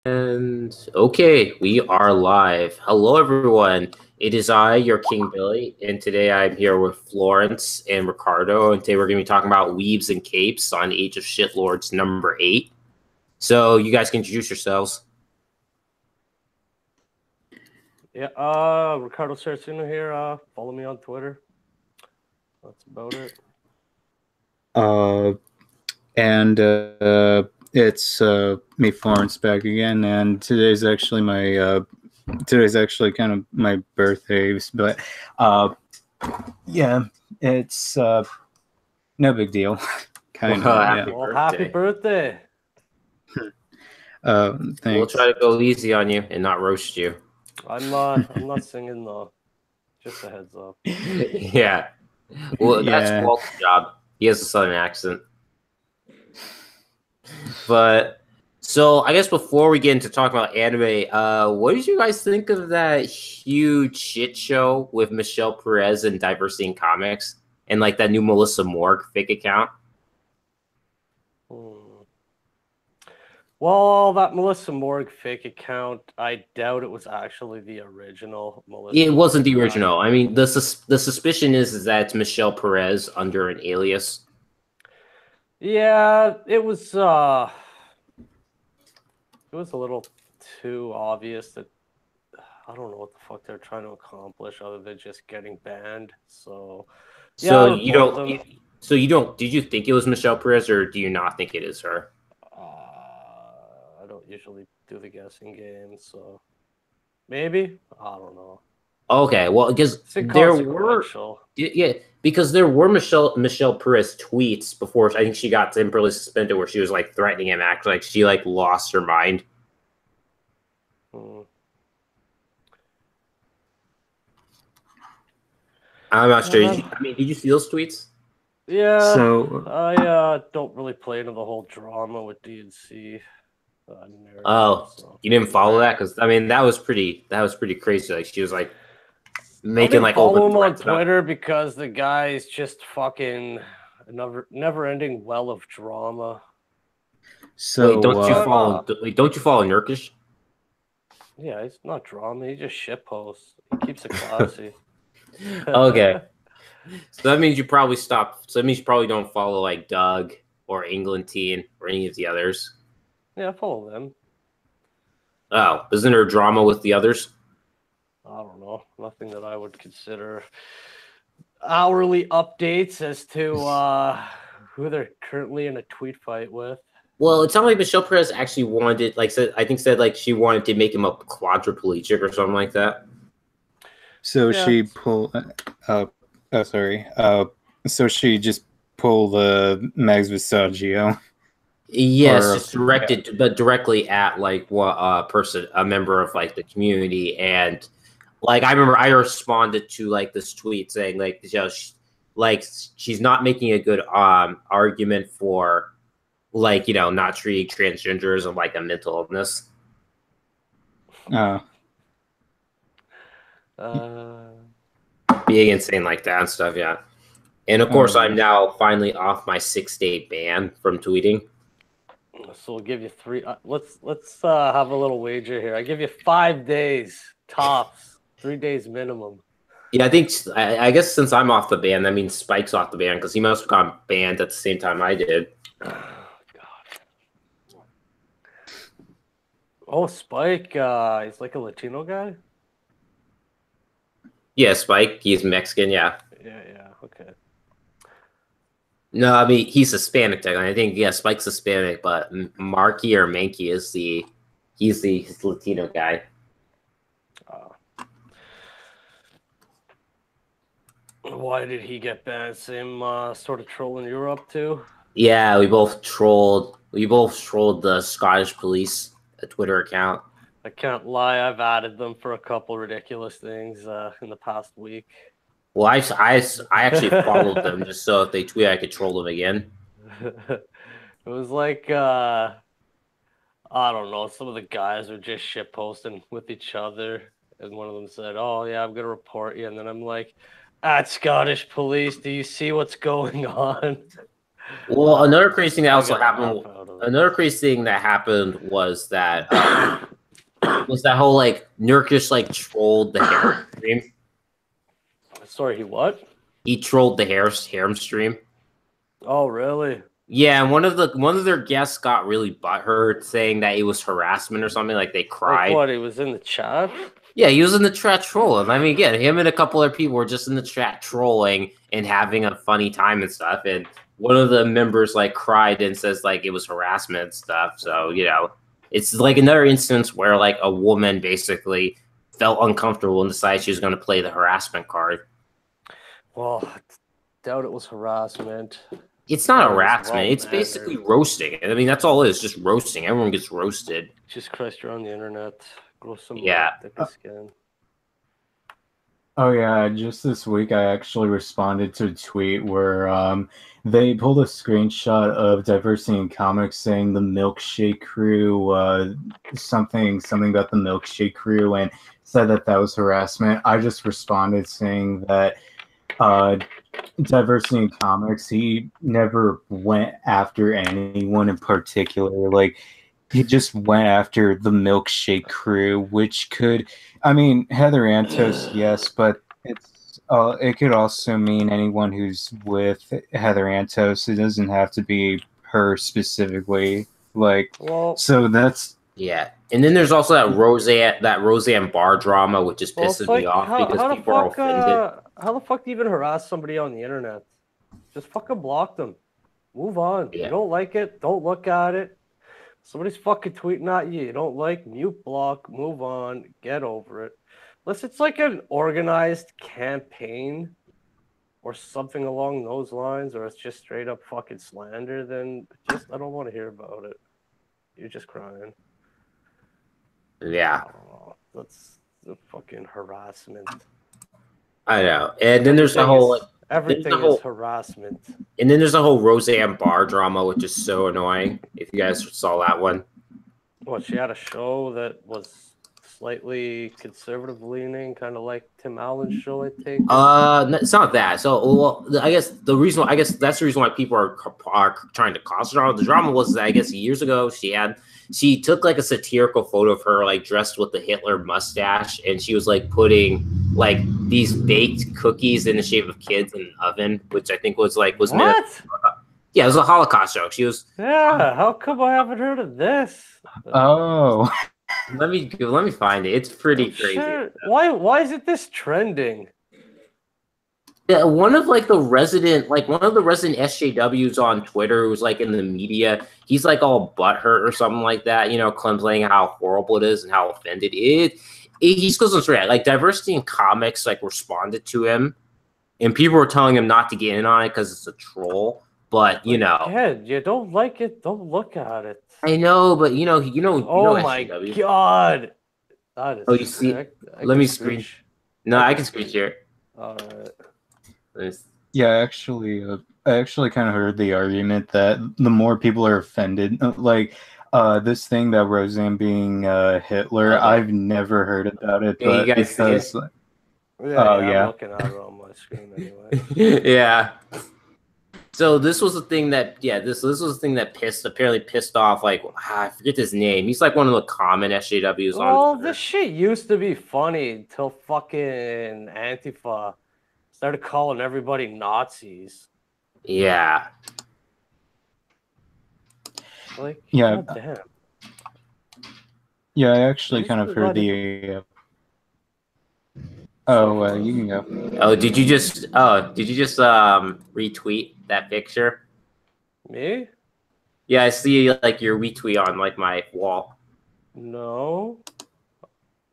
And okay, we are live. Hello, everyone. It is I, your King Billy, and today I'm here with Florence and Ricardo. And today we're going to be talking about Weebs and Capes on Age of Shitlords number 8. So you guys can introduce yourselves. Yeah, Ricardo Saraceno here. Follow me on Twitter. That's about it. It's me, Florence, back again, and today's actually kind of my birthday, but yeah, it's no big deal, kind of. Yeah. Well, happy birthday. Thanks. We'll try to go easy on you and not roast you. I'm not singing though. Just a heads up. Yeah. Well, that's Yeah. Walt's job. He has a southern accent. But so I guess before we get into talking about anime, what did you guys think of that huge shit show with Michelle Perez and Diversity in Comics and like that new Melissa Morgue fake account? Well, that Melissa Morgue fake account, I doubt it was actually the original Melissa. It wasn't the original. I mean, the suspicion is that it's Michelle Perez under an alias. Yeah, it was a little too obvious that I don't know what the fuck they're trying to accomplish other than just getting banned. So So yeah, you don't. So you don't. Did you think it was Michelle Perez, or do you not think it is her? I don't usually do the guessing game, so maybe I don't know. Okay, well, because there were, yeah, because there were Michelle Perez tweets before I think she got temporarily suspended, where she was like threatening him, acting like she like lost her mind. I'm not sure. I mean, did you see those tweets? Yeah. So I don't really play into the whole drama with DNC. So you didn't follow that? Because I mean, that was pretty crazy. Like she was like making like follow him on Twitter because the guy is just fucking never ending well of drama. So wait, don't you follow Nurkish? Yeah, it's not drama. He just shit posts. He keeps it classy. Okay. So that means you probably stop. So that means you probably don't follow like Doug or England Teen or any of the others. Yeah, I follow them. Oh, isn't there drama with the others? I don't know. Nothing that I would consider hourly updates as to who they're currently in a tweet fight with. Well, it sounded like Michelle Perez actually wanted, like, said like she wanted to make him a quadriplegic or something like that. So yeah. She pulled. Sorry. So she just pulled Mags Visaggio. Yes, it's directed, but directly at like what a member of like the community, and like I remember I responded to like this tweet saying like, you know, she's not making a good argument for like, you know, not treating transgenders as like a mental illness. Being insane like that and stuff, yeah. And of course, I'm now finally off my 6-day ban from tweeting. So we'll give you 3. Let's have a little wager here. I give you 5 days tops, 3 days minimum. Yeah, I guess since I'm off the ban, that means Spike's off the ban because he must have gotten banned at the same time I did. Oh, Spike, he's like a Latino guy? Yeah, Spike, he's Mexican, yeah. Yeah, okay. No, I mean, he's Hispanic, technically. I think, yeah, Spike's Hispanic, but Marky or Mankey is he's the Latino guy. Why did he get banned? Same sort of trolling you're up to? Yeah, we both trolled the Scottish police Twitter account. I can't lie, I've added them for a couple ridiculous things in the past week. Well, I actually followed them just so if they tweet, I could troll them again. It was like I don't know. Some of the guys are just shit posting with each other, and one of them said, "Oh yeah, I'm gonna report you," and then I'm like, "At Scottish police, do you see what's going on?" Well, another crazy thing that also happened. Another crazy thing that happened was that whole like Nurkish like trolled the harem stream. Sorry, he what? He trolled the harem stream. Oh, really? Yeah, and one of their guests got really butthurt, saying that it was harassment or something. Like they cried. Like what? He was in the chat. Yeah, he was in the chat trolling. I mean, again, him and a couple other people were just in the chat trolling and having a funny time and stuff. And one of the members like cried and says like it was harassment and stuff. So it's like another instance where like a woman basically felt uncomfortable and decided she was going to play the harassment card. Well, I doubt it was harassment. It's not harassment. It's basically roasting. I mean, that's all it is. Just roasting. Everyone gets roasted. Jesus Christ, you're on the internet. Grow some thick skin. Oh yeah, just this week I actually responded to a tweet where they pulled a screenshot of Diversity in Comics saying the Milkshake Crew, something about the Milkshake Crew, and said that was harassment. I just responded saying that Diversity in Comics, he never went after anyone in particular. Like, he just went after the Milkshake Crew, which could, I mean, Heather Antos, yes, but it could also mean anyone who's with Heather Antos. It doesn't have to be her specifically. Like, so that's And then there's also that Roseanne Barr drama, which just pisses me off because people are offended. How the fuck do you even harass somebody on the internet? Just fucking block them. Move on. You don't like it, don't look at it. Somebody's fucking tweeting at you. You don't like, mute, block, move on, get over it. Unless it's like an organized campaign or something along those lines, or it's just straight up fucking slander, then I don't want to hear about it. You're just crying. Yeah. Oh, that's the fucking harassment. I know. And then there's the whole everything is harassment. And then there's the whole Roseanne Barr drama, which is so annoying. If you guys saw that one. What, she had a show that was slightly conservative leaning, kind of like Tim Allen's show, I think. It's not that. So, I guess that's the reason why people are trying to cause drama. The drama was that I guess years ago she took like a satirical photo of her like dressed with the Hitler mustache, and she was like putting like these baked cookies in the shape of kids in an oven, which I think was what? Yeah, it was a Holocaust joke. She was. Yeah, how come I haven't heard of this? Oh. Let me find it. It's pretty crazy. Sure. Why is it this trending? Yeah, one of the resident SJWs on Twitter who's like in the media, he's like all butthurt or something like that, complaining how horrible it is and how offended he just goes on straight. Like Diversity in Comics like responded to him, and people were telling him not to get in on it because it's a troll. But yeah, you don't like it, don't look at it. I know, but oh my SJW. God, that is. Oh, you see? Let me screen. No, I can screen share. All right. Yeah, I actually kind of heard the argument that the more people are offended, like this thing that Roseanne being Hitler, I've never heard about it, but you guys because see it? I'm looking at it on my screen anyway. Yeah. So this was the thing that this was the thing that pissed off I forget his name. He's like one of the common SJWs on. Well, this shit used to be funny until fucking Antifa started calling everybody Nazis. Yeah. Like, yeah. God damn. Yeah, I actually kind of heard the. You can go. Oh, did you just retweet that picture? Me? Yeah, I see like your retweet on like my wall. No.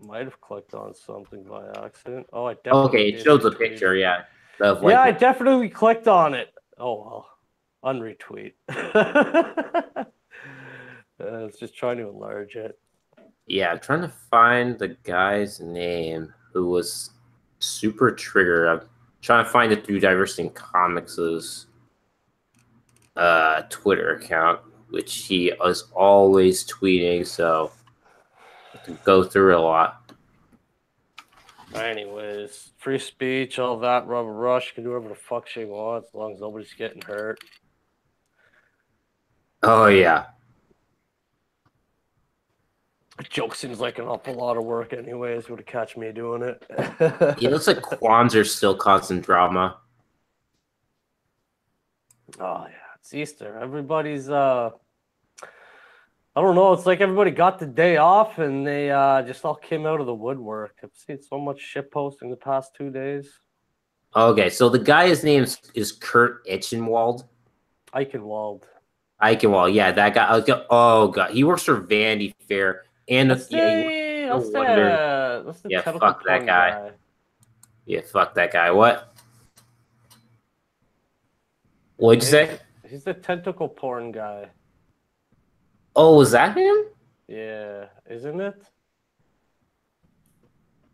Might have clicked on something by accident. Oh, I definitely. Okay, it shows the picture. Yeah. Yeah, I definitely clicked on it. Oh well, unretweet. I was just trying to enlarge it. Yeah, I'm trying to find the guy's name who was super triggered. I'm trying to find it through Diversity in Comics' Twitter account, which he is always tweeting, so I have to go through it a lot. Anyways, free speech, all that, rubber rush, can do whatever the fuck she wants as long as nobody's getting hurt. Oh yeah. Joke seems like an awful lot of work, anyways. Would catch me doing it. It looks like Quans are still causing drama. Oh yeah, it's Easter. Everybody's I don't know. It's like everybody got the day off and they just all came out of the woodwork. I've seen so much shit posting the past 2 days. Okay, so the guy's name is Kurt Eichenwald. Eichenwald. Eichenwald, yeah, that guy. Okay, oh god, he works for Vanity Fair, and That's the yeah, tentacle fuck that porn guy. Yeah, fuck that guy. What? What'd you say? He's the tentacle porn guy. Oh, was that him? Yeah, isn't it?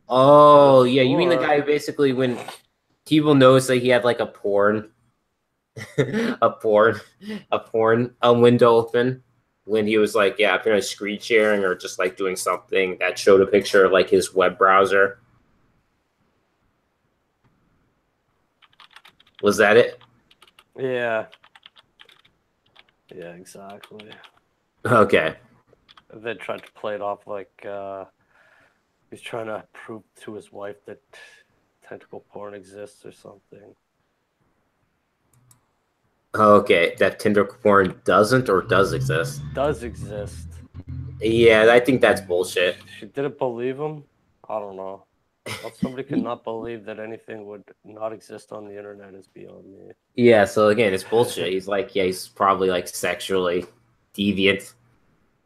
Oh, yeah. You mean the guy who basically when people noticed that he had like a porn, a window open when he was like, yeah, apparently screen sharing or just like doing something that showed a picture of like his web browser. Was that it? Yeah. Yeah, exactly. Okay. And then tried to play it off like he's trying to prove to his wife that tentacle porn exists or something. Okay, that Tinder porn doesn't or does exist? Does exist. Yeah, I think that's bullshit. She didn't believe him? I don't know. Well, somebody could not believe that anything would not exist on the internet is beyond me. Yeah, so again, it's bullshit. He's like, yeah, he's probably like sexually deviant.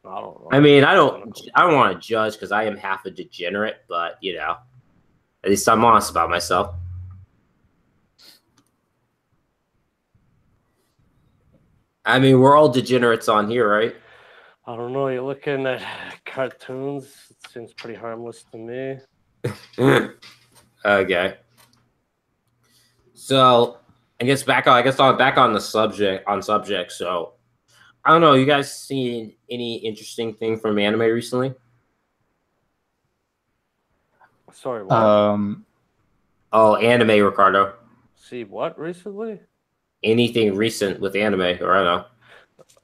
I don't know. I mean, I don't want to judge because I am half a degenerate, but you know, at least I'm honest about myself. I mean, we're all degenerates on here, right? I don't know. You're looking at cartoons. It seems pretty harmless to me. Okay. So, I guess back on the subject. So, I don't know. You guys seen any interesting thing from anime recently? Sorry, what? Oh, anime, Ricardo. See what recently? Anything recent with anime, or I don't know.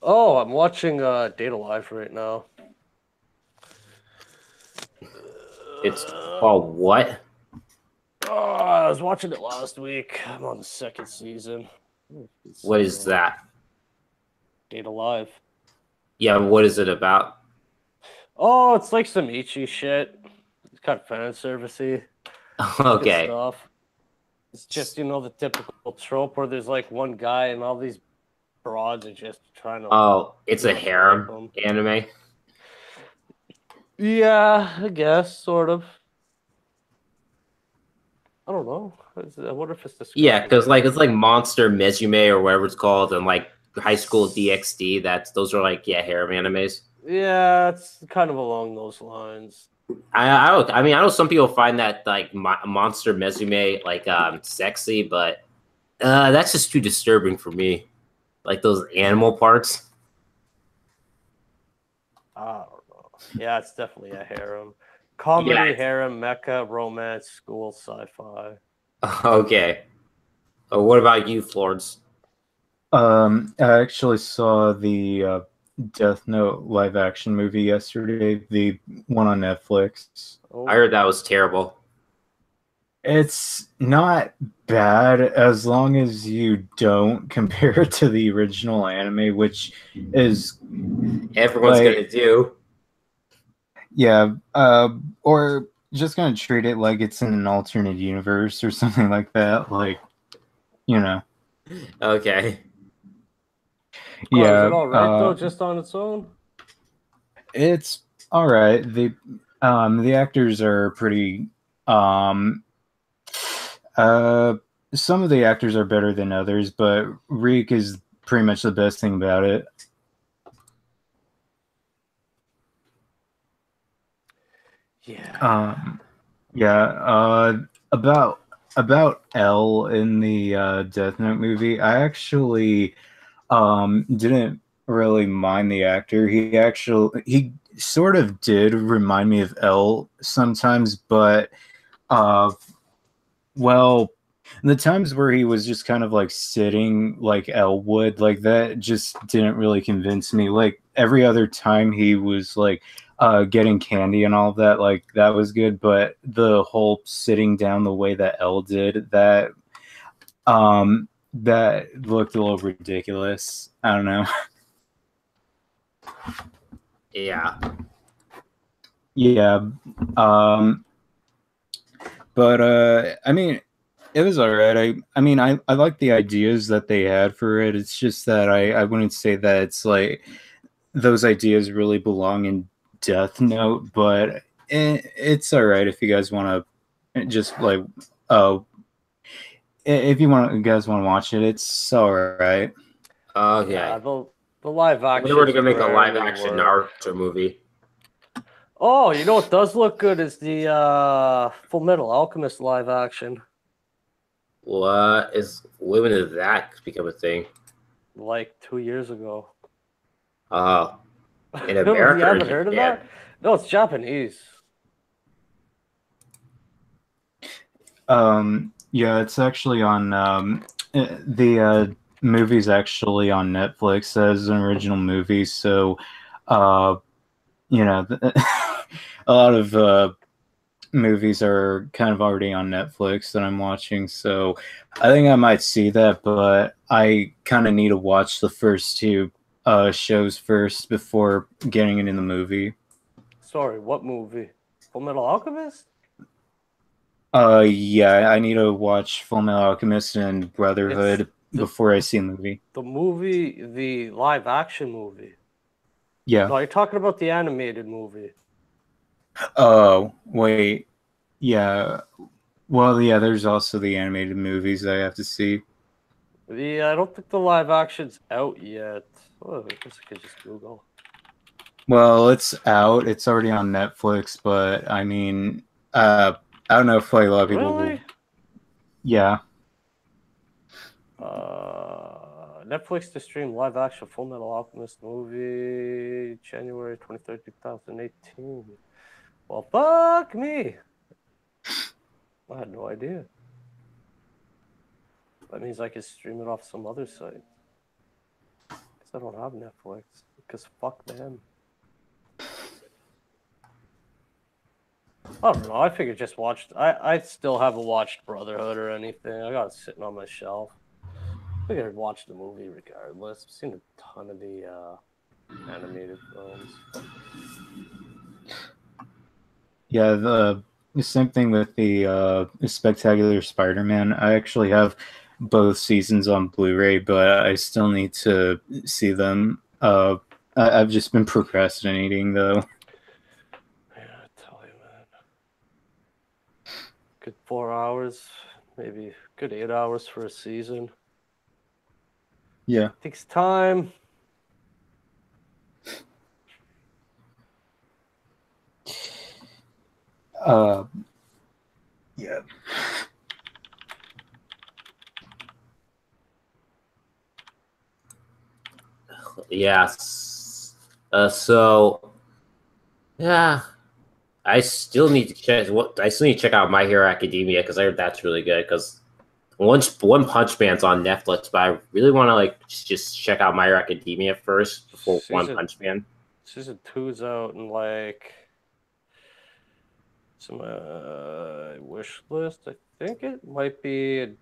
Oh, I'm watching Data Live right now. It's called what? Oh, I was watching it last week. I'm on the second season. What is that? Data Live. Yeah, what is it about? Oh, it's like some Ichi shit. It's kind of fan servicey. Okay. Stuff. It's just, you know, the typical trope where there's like one guy and all these broads are just trying to. Oh, it's a harem anime. Yeah, I guess, sort of. I don't know. I wonder if it's the. Yeah, because like it's like Monster Mezume or whatever it's called, and like High School DxD. Those are like harem animes. Yeah, it's kind of along those lines. I know some people find that like Monster Mezume like sexy, but that's just too disturbing for me. Like those animal parts. I don't know. Yeah, it's definitely a harem. Comedy, harem, mecha, romance, school, sci-fi. Okay. What about you, Florence? I actually saw the Death Note live action movie yesterday, the one on Netflix. I heard that was terrible. It's not bad as long as you don't compare it to the original anime, which is everyone's gonna do. Yeah, or just gonna treat it like it's in an alternate universe or something like that. Like, you know. Okay. Yeah. Is it all right though, just on its own? It's all right. The actors are pretty. Some of the actors are better than others, but Reek is pretty much the best thing about it. Yeah. About L in the Death Note movie, I actually didn't really mind the actor. He sort of did remind me of L sometimes, but well, The times where he was just kind of like sitting like Elwood, like that just didn't really convince me. Like every other time he was like getting candy and all of that, like that was good, but the whole sitting down the way that Elle did, that looked a little ridiculous. I don't know. Yeah. Yeah. But I mean, it was all right. I mean, I like the ideas that they had for it. It's just that I wouldn't say that it's like those ideas really belong in Death Note, but it's all right if you guys want to just like, if you guys want to watch it, it's all right. Okay. Yeah, the live action. They were gonna make a live action Naruto movie. Oh, you know what does look good is the Full Metal Alchemist live action. When did that become a thing? Like 2 years ago. Oh, in America. You haven't heard of that? No, it's Japanese. Yeah, it's actually on the movie's actually on Netflix as an original movie, so you know, a lot of movies are kind of already on Netflix that I'm watching, so I think I might see that, but I kind of need to watch the first two shows first before getting it in the movie. Sorry, what movie? Full Metal Alchemist? Yeah, I need to watch Full Metal Alchemist and Brotherhood before I see the movie. The movie, the live action movie. Yeah. No, you're talking about the animated movie. Oh, wait. Yeah. Well, yeah, there's also the animated movies I have to see. I don't think the live action's out yet. Oh, I guess I could just Google. Well, it's out. It's already on Netflix, but I mean, I don't know if like a lot of people will. Yeah. Netflix to stream live action Full Metal Alchemist movie January 23rd, 2018. Well, fuck me. I had no idea. That means I could stream it off some other site. Because I don't have Netflix. Because fuck them. I don't know. I figured just watched. I still haven't watched Brotherhood or anything. I got it sitting on my shelf. I figured I'd watch the movie regardless. I've seen a ton of the animated films. Yeah, the same thing with the Spectacular Spider-Man. I actually have both seasons on Blu-ray, but I still need to see them. I've just been procrastinating though. Yeah, I tell you, man. Good 4 hours, maybe good 8 hours for a season. Yeah. Takes time. Yeah. Yes. So, yeah, I still need to check. I still need to check out My Hero Academia because I heard that's really good. Because One Punch Man's on Netflix, but I really want to like just check out My Hero Academia first before One Punch Man. Season 2's out and like some wish list. I think it might be.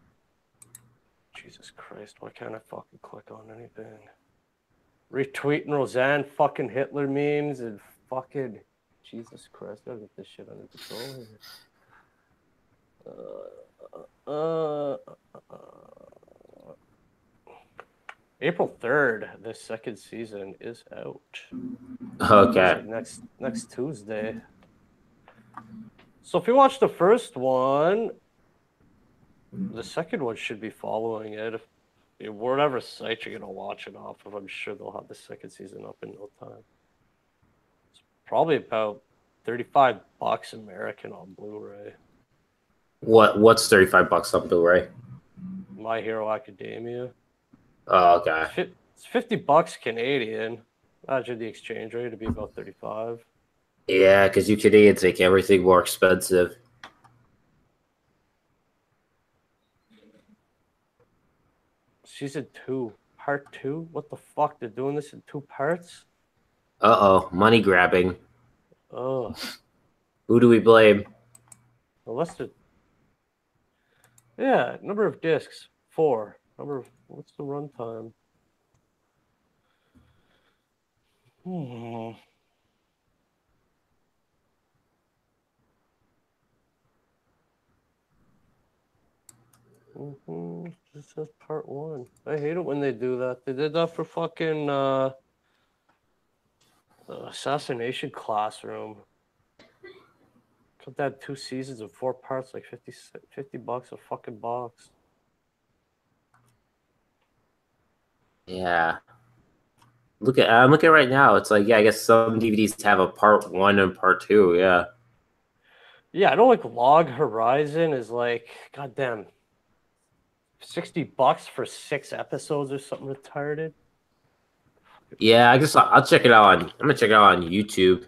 Jesus Christ! Why can't I fucking click on anything? Retweeting Roseanne fucking Hitler memes and fucking Jesus Christ! I gotta get this shit under control here. April 3rd, the second season is out. Okay. Like next Tuesday. So if you watch the first one, the second one should be following it. If whatever site you're gonna watch it off of, I'm sure they'll have the second season up in no time. It's probably about $35 American on Blu-ray. What's $35 on Blu-ray? My Hero Academia. Oh, okay. It's $50 Canadian. Imagine the exchange rate to be about 35. Yeah, because you Canadians make everything more expensive. Season 2, part 2. What the fuck? They're doing this in 2 parts. Money grabbing. Oh, Who do we blame? unless it. Yeah, number of discs 4. What's the runtime? This says part 1. I hate it when they do that. They did that for fucking Assassination Classroom. Put that 2 seasons of 4 parts, like $50 a fucking box. Yeah. I'm looking right now. It's like, yeah, I guess some DVDs have a part 1 and part 2. Yeah. Yeah, I know. Like Log Horizon is like, goddamn, $60 for 6 episodes or something retarded. Yeah, I guess I'll check it out on. I'm gonna check it out on YouTube.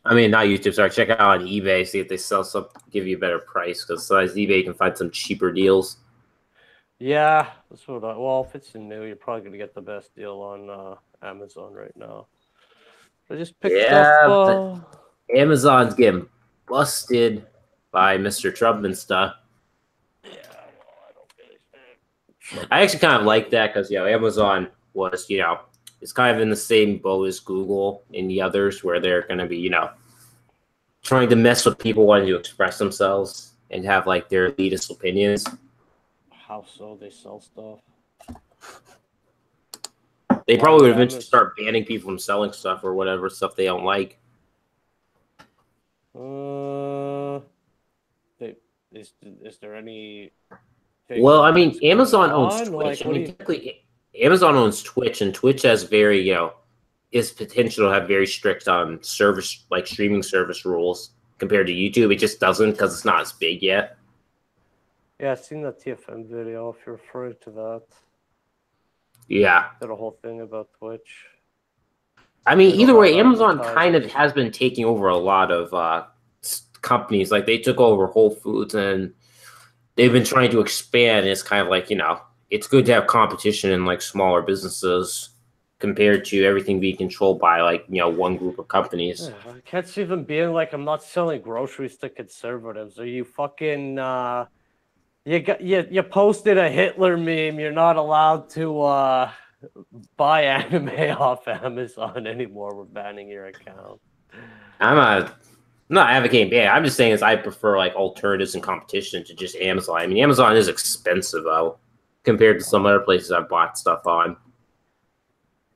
I mean, not YouTube. Sorry, check it out on eBay. See if they sell some, give you a better price. Because besides eBay, you can find some cheaper deals. Yeah, that's what. Well, if it's new, you're probably gonna get the best deal on Amazon right now. I just picked up. Amazon's getting busted by Mr. Trump and stuff. Yeah, I don't really. I actually kind of like that because Amazon was it's kind of in the same boat as Google and the others where they're going to be trying to mess with people wanting to express themselves and have like their elitist opinions. How so? They sell stuff. They probably would eventually start banning people from selling stuff or whatever stuff they don't like. Is there any? Well, I mean, Amazon owns Twitch. Technically, Amazon owns Twitch, and Twitch has very, is potential to have very strict service, like streaming service rules compared to YouTube. It just doesn't because it's not as big yet. Yeah, I've seen that TFM video. If you're referring to that. Yeah. Did a whole thing about Twitch. I mean, either way, Amazon kind of has been taking over a lot of companies. Like they took over Whole Foods, and they've been trying to expand. It's kind of like it's good to have competition in like smaller businesses compared to everything being controlled by like one group of companies. Yeah, I can't see them being like, I'm not selling groceries to conservatives. Are you fucking? You posted a Hitler meme. You're not allowed to buy anime off Amazon anymore. We're banning your account. I'm not advocating ban. I'm just saying I prefer like alternatives and competition to just Amazon. I mean, Amazon is expensive though compared to some other places I've bought stuff on.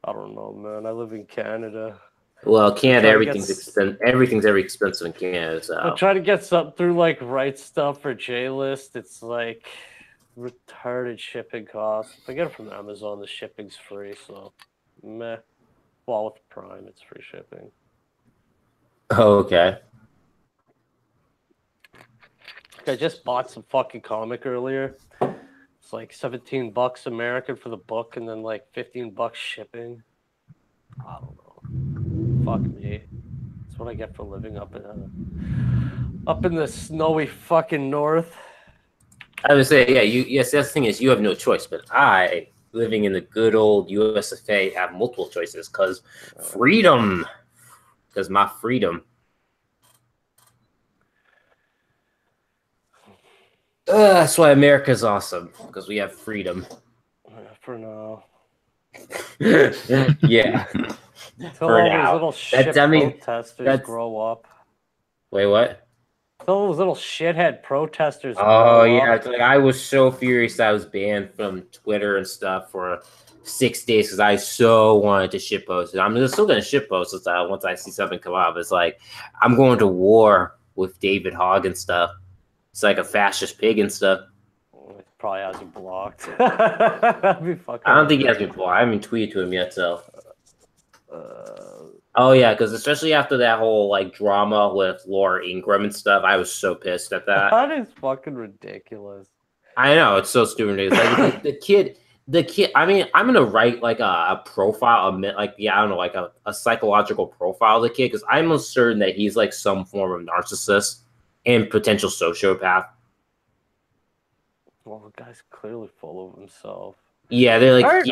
I don't know, man. I live in Canada. Well, Canada, everything's expensive. Everything's very expensive in Canada. So I try to get something through like Right Stuff or J-List. It's like retarded shipping costs. If I get it from Amazon, the shipping's free. So, meh. Well, with Prime, it's free shipping. Oh, okay. I just bought some fucking comic earlier. It's like $17 American for the book, and then like $15 shipping. I don't know. Fuck me. That's what I get for living up in the snowy fucking north. I would say, yeah. Yes, that's the thing is, you have no choice. But I, living in the good old USFA, have multiple choices because freedom. Because my freedom. That's why America's awesome, because we have freedom. For now. Yeah. Until all those little shit protesters grow up. Wait, what? Until those little shithead protesters grow up. Like, I was so furious that I was banned from Twitter and stuff for 6 days because I so wanted to shitpost it. I'm still going to shitpost it once I see something come up. It's like, I'm going to war with David Hogg and stuff. It's like a fascist pig and stuff. It probably has you blocked. That'd be fucking I don't think he has me blocked. I haven't tweeted to him yet, so. Oh yeah, because especially after that whole like drama with Laura Ingraham and stuff, I was so pissed at that. That is fucking ridiculous. I know, it's so stupid. Like the kid. I mean, I'm gonna write like a profile, I don't know, like a psychological profile of the kid, because I'm almost certain that he's like some form of narcissist and potential sociopath. Well, the guy's clearly full of himself. Yeah, they're like,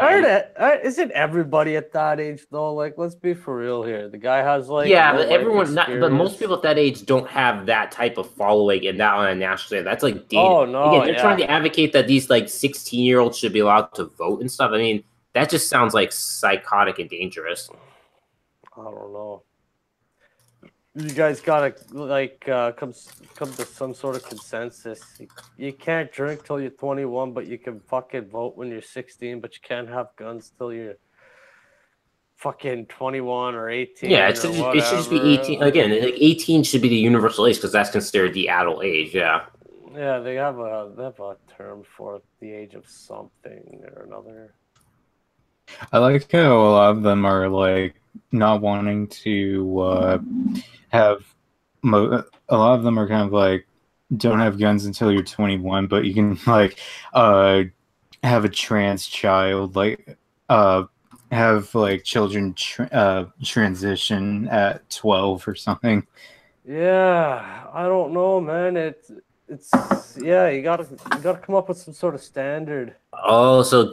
isn't everybody at that age though? Like, let's be for real here. The guy has like but everyone, but most people at that age don't have that type of following and that on a national stage. That's like dating. Oh no, again, they're trying to advocate that these like 16-year-olds should be allowed to vote and stuff. I mean, that just sounds like psychotic and dangerous. I don't know. You guys gotta like come to some sort of consensus. You can't drink till you're 21, but you can fucking vote when you're 16. But you can't have guns till you're fucking 21 or 18. Yeah, it should just be 18. Again, like 18 should be the universal age because that's considered the adult age. Yeah. Yeah, they have a term for it, the age of something or another. I like how a lot of them are like not wanting to have. A lot of them are kind of like don't have guns until you're 21, but you can like have a trans child, like have like children transition at 12 or something. Yeah, I don't know, man. It's yeah, you gotta come up with some sort of standard. Oh, so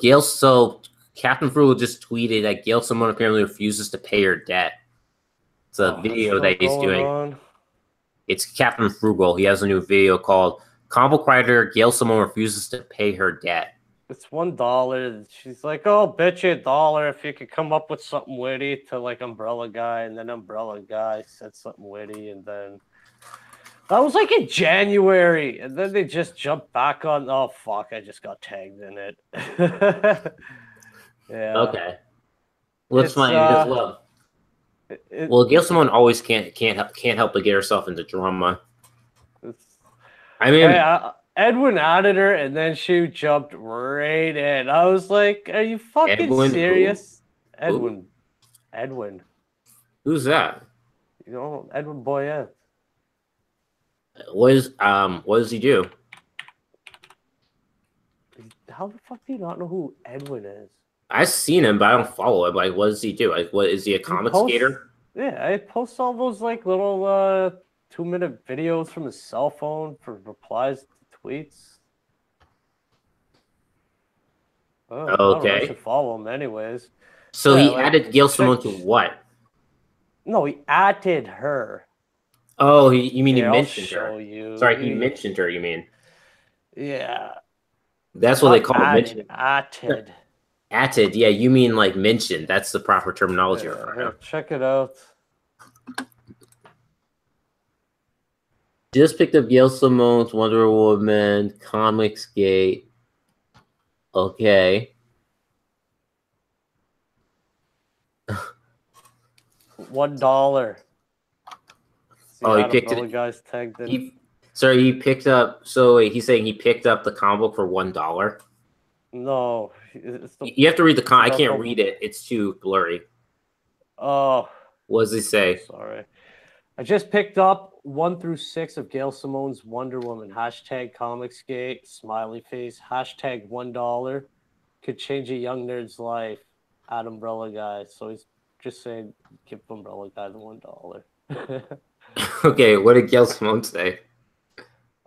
Captain Frugal just tweeted that Gail Simone apparently refuses to pay her debt. It's a video that he's doing. On. It's Captain Frugal. He has a new video called "Comic Writer Gail Simone refuses to pay her debt." It's $1. She's like, "Oh, bet you $1 if you could come up with something witty," to like Umbrella Guy, and then Umbrella Guy said something witty, and then that was like in January, and then they just jumped back on. Oh fuck! I just got tagged in it. Yeah. Okay. Let's find as well. Well, Gail Simone always can't help but get herself into drama. I mean, Edwin added her, and then she jumped right in. I was like, "Are you fucking serious?" Who? Edwin. Who's that? You know, Edwin Boyette. What does he do? How the fuck do you not know who Edwin is? I've seen him, but I don't follow him. Like, what does he do? Like, what is he a comic skater? Yeah, I post all those like little 2-minute videos from his cell phone for replies to tweets. Okay. I should follow him anyways. So he added Gail Simone to what? No, he added her. Oh, you mean he mentioned her? You. Sorry, he mentioned her. You mean? Yeah. That's what they call it. Mentioned. Added. Added. Yeah, you mean like mentioned. That's the proper terminology. Here, check it out. Just picked up Gail Simone's Wonder Woman Comicsgate. Okay. $1. Oh, he picked it. Guys tagged in. He picked up. So he's saying he picked up the comic book for $1. No, you have to read the I can't read it. It's too blurry. Oh, what does he say? Sorry, I just picked up 1 through 6 of Gail Simone's Wonder Woman. #Comicsgate, smiley face. $1. Could change a young nerd's life. At Umbrella Guy. So he's just saying, give Umbrella Guy the $1. Okay, what did Gail Simone say?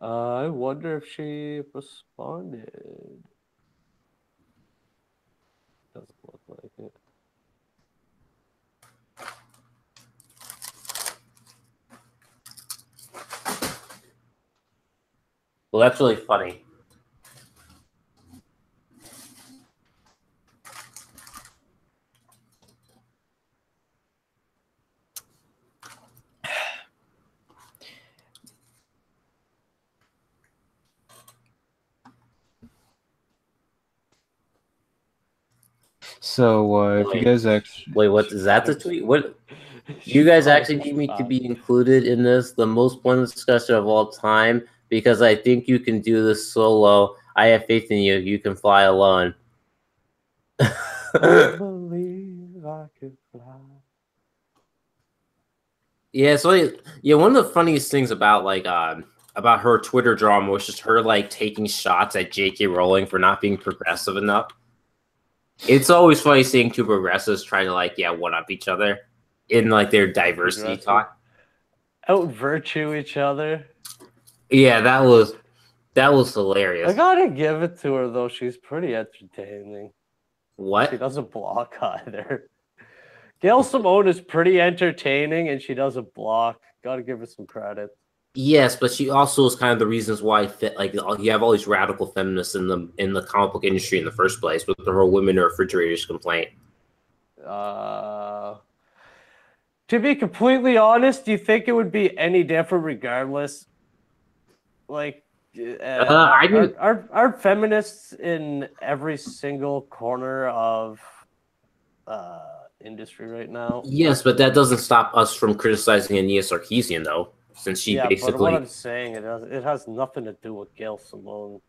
I wonder if she responded. Doesn't look like it. Well, that's really funny. So if you guys actually what is that the tweet? What you guys actually need me to be included in this, the most pointless discussion of all time, because I think you can do this solo. I have faith in you. You can fly alone. I believe I can fly. Yeah, so yeah, one of the funniest things about about her Twitter drama was just her like taking shots at J.K. Rowling for not being progressive enough. It's always funny seeing two progressives trying to one up each other in like their diversity talk. Out virtue each other. Yeah, that was hilarious. I gotta give it to her though; she's pretty entertaining. What? She doesn't block either. Gail Simone is pretty entertaining, and she doesn't block. Got to give her some credit. Yes, but she also is kind of the reasons why like you have all these radical feminists in the comic book industry in the first place with the whole women in refrigerators complaint. To be completely honest, do you think it would be any different regardless? Like, are feminists in every single corner of industry right now? Yes, but that doesn't stop us from criticizing Ania Sarkeesian, though, since she basically. But what I'm saying, it has nothing to do with Gail Simone.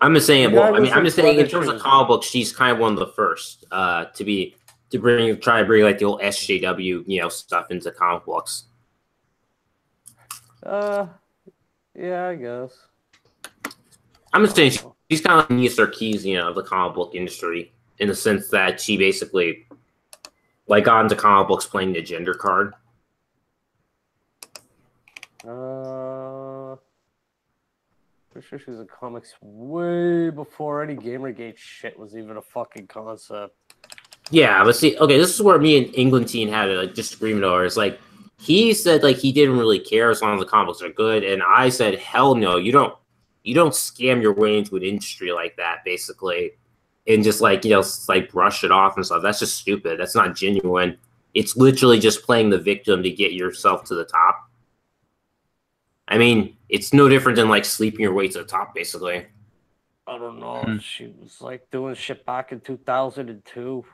I'm just saying. Well, I mean, I'm just saying in terms of comic books, she's kind of one of the first try to bring like the old SJW stuff into comic books. Yeah, I guess. I'm just saying she's kind of like Nia Sarkeesian of the comic book industry in the sense that she basically like got into comic books playing the gender card. Pretty sure she was in comics way before any Gamergate shit was even a fucking concept. Yeah, but see, okay, this is where me and Englandine had a disagreement over. It's like he said like he didn't really care as long as the comics are good, and I said, hell no, you don't scam your way into an industry like that, basically, and just like like brush it off and stuff. That's just stupid. That's not genuine. It's literally just playing the victim to get yourself to the top. I mean, it's no different than like sleeping your way to the top, basically. I don't know. She was like doing shit back in 2002.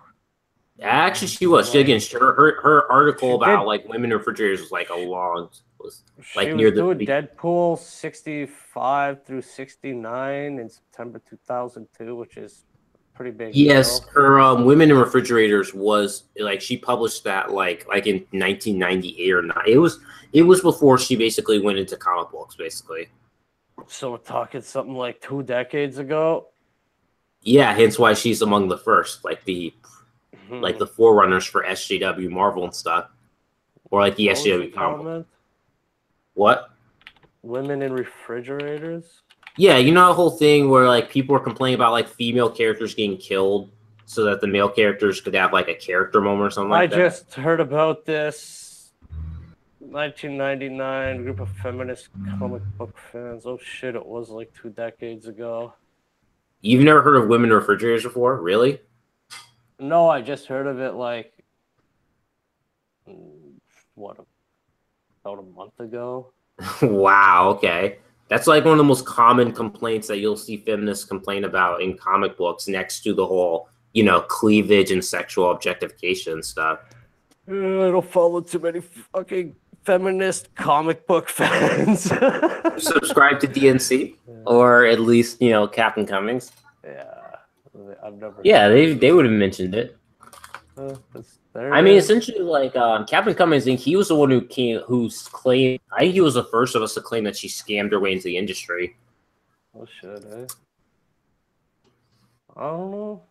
Actually, she was. Her article about like women in refrigerators was like near the doing Deadpool 65 through 69 in September 2002, which is pretty big. Yes, her women in refrigerators was like she published that like in 1998 or not. It was before she basically went into comic books, basically. So we're talking something like 2 decades ago. Yeah, hence why she's among the first, like the forerunners for SJW, Marvel, and stuff, or like the SJW comic. What? Women in refrigerators? Yeah, you know the whole thing where like people were complaining about like female characters getting killed so that the male characters could have like a character moment or something like that. I just heard about this. 1999 group of feminist comic book fans. Oh shit, it was like 2 decades ago. You've never heard of women in refrigerators before? Really? No, I just heard of it like about a month ago. Wow, okay. That's like one of the most common complaints that you'll see feminists complain about in comic books next to the whole, cleavage and sexual objectification and stuff. I don't follow too many fucking feminist comic book fans. Subscribe to DNC or at least, Captain Cummings. Yeah. I've never. Yeah, they would have mentioned it. I mean, essentially, like Captain Cummings, he was the one who's claimed. I think he was the first of us to claim that she scammed her way into the industry. Oh shit, eh? I don't know.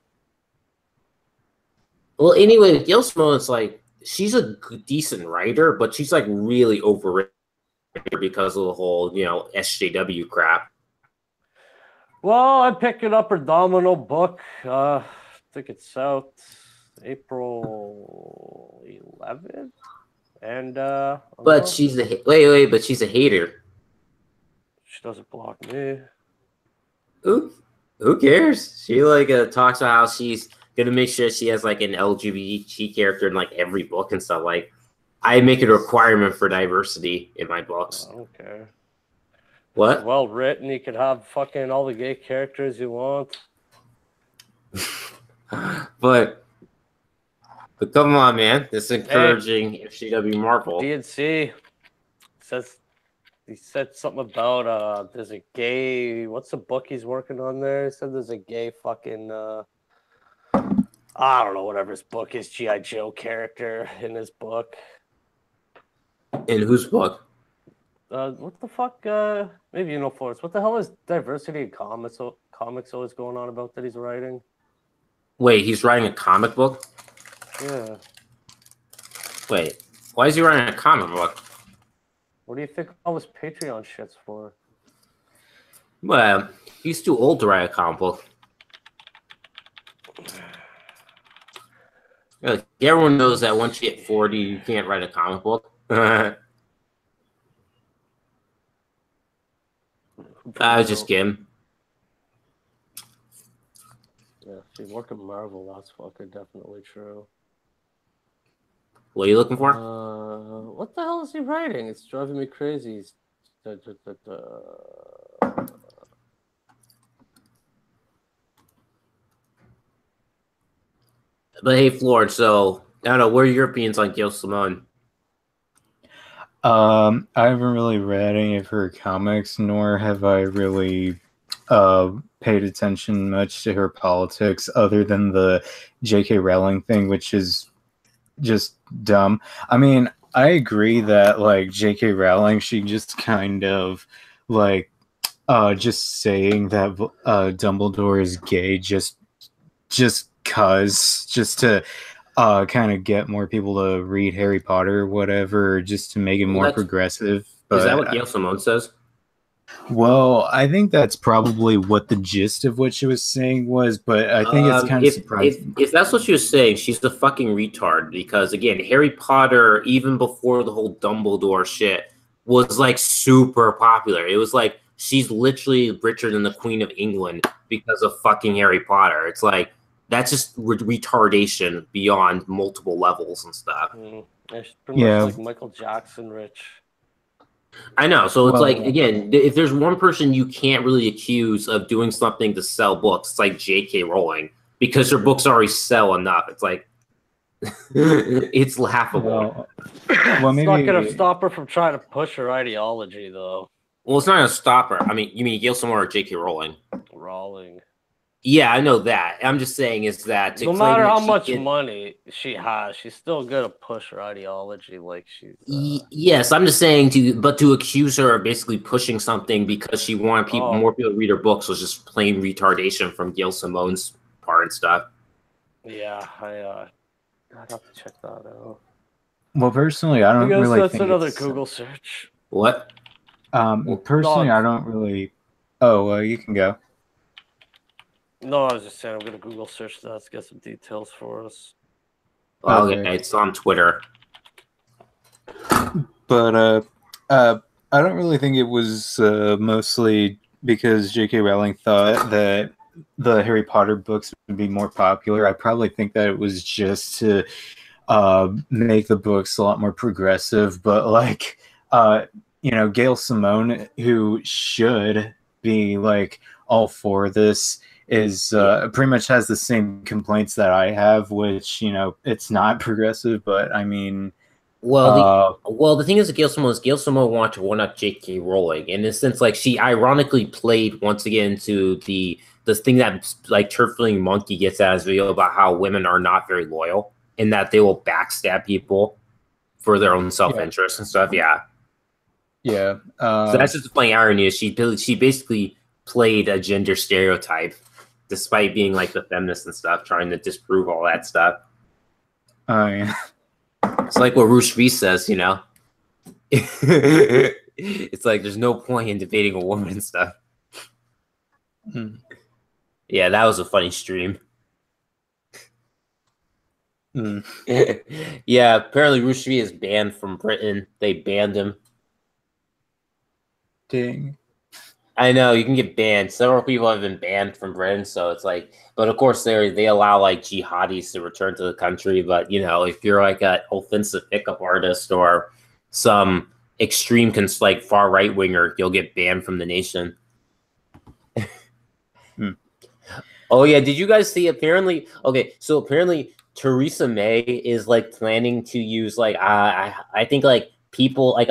Well, anyway, Gail Simone's like she's a decent writer, but she's like really overrated because of the whole SJW crap. Well, I'm picking up her Domino book. I think it's out April 11th, and but she's but she's a hater. She doesn't block me. Who cares? She like talks about how she's gonna make sure she has like an LGBT character in like every book and stuff. Like, I make it a requirement for diversity in my books. I don't care. What? It's well written. You could have fucking all the gay characters you want. but come on, man. This is encouraging FCW Marvel. DNC says he said something about there's a gay. What's the book he's working on there? He said there's a gay fucking I don't know, whatever his book is, G.I. Joe character in his book. In whose book? What the fuck? Maybe you know, Florence. What the hell is diversity in comics always going on about that he's writing? Wait, he's writing a comic book? Yeah. Wait, why is he writing a comic book? What do you think all this Patreon shit's for? Well, he's too old to write a comic book. Like, everyone knows that once you hit 40, you can't write a comic book. I was just kidding. Yeah, if you work at Marvel, that's fucking definitely true. What are you looking for? What the hell is he writing? It's driving me crazy. But hey, Floyd, so I don't know, what are your opinions on Gail Simone? I haven't really read any of her comics, nor have I really paid attention much to her politics other than the J.K. Rowling thing, which is just dumb. I mean, I agree that like J.K. Rowling, she just kind of like just saying that Dumbledore is gay just to kind of get more people to read Harry Potter or whatever, just to make it more progressive. Is that what Gail Simone says? Well, I think that's probably what the gist of what she was saying was, but I think it's kind of surprising. If that's what she was saying, she's the fucking retard, because again, Harry Potter, even before the whole Dumbledore shit, was like super popular. It was like she's literally richer than the Queen of England because of fucking Harry Potter. It's like that's just retardation beyond multiple levels and stuff. It's pretty much like Michael Jackson rich. I know. So it's like, again, if there's one person you can't really accuse of doing something to sell books, it's like J.K. Rowling, because her books already sell enough. It's like, it's laughable. Well, maybe it's not going to stop her from trying to push her ideology, though. Well, it's not going to stop her. I mean, you mean Gail Simone or J.K. Rowling? Rowling. Yeah, I know that. I'm just saying is that no matter how much money she has, she's still gonna push her ideology like she's. Yes, I'm just saying to accuse her of basically pushing something because she wanted more people to read her books was just plain retardation from Gail Simone's part and stuff. Yeah, I'd have to check that out. Well, personally, I don't really that's think another Google search. What? Personally, I don't really. Oh, you can go. No, I was just saying I'm gonna Google search that to get some details for us. Okay, it's on Twitter. But I don't really think it was mostly because J.K. Rowling thought that the Harry Potter books would be more popular. I probably think that it was just to make the books a lot more progressive. But like, Gail Simone, who should be like all for this, is pretty much has the same complaints that I have, which it's not progressive, but I mean, the thing is, Gail Simone wanted to one up J.K. Rowling, in a sense, like she ironically played once again to the thing that like Turfling Monkey gets at his video about how women are not very loyal and that they will backstab people for their own self-interest and stuff. Yeah. So that's just the funny irony is she basically played a gender stereotype, despite being like the feminist and stuff, trying to disprove all that stuff. Oh, yeah. It's like what Rush V says, It's like there's no point in debating a woman and stuff. Yeah, that was a funny stream. Yeah, apparently Rush V is banned from Britain. They banned him. Dang. I know, you can get banned. Several people have been banned from Britain, so it's like, but of course they allow like jihadis to return to the country. But if you're like an offensive pickup artist or some extreme like far right winger, you'll get banned from the nation. Oh yeah, did you guys see? Apparently Theresa May is like planning to use like I think like people like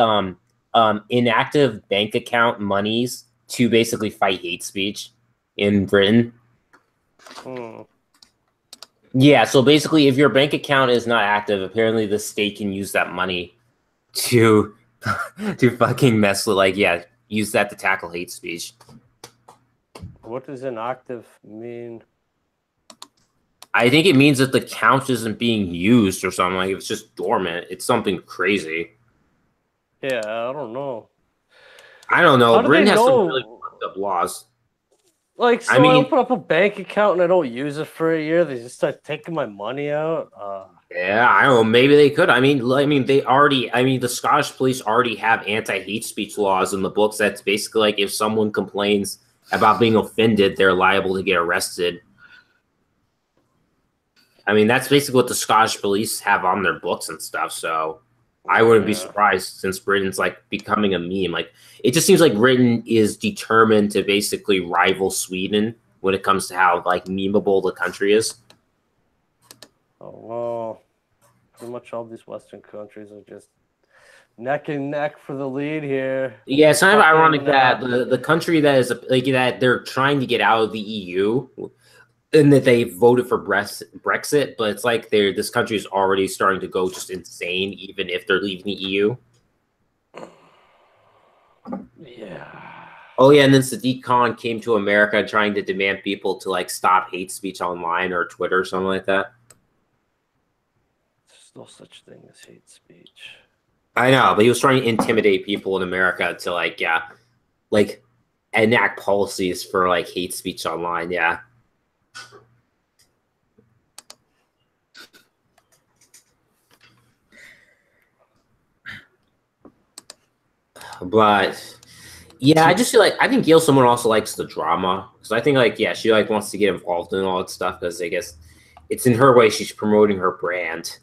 inactive bank account monies to basically fight hate speech in Britain. Yeah, so basically, if your bank account is not active, apparently the state can use that money to fucking mess with use that to tackle hate speech. What does inactive mean? I think it means that the account isn't being used or something. Like it's just dormant. It's something crazy. Yeah, I don't know. Britain has some really fucked up laws. Like, so I open up a bank account and I don't use it for a year. They just start taking my money out. Yeah, I don't know. Maybe they could. I mean, they already. I mean, the Scottish police already have anti-hate speech laws in the books. That's basically like if someone complains about being offended, they're liable to get arrested. I mean, that's basically what the Scottish police have on their books and stuff. So I wouldn't be surprised since Britain's like becoming a meme. Like it just seems like Britain is determined to basically rival Sweden when it comes to how like memeable the country is. Oh well, pretty much all these Western countries are just neck and neck for the lead here. Yeah, it's kind of ironic that the country that is like that they're trying to get out of the EU and that they voted for Brexit, but it's like this country is already starting to go just insane, even if they're leaving the EU. Yeah. Oh yeah, and then Sadiq Khan came to America trying to demand people to like stop hate speech online or Twitter or something like that. There's no such thing as hate speech. I know, but he was trying to intimidate people in America to like enact policies for like hate speech online. Yeah. But yeah, I just feel like I think Gail someone also likes the drama because I think like she like wants to get involved in all that stuff because I guess it's in her way she's promoting her brand.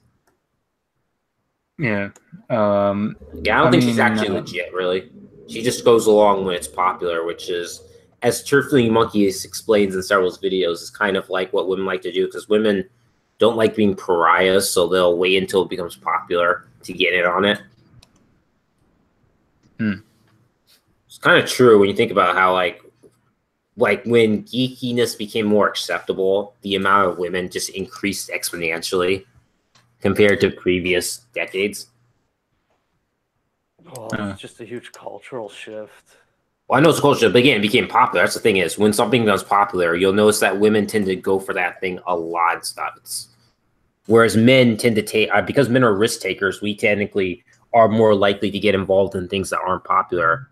Yeah. I don't think she's actually legit, really. She just goes along when it's popular, which is, as Turfling Monkeys explains in several videos, is kind of like what women like to do because women don't like being pariahs, so they'll wait until it becomes popular to get in on it. It's kind of true when you think about how like when geekiness became more acceptable, the amount of women just increased exponentially compared to previous decades. Oh, it's just a huge cultural shift. Well, I know it's a culture, but again, it became popular. That's the thing is, when something becomes popular, you'll notice that women tend to go for that thing a lot and stuff. Whereas men tend to take, because men are risk takers, we technically are more likely to get involved in things that aren't popular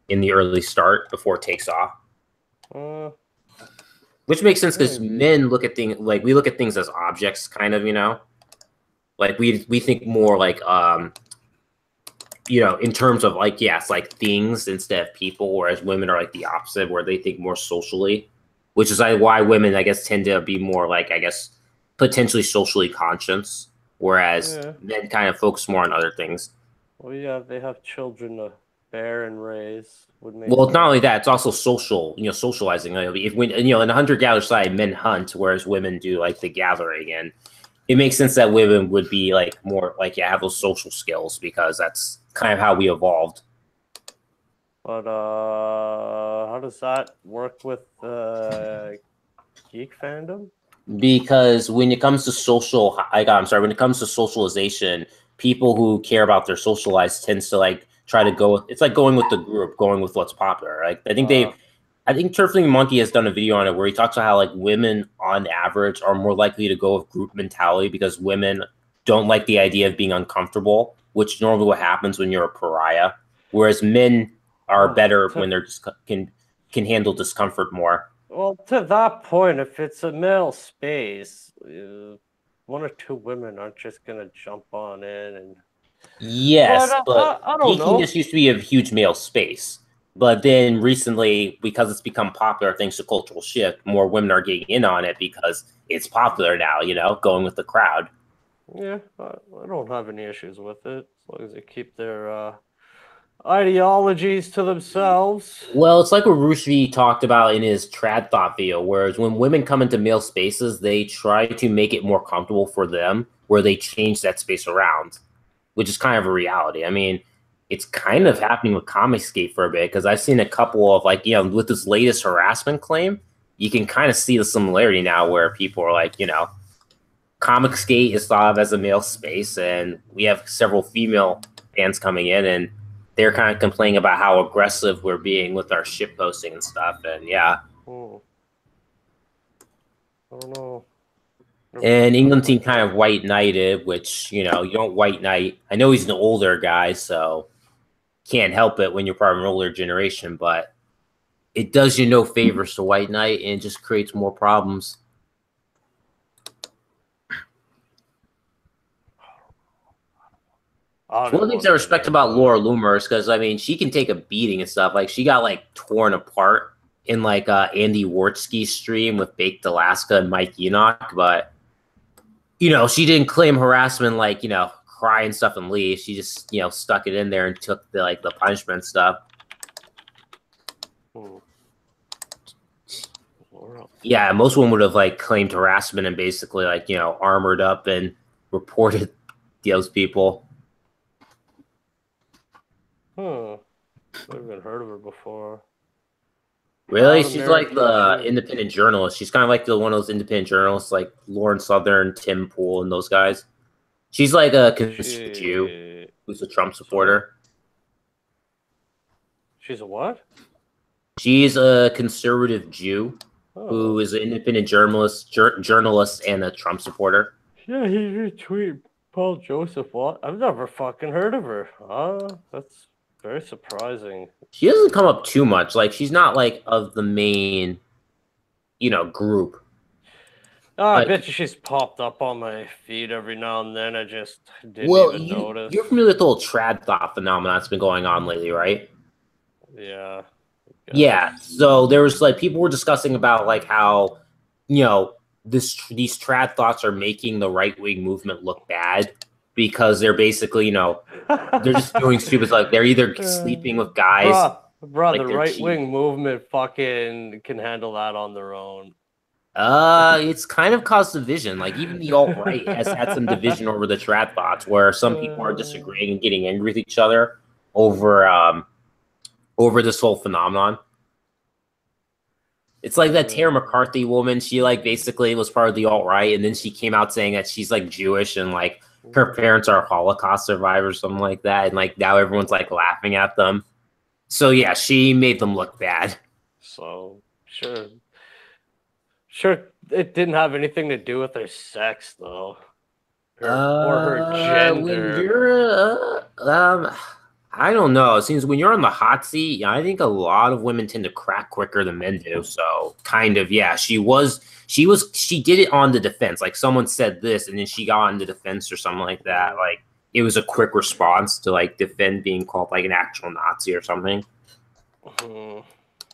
in the early start before it takes off. Which makes sense because men look at things like we look at things as objects, kind of, you know. Like we think more like in terms of like it's like things instead of people, whereas women are like the opposite, where they think more socially, which is like why women I guess tend to be more like I guess potentially socially conscious, whereas men kind of focus more on other things. Well, yeah, they have children to bear and raise. Well, it's not only that; it's also social. Socializing. Like if when in a hunter-gatherer society, men hunt, whereas women do like the gathering, and it makes sense that women would be like more like have those social skills because that's kind of how we evolved. But how does that work with geek fandom? Because when it comes to when it comes to socialization, people who care about their social lives tends to like try to go. It's like going with the group, going with what's popular. Like I think Turfling Monkey has done a video on it where he talks about how like women on average are more likely to go with group mentality because women don't like the idea of being uncomfortable, which normally what happens when you're a pariah, whereas men are better when they're just can handle discomfort more. Well, to that point, if it's a male space, one or two women aren't just gonna jump on in and. Yes, but I don't know. Just used to be a huge male space. But then recently, because it's become popular thanks to cultural shift, more women are getting in on it because it's popular now, going with the crowd. Yeah, I don't have any issues with it as long as they keep their ideologies to themselves. Well, it's like what Rushdi talked about in his Trad Thought video, whereas when women come into male spaces, they try to make it more comfortable for them, where they change that space around, which is kind of a reality. I mean, it's kind of happening with Comicsgate for a bit because I've seen a couple of with this latest harassment claim, you can kind of see the similarity now where people are like, Comicsgate is thought of as a male space, and we have several female fans coming in, and they're kind of complaining about how aggressive we're being with our ship posting and stuff, and I don't know. And England team kind of white knighted, which you don't white knight. I know he's an older guy, so can't help it when you're part of an older generation, but it does you no favors to white knight and just creates more problems. One of the things I respect about Laura Loomer is because, I mean, she can take a beating and stuff. Like, she got, like, torn apart in, like, Andy Wartsky's stream with Baked Alaska and Mike Enoch. But, you know, she didn't claim harassment, like, you know, cry and stuff and leave. She just, you know, stuck it in there and took, the like, the punishment stuff. Yeah, most women would have, like, claimed harassment and basically, like, you know, armored up and reported those people. I've never heard of her before. Really? She's like the independent journalist. She's kind of like one of those independent journalists like Lauren Southern, Tim Pool, and those guys. She's like a conservative Jew who's a Trump supporter. She's a what? She's a conservative Jew who is an independent journalist and a Trump supporter. Yeah, he retweeted Paul Joseph. What? I've never fucking heard of her. That's very surprising. She doesn't come up too much. Like, she's not like of the main, you know, group. I bet you she's popped up on my feed every now and then. I just didn't even notice. You're familiar with the whole trad thought phenomenon that's been going on lately, right? Yeah. Yeah. So there was like people were discussing about like how, you know, these trad thoughts are making the right wing movement look bad because they're basically, you know, they're just doing stupid. Like they're either sleeping with guys. Bro, like the right wing movement fucking can handle that on their own. It's kind of caused division. Like even the alt-right has had some division over the trad thoughts where some people are disagreeing and getting angry with each other over this whole phenomenon. It's like that Tara McCarthy woman. She like basically was part of the alt-right and then she came out saying that she's like Jewish and like her parents are Holocaust survivors, something like that. And like now everyone's like laughing at them. So yeah, she made them look bad. So sure, it didn't have anything to do with their sex though, or her gender. I don't know. It seems when you're on the hot seat, I think a lot of women tend to crack quicker than men do. So kind of, yeah, she did it on the defense. Like someone said this and then she got on the defense or something like that. Like it was a quick response to like defend being called like an actual Nazi or something.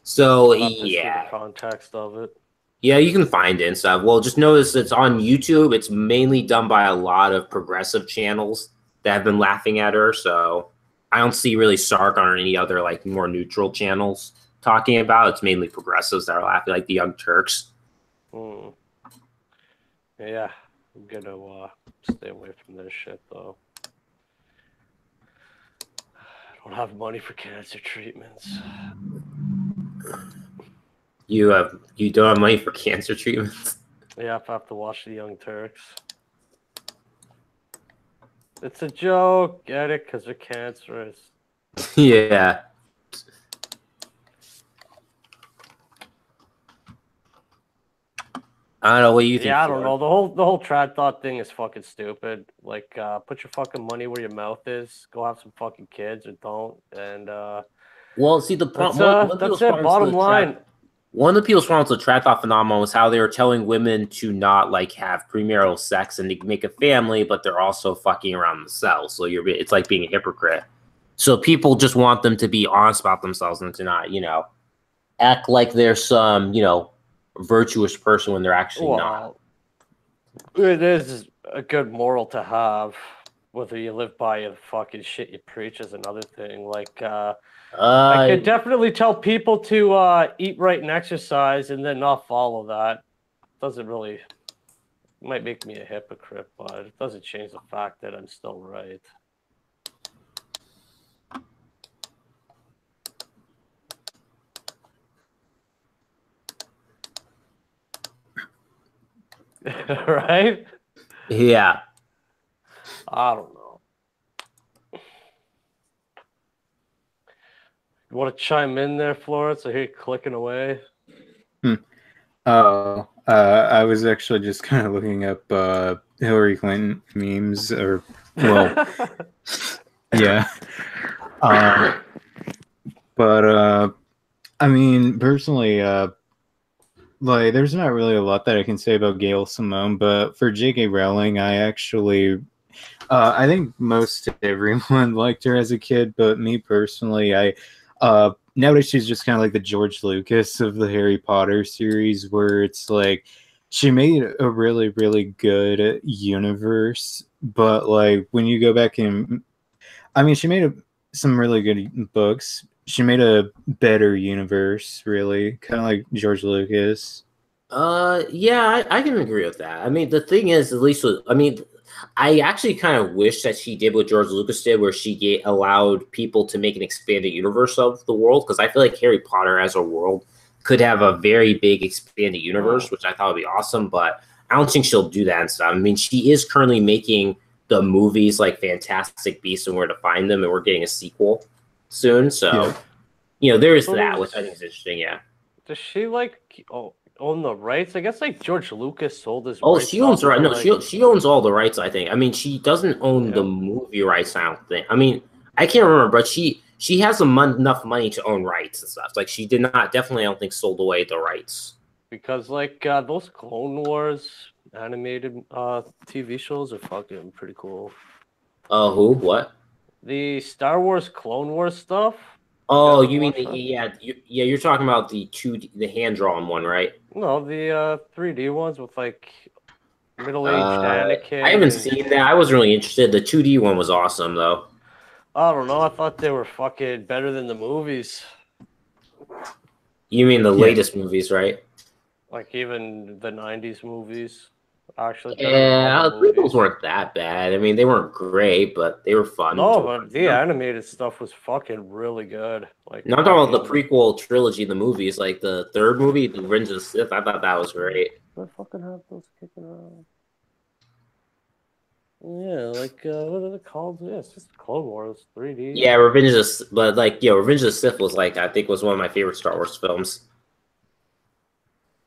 So yeah, the context of it. Yeah, you can find it and stuff. Well, just notice it's on YouTube. It's mainly done by a lot of progressive channels that have been laughing at her. So I don't see really Sark on any other like more neutral channels talking about. It's mainly progressives that are laughing, like the Young Turks. Yeah, I'm gonna stay away from this shit though. I don't have money for cancer treatments. You don't have money for cancer treatments? Yeah, I have to watch the Young Turks. It's a joke. Get it? Because they're cancerous. Yeah. I don't know what you think. Yeah, I don't know. The whole trad thought thing is fucking stupid. Like, put your fucking money where your mouth is. Go have some fucking kids or don't. And well, see the problem. That's it. Bottom line. One of the people's problems with the trad thought phenomenon was how they were telling women to not like have premarital sex and to make a family, but they're also fucking around themselves. So it's like being a hypocrite. So people just want them to be honest about themselves and to not, you know, act like they're some, you know, virtuous person when they're actually not. It is a good moral to have. Whether you live by the fucking shit you preach is another thing. Like, I could definitely tell people to eat right and exercise and then not follow that. Doesn't really, might make me a hypocrite, but it doesn't change the fact that I'm still right. Right? Yeah. I don't know. You want to chime in there, Florence? I hear you clicking away. I was actually just kind of looking up Hillary Clinton memes, or well, yeah. But I mean, personally, like, there's not really a lot that I can say about Gail Simone, but for J.K. Rowling, I actually I think most everyone liked her as a kid, but me personally, nowadays she's just kind of like the George Lucas of the Harry Potter series, where it's like she made a really, really good universe, but like when you go back and, I mean, she made some really good books. She made a better universe, really, kind of like George Lucas. Yeah, I can agree with that. I mean, the thing is, at least with, I mean, I actually kind of wish that she did what George Lucas did, where she allowed people to make an expanded universe of the world. Because I feel like Harry Potter as a world could have a very big expanded universe, which I thought would be awesome. But I don't think she'll do that and stuff. I mean, she is currently making the movies like Fantastic Beasts and Where to Find Them, and we're getting a sequel soon. So, there is that, which I think is interesting. Yeah. Does she like own the rights? I guess like George Lucas sold his. Oh, rights she owns the right. No, like... she owns all the rights. I think. I mean, she doesn't own the movie rights. I don't think. I mean, I can't remember, but she has enough money to own rights and stuff. Like she did not definitely. I don't think sold away the rights because like those Clone Wars animated TV shows are fucking pretty cool. Who? What? The Star Wars Clone Wars stuff. Oh, you mean you're talking about the hand drawn one, right? No, the 3D ones with like middle-aged Anakin. I haven't seen that. I wasn't really interested. The 2D one was awesome though. I don't know. I thought they were fucking better than the movies. You mean the latest movies, right? Like even the 90s movies. Actually, yeah, the prequels weren't that bad. I mean, they weren't great, but they were fun. No, but the animated stuff was fucking really good. Like, no, I'm talking about the prequel trilogy, the movies, like the third movie, The Revenge of the Sith. I thought that was great. I fucking have those kicking around. Yeah, like what are they called? Yeah, it's just Clone Wars 3D. Yeah, Revenge of the, but like Revenge of the Sith was like I think was one of my favorite Star Wars films.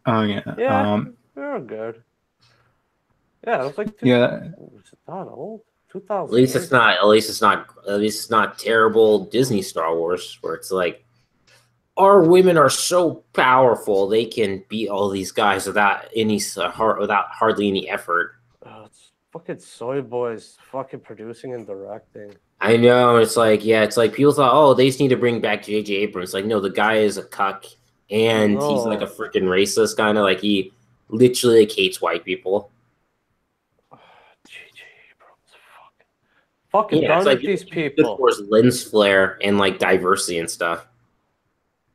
Oh yeah. Yeah, they're good. Yeah, it was like was it that old? 2000. At least it's not terrible Disney Star Wars where it's like our women are so powerful they can beat all these guys without hardly any effort. It's fucking soy boys fucking producing and directing. I know, it's like people thought, oh, they just need to bring back J.J. Abrams. Like, no, the guy is a cuck and he's like a freaking racist kind of like he literally hates white people. Fucking done with these people. Towards lens flare and like diversity and stuff.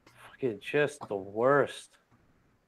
Fucking just the worst.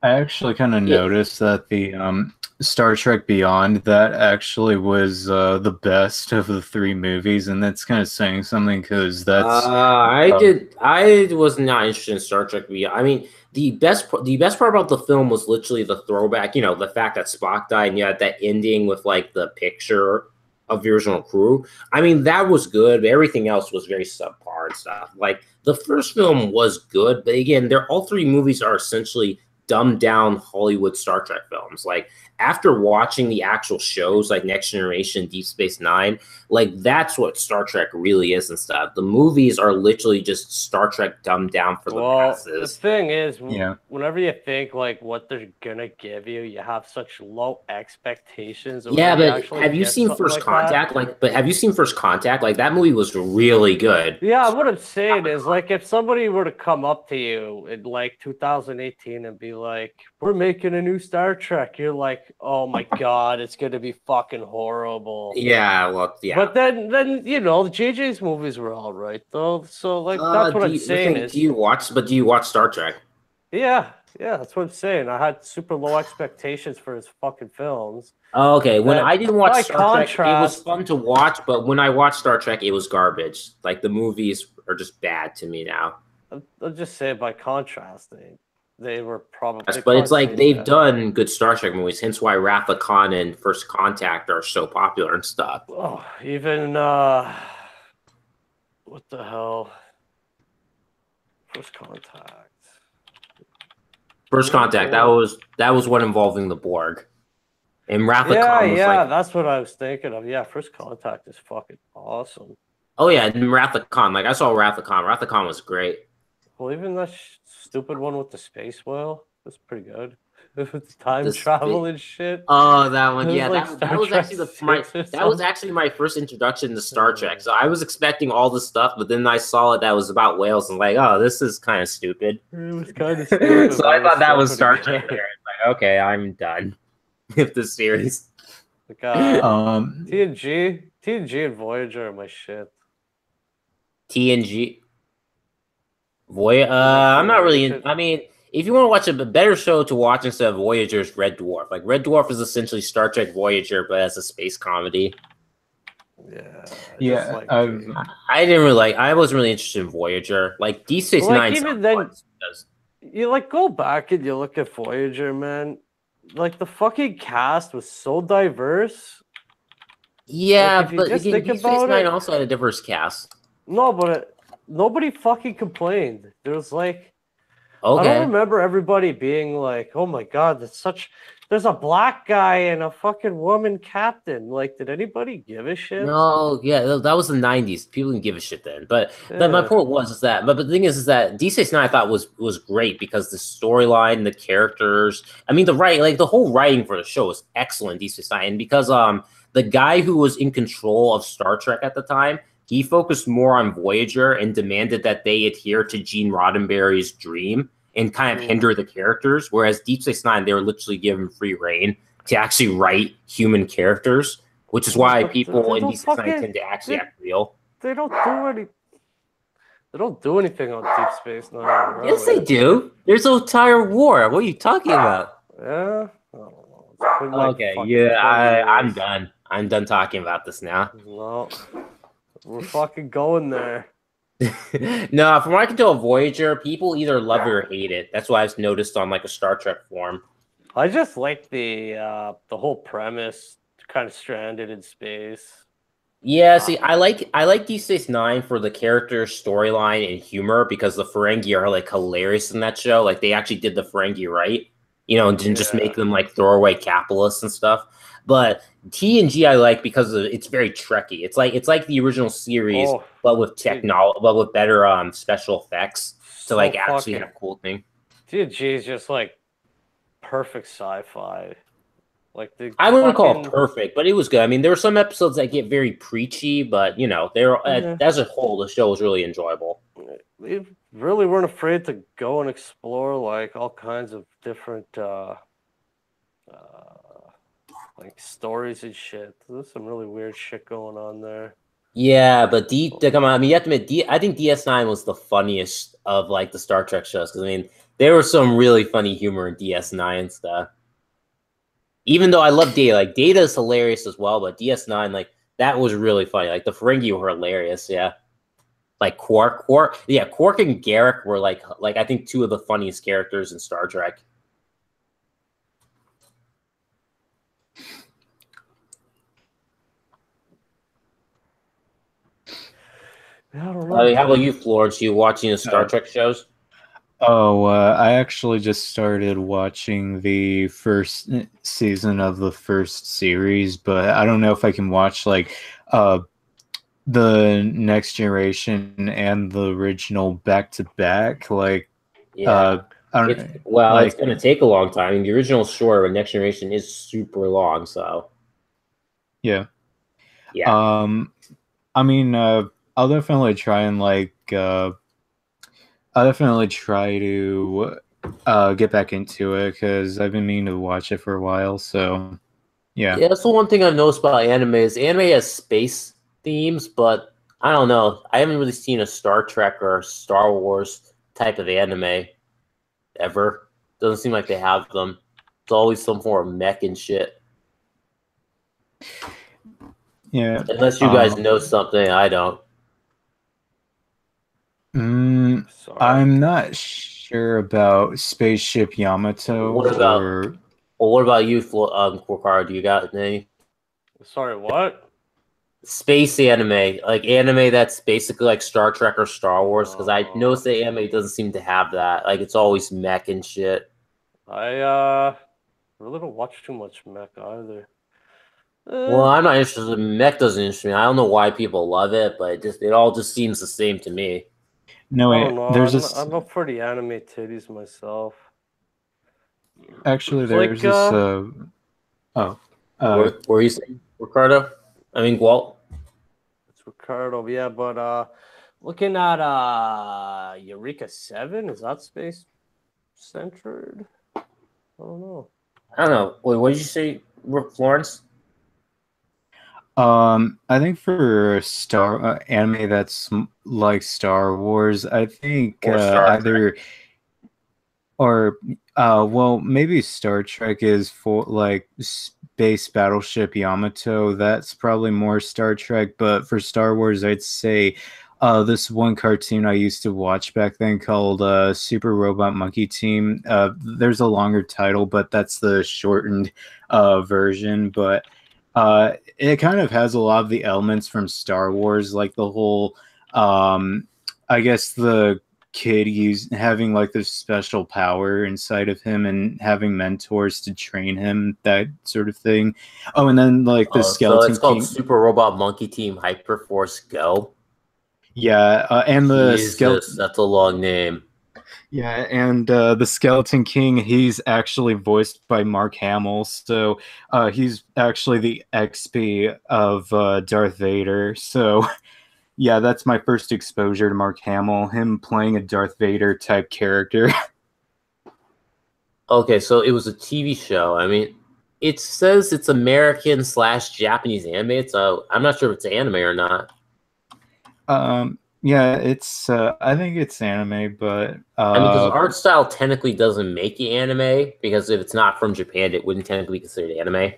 I actually kind of noticed that the Star Trek Beyond that actually was the best of the three movies, and that's kind of saying something because that's. I was not interested in Star Trek Beyond. I mean, the best part about the film was literally the throwback. You know, the fact that Spock died, and you had that ending with like the picture of the original crew. I mean, that was good, but everything else was very subpar and stuff. Like the first film was good, but again, all three movies are essentially dumbed down Hollywood Star Trek films. Like after watching the actual shows like Next Generation, Deep Space Nine, like that's what Star Trek really is and stuff. The movies are literally just Star Trek dumbed down for the masses. The thing is, whenever you think like what they're gonna give you, you have such low expectations. Yeah, but have you seen First Contact? Have you seen First Contact? Like that movie was really good. Yeah, what I'm saying is like if somebody were to come up to you in like 2018 and be like, "We're making a new Star Trek," you're like, "Oh my god, it's gonna be fucking horrible." Yeah, well, yeah. But then you know, the JJ's movies were all right though. So like that's what I'm saying. Do you watch Star Trek? Yeah, that's what I'm saying. I had super low expectations for his fucking films. Oh, okay. When I didn't watch Star Trek, it was fun to watch, but when I watched Star Trek, it was garbage. Like the movies are just bad to me now. I'll just say by contrast, they were probably. But it's like they've done good Star Trek movies, hence why Wrath of Khan and First Contact are so popular and stuff. Oh, even what the hell? First Contact. First Contact. That was one involving the Borg. And Wrath of Khan was that's what I was thinking of. Yeah, First Contact is fucking awesome. Oh yeah, and Wrath of Khan. Like I saw Wrath of Khan. Wrath of Khan was great. Well, even that stupid one with the space whale was pretty good. It's time travel and shit. Oh, that one. It was Yeah, like that was actually that was actually my first introduction to Star Trek. So I was expecting all this stuff, but then I saw it that was about whales and like, oh, this is kind of stupid. It was kind of stupid. So I thought that was Star Trek. Like, okay, I'm done with this series. Like, TNG and Voyager are my shit. TNG. I'm not really. I mean, if you want to watch a better show to watch instead of Voyager is Red Dwarf. Like Red Dwarf is essentially Star Trek Voyager, but as a space comedy. Yeah. I didn't really like. I wasn't really interested in Voyager. Like Deep Space Nine. Even then, you like go back and you look at Voyager, man. Like the fucking cast was so diverse. Yeah, like, but again, Deep Space Nine also had a diverse cast. No, but nobody fucking complained. There was like, I don't remember everybody being like, "Oh my god, there's a black guy and a fucking woman captain." Like, did anybody give a shit? No, yeah, that was the '90s. People didn't give a shit then. But my point was that. But the thing is that Deep Space Nine I thought was great because the storyline, the characters. I mean, the whole writing for the show was excellent. Deep Space Nine, and because the guy who was in control of Star Trek at the time. He focused more on Voyager and demanded that they adhere to Gene Roddenberry's dream and kind of hinder the characters. Whereas Deep Space Nine, they were literally given free reign to actually write human characters, which is why people in Deep Space Nine tend to actually act real. They don't do anything on Deep Space Nine. Really. Yes, they do. There's an entire war. What are you talking about? Yeah. I don't know. Okay. Yeah, I'm done. I'm done talking about this now. No. We're fucking going there. No, from what I can tell, Voyager, people either love it or hate it. That's what I've noticed on like a Star Trek forum. I just like the whole premise, kind of stranded in space. Yeah, see, I like Deep Space Nine for the character storyline and humor because the Ferengi are like hilarious in that show. Like they actually did the Ferengi right, and didn't just make them like throwaway capitalists and stuff. But TNG I like because it's very Trekky. It's like the original series, but with technology, but with better special effects to like actually have cool thing. TNG is just like perfect sci-fi. Like I wouldn't call it perfect, but it was good. I mean, there were some episodes that get very preachy, but they're as a whole, the show was really enjoyable. They really weren't afraid to go and explore like all kinds of different like stories and shit. There's some really weird shit going on there. Yeah, but come on, I mean, you have to admit, I think DS9 was the funniest of like the Star Trek shows because I mean, there was some really funny humor in DS9 stuff. Even though I love Data, like Data is hilarious as well, but DS9 like that was really funny. Like the Ferengi were hilarious, yeah. Like Quark and Garrick were like I think two of the funniest characters in Star Trek. I don't know. I mean, how about you, Florence? You watching the Star Trek shows? Oh, I actually just started watching the first season of the first series, but I don't know if I can watch like the Next Generation and the original back to back. Like, yeah, it's going to take a long time. I mean, the original short, but Next Generation is super long, so yeah. I mean, I'll definitely try and I'll definitely try to get back into it because I've been meaning to watch it for a while. So, yeah. Yeah, that's the one thing I've noticed about anime is anime has space themes, but I don't know. I haven't really seen a Star Trek or Star Wars type of anime ever. Doesn't seem like they have them. It's always some form of mech and shit. Yeah. Unless you guys know something, I don't. I'm not sure about Spaceship Yamato. What about you, Korkara? Do you got any? Sorry, what? Space anime, like anime that's basically like Star Trek or Star Wars, because I noticed the anime doesn't seem to have that. Like it's always mech and shit. I really don't watch too much mech either. Well, I'm not interested. Mech doesn't interest me. I don't know why people love it, but it all just seems the same to me. No, I don't know. I'm not for the anime titties myself. Actually, there's like, this. What were you saying, Ricardo? I mean, Walt. It's Ricardo, yeah, but looking at Eureka 7, is that space centered? I don't know. I don't know. Wait, what did you say, Florence? I think for Star anime that's like Star Wars, I think Or Star either or well, maybe Star Trek is for like Space Battleship Yamato. That's probably more Star Trek, but for Star Wars, I'd say this one cartoon I used to watch back then called Super Robot Monkey Team. There's a longer title, but that's the shortened version. But it kind of has a lot of the elements from Star Wars, like the whole, I guess the kid having like this special power inside of him and having mentors to train him, that sort of thing. Oh, and then like the Skeleton so it's called King. Super Robot Monkey Team Hyperforce Go. Yeah, and the Jesus, that's a long name. Yeah, and the Skeleton King, he's actually voiced by Mark Hamill, so he's actually the XP of Darth Vader. So yeah, that's my first exposure to Mark Hamill, him playing a Darth Vader type character. Okay, so it was a TV show. I mean, it says it's American / Japanese anime, so I'm not sure if it's anime or not. Yeah, it's I think it's anime, but I mean, because art style technically doesn't make it anime, because if it's not from Japan, it wouldn't technically be considered anime.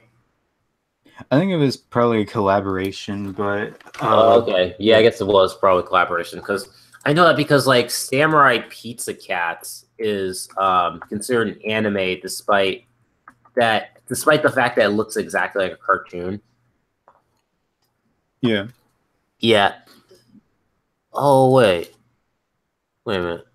I think it was probably a collaboration, but okay, yeah, I guess it was probably collaboration, because I know that because like Samurai Pizza Cats is considered an anime despite the fact that it looks exactly like a cartoon. Yeah. Yeah. Oh wait a minute.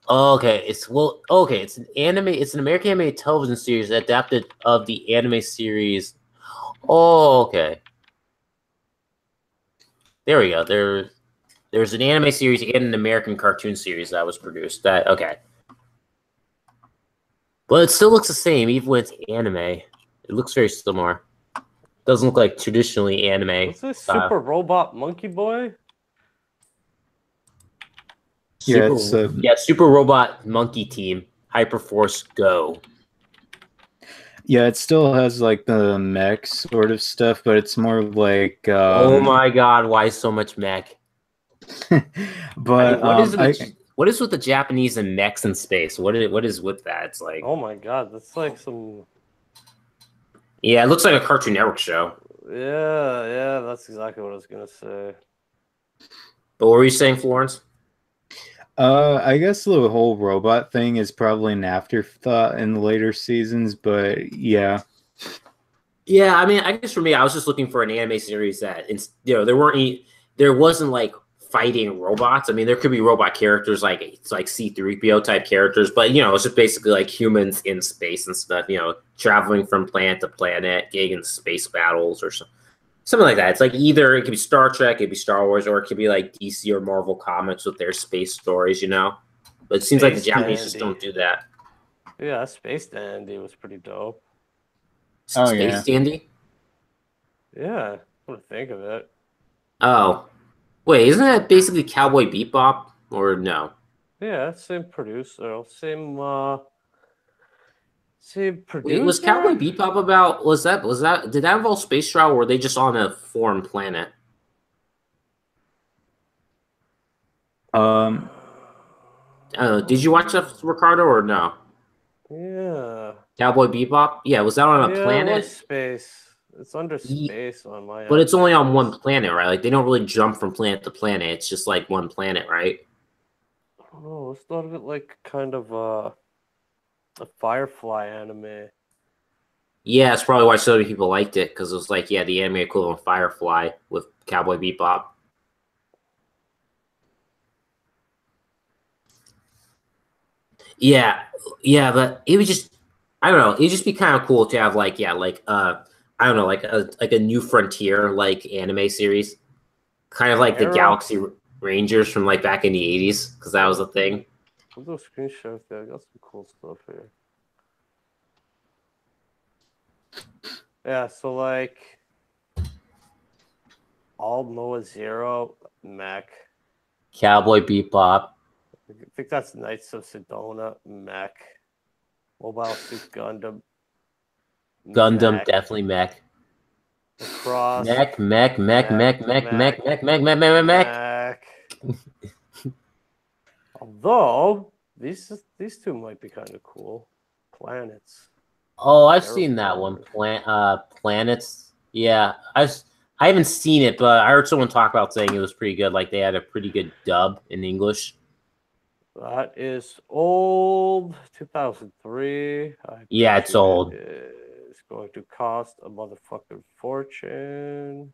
Okay, it's an anime. It's an American animated television series adapted of the anime series. Oh, okay. There we go. There's an anime series and an American cartoon series that was produced. That okay. But it still looks the same, even when it's anime. It looks very similar. Doesn't look like traditionally anime. What's this Super Robot Monkey Boy? Super Robot Monkey Team Hyperforce Go. Yeah, it still has like the mech sort of stuff, but it's more like. Oh my god! Why so much mech? But I mean, what is with the Japanese and mechs in space? What is with that? It's like, oh my god, that's like some. Yeah, it looks like a Cartoon Network show. Yeah, that's exactly what I was gonna say. But what were you saying, Florence? I guess the whole robot thing is probably an afterthought in the later seasons, but yeah. Yeah, I mean, I guess for me, I was just looking for an anime series that, there wasn't like fighting robots. I mean, there could be robot characters like C-3PO type characters, but it's just basically like humans in space and stuff. Traveling from planet to planet, getting in space battles or something like that. It's like either it could be Star Trek, it could be Star Wars, or it could be like DC or Marvel comics with their space stories. But it seems like the Japanese just don't do that. Yeah, Space Dandy was pretty dope. Space Dandy? Yeah, what to think of it. Oh. Wait, isn't that basically Cowboy Bebop? Or no? Yeah, same producer, same producer. Wait, was Cowboy Bebop about did that involve space travel, or were they just on a foreign planet? I don't know. Did you watch that, Ricardo, or no? Yeah. Cowboy Bebop? Yeah, was that on a planet? It was space. It's under space on my. But it's only on one planet, right? Like they don't really jump from planet to planet. It's just like one planet, right? Oh, it's thought of it like kind of a Firefly anime. Yeah, that's probably why so many people liked it, because it was like, the anime equivalent of Firefly with Cowboy Bebop. Yeah, but it would just, I don't know, it'd just be kind of cool to have I don't know, like a New Frontier like anime series, kind of like the Galaxy Rangers from like back in the 80s, because that was a thing. We'll do a screen share there. I got some cool stuff here. Yeah, so like all Noah Zero, mech. Cowboy Bebop. I think that's Knights of Sedona, mech. Mobile Suit Gundam. Gundam, mech. definitely mech. Across. Mech. Although these two might be kind of cool. Planets. Oh, I've seen that one. Planets. Yeah, I haven't seen it, but I heard someone talk about saying it was pretty good. Like they had a pretty good dub in English. That is old, 2003. Yeah, it's old. It's going to cost a motherfucking fortune.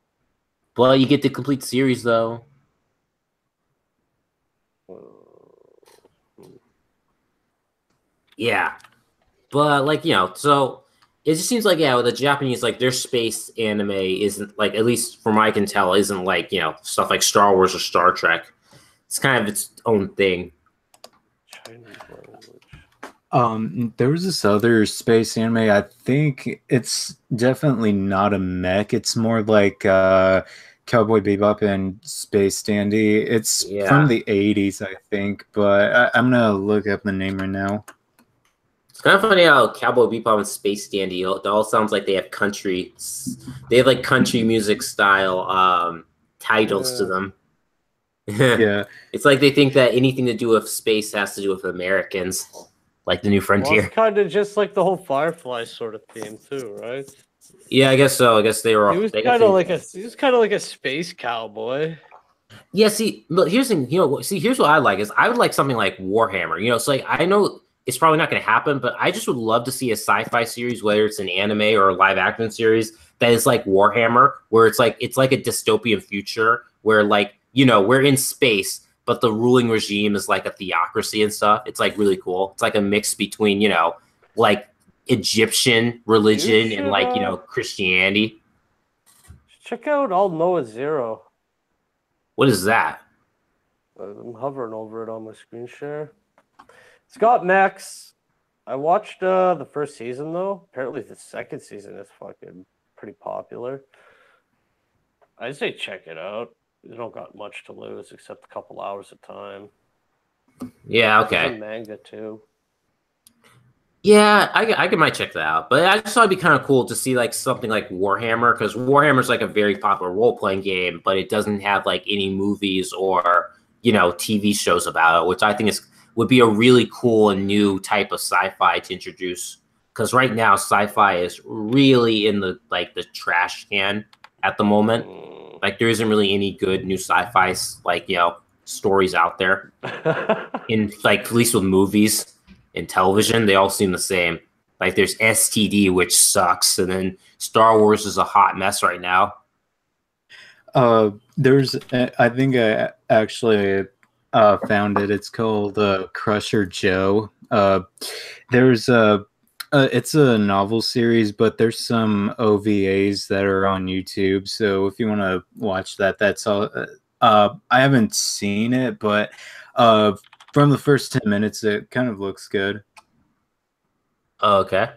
But you get the complete series, though. Yeah. But, like, you know, so it just seems like, yeah, with the Japanese, like, their space anime isn't, like, at least from what I can tell, isn't like, you know, stuff like Star Wars or Star Trek. It's kind of its own thing. Chinese language. There was this other space anime. I think it's definitely not a mech. It's more like Cowboy Bebop and Space Dandy. It's from the 80s, I think, but I'm going to look up the name right now. It's kind of funny how Cowboy Bebop and Space Dandy, it all sounds like they have country music style titles to them. Yeah. It's like they think that anything to do with space has to do with Americans, like the New Frontier. Well, it's kind of just like the whole Firefly sort of theme too, right? Yeah, I guess so. I guess they were. He was kind of like a space cowboy. Yeah. See, look, here's what I like is I would like something like Warhammer. You know, so like I know it's probably not going to happen, but I just would love to see a sci-fi series, whether it's an anime or a live action series, that is like Warhammer, where it's like a dystopian future where, like, you know, we're in space, but the ruling regime is like a theocracy and stuff. It's like really cool. It's like a mix between, you know, like Egyptian religion and, like, you know, Christianity. Check out All Noah Zero. What is that? I'm hovering over it on my screen share. It's got mechs. I watched the first season though. Apparently the second season is fucking pretty popular. I'd say check it out. You don't got much to lose except a couple hours of time. Yeah, okay. There's a manga too. Yeah, I might check that out. But I just thought it'd be kind of cool to see like something like Warhammer, because Warhammer's like a very popular role-playing game, but it doesn't have like any movies or, you know, TV shows about it, which I think would be a really cool and new type of sci-fi to introduce. Because right now, sci-fi is really in the trash can at the moment. Like there isn't really any good new sci-fi like, you know, stories out there. In like at least with movies and television, they all seem the same. Like there's STD, which sucks, and then Star Wars is a hot mess right now. There's, I think I actually found it. It's called Crusher Joe. There's it's a novel series, but there's some OVAs that are on YouTube. So if you want to watch that, that's all. I haven't seen it, but from the first 10 minutes, it kind of looks good. Oh, okay.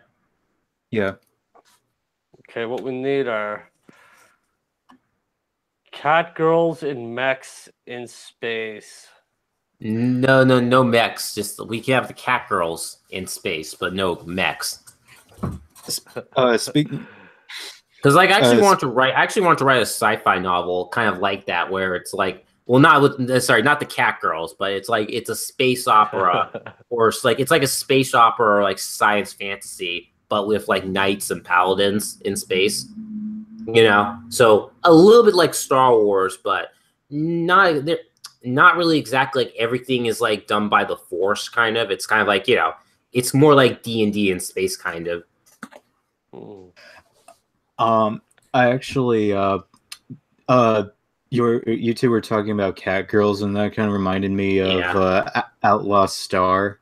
Yeah. Okay, what we need are cat girls and mechs in space. No mechs. Just we can have the cat girls in space, but no mechs. Speaking, because like I actually want to write a sci-fi novel, kind of like that, where it's like, well, not the cat girls, but it's like it's a space opera, or it's like a space opera or like science fantasy, but with like knights and paladins in space. You know, so a little bit like Star Wars, but not really exactly like everything is like done by the Force. Kind of, it's kind of like, you know, it's more like D&D in space, kind of. I actually, you two were talking about cat girls, and that kind of reminded me of Outlaw Star.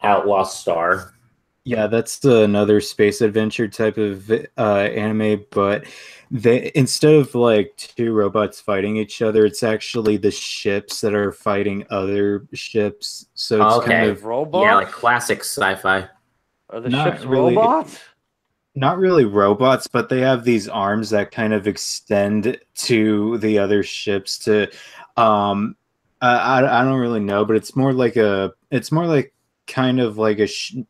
Outlaw Star. Yeah, that's another space adventure type of anime, but they instead of like two robots fighting each other, it's actually the ships that are fighting other ships. So it's kind Okay. of Yeah, like Robots? classic sci-fi. Are the not ships really robots? not really robots, but they have these arms that kind of extend to the other ships to I don't really know, but it's more like kind of like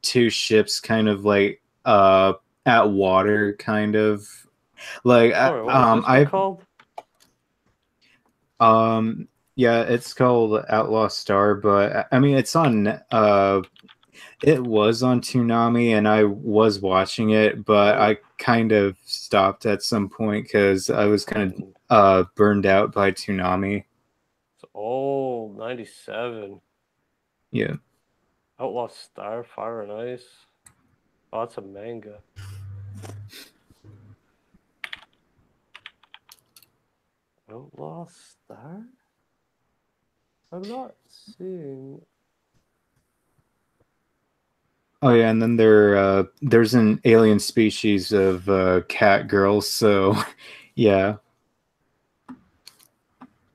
two ships kind of like at water kind of like Sorry, what was this one called? yeah, it's called Outlaw Star, but I mean it's on it was on Toonami and I was watching it, but I kind of stopped at some point because I was kind of burned out by Toonami. Oh, 97. Yeah. Outlaw Star, Fire and Ice. Oh, that's a manga. Outlaw Star? I'm not seeing. Oh yeah, and then there's an alien species of cat girls, so yeah.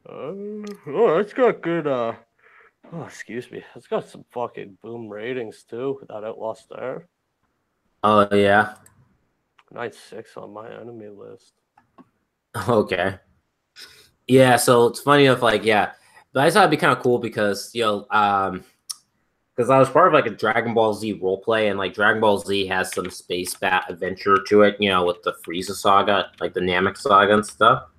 Oh, it's got good. Oh, excuse me. It's got some fucking boom ratings too. That Outlaw Star. Oh yeah. 9.6 on my enemy list. Okay. Yeah, so it's funny enough, like, yeah. But I thought it'd be kind of cool because, because I was part of like a Dragon Ball Z roleplay, and like Dragon Ball Z has some space bat adventure to it, with the Frieza saga, like the Namek saga and stuff.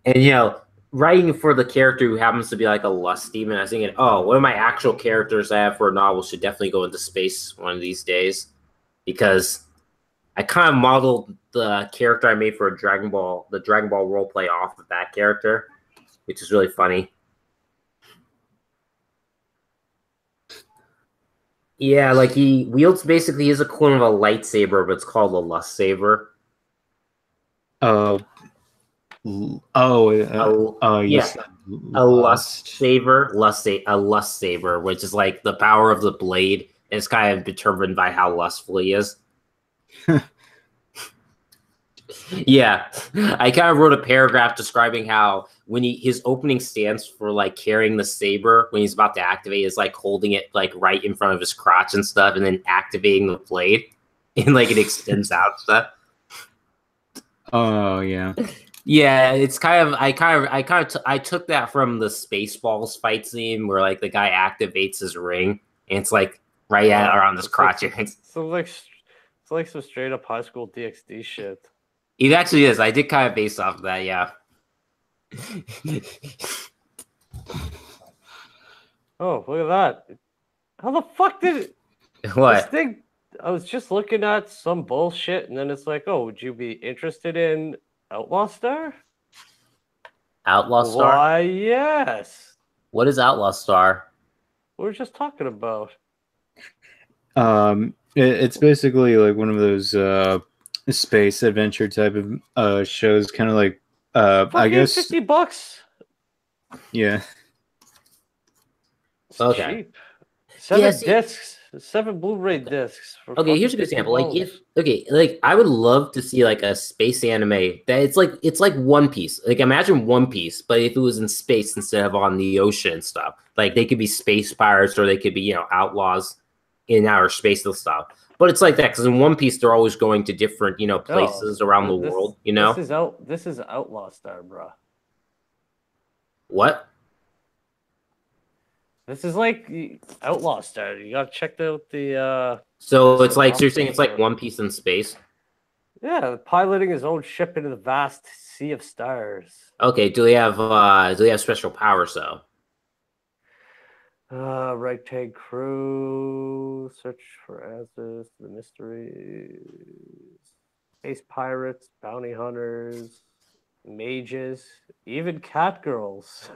And writing for the character who happens to be like a lust demon, I was thinking, oh, one of my actual characters I have for a novel should definitely go into space one of these days, because I kind of modeled the character I made for the Dragon Ball roleplay off of that character, which is really funny. Yeah, like he wields basically is a clone of a lightsaber, but it's called a lust saber. Oh, Yeah, a lust saber, a lust saber, which is like the power of the blade, and it's kind of determined by how lustful he is. Yeah, I kind of wrote a paragraph describing how when his opening stance for like carrying the saber when he's about to activate is like holding it like right in front of his crotch and stuff, and then activating the blade, and like it extends out stuff. Oh yeah. Yeah, it's kind of I took that from the Spaceballs fight scene where like the guy activates his ring and it's like right around his crotch. It's like some straight up high school DxD shit. It actually is. I did kind of base off of that, yeah. Oh, look at that. How the fuck did it? What? This thing, I was just looking at some bullshit, and then it's like, oh, would you be interested in Outlaw Star? Outlaw Star? Why, yes. What is Outlaw Star? We were just talking about. It's basically like one of those space adventure type of shows, kind of like I guess $50. Yeah. It's cheap. 7 discs, 7 Blu-ray discs. Okay, here's a good example. Like I would love to see like a space anime that it's like One Piece. Like imagine One Piece, but if it was in space instead of on the ocean and stuff. Like they could be space pirates or they could be outlaws in outer space and stuff. But it's like that because in One Piece they're always going to different places around the world. This is Outlaw Star, bro. What? This is like Outlaw Star. You gotta check out the. So it's like so you're saying it's like One Piece in space. Yeah, piloting his own ship into the vast sea of stars. Okay, do they have special powers though? Ragtag crew, search for answers to the mysteries, space pirates, bounty hunters, mages, even cat girls.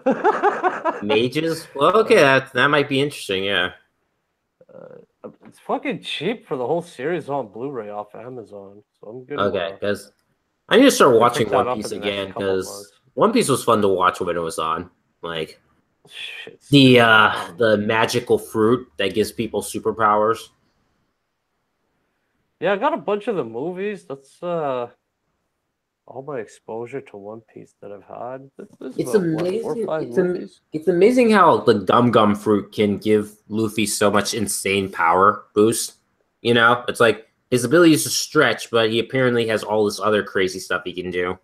Mages? Well, okay, that might be interesting. Yeah. It's fucking cheap for the whole series on Blu-ray off Amazon, so I'm good. Okay, because I need to start watching One Piece again because One Piece was fun to watch when it was on. Like the magical fruit that gives people superpowers. Yeah, I got a bunch of the movies. That's all my exposure to One Piece that I've had. This is It's about what, 4 or amazing. 5 movies? It's amazing how the Gum Gum fruit can give Luffy so much insane power boost. You know, it's like his ability is to stretch, but he apparently has all this other crazy stuff he can do.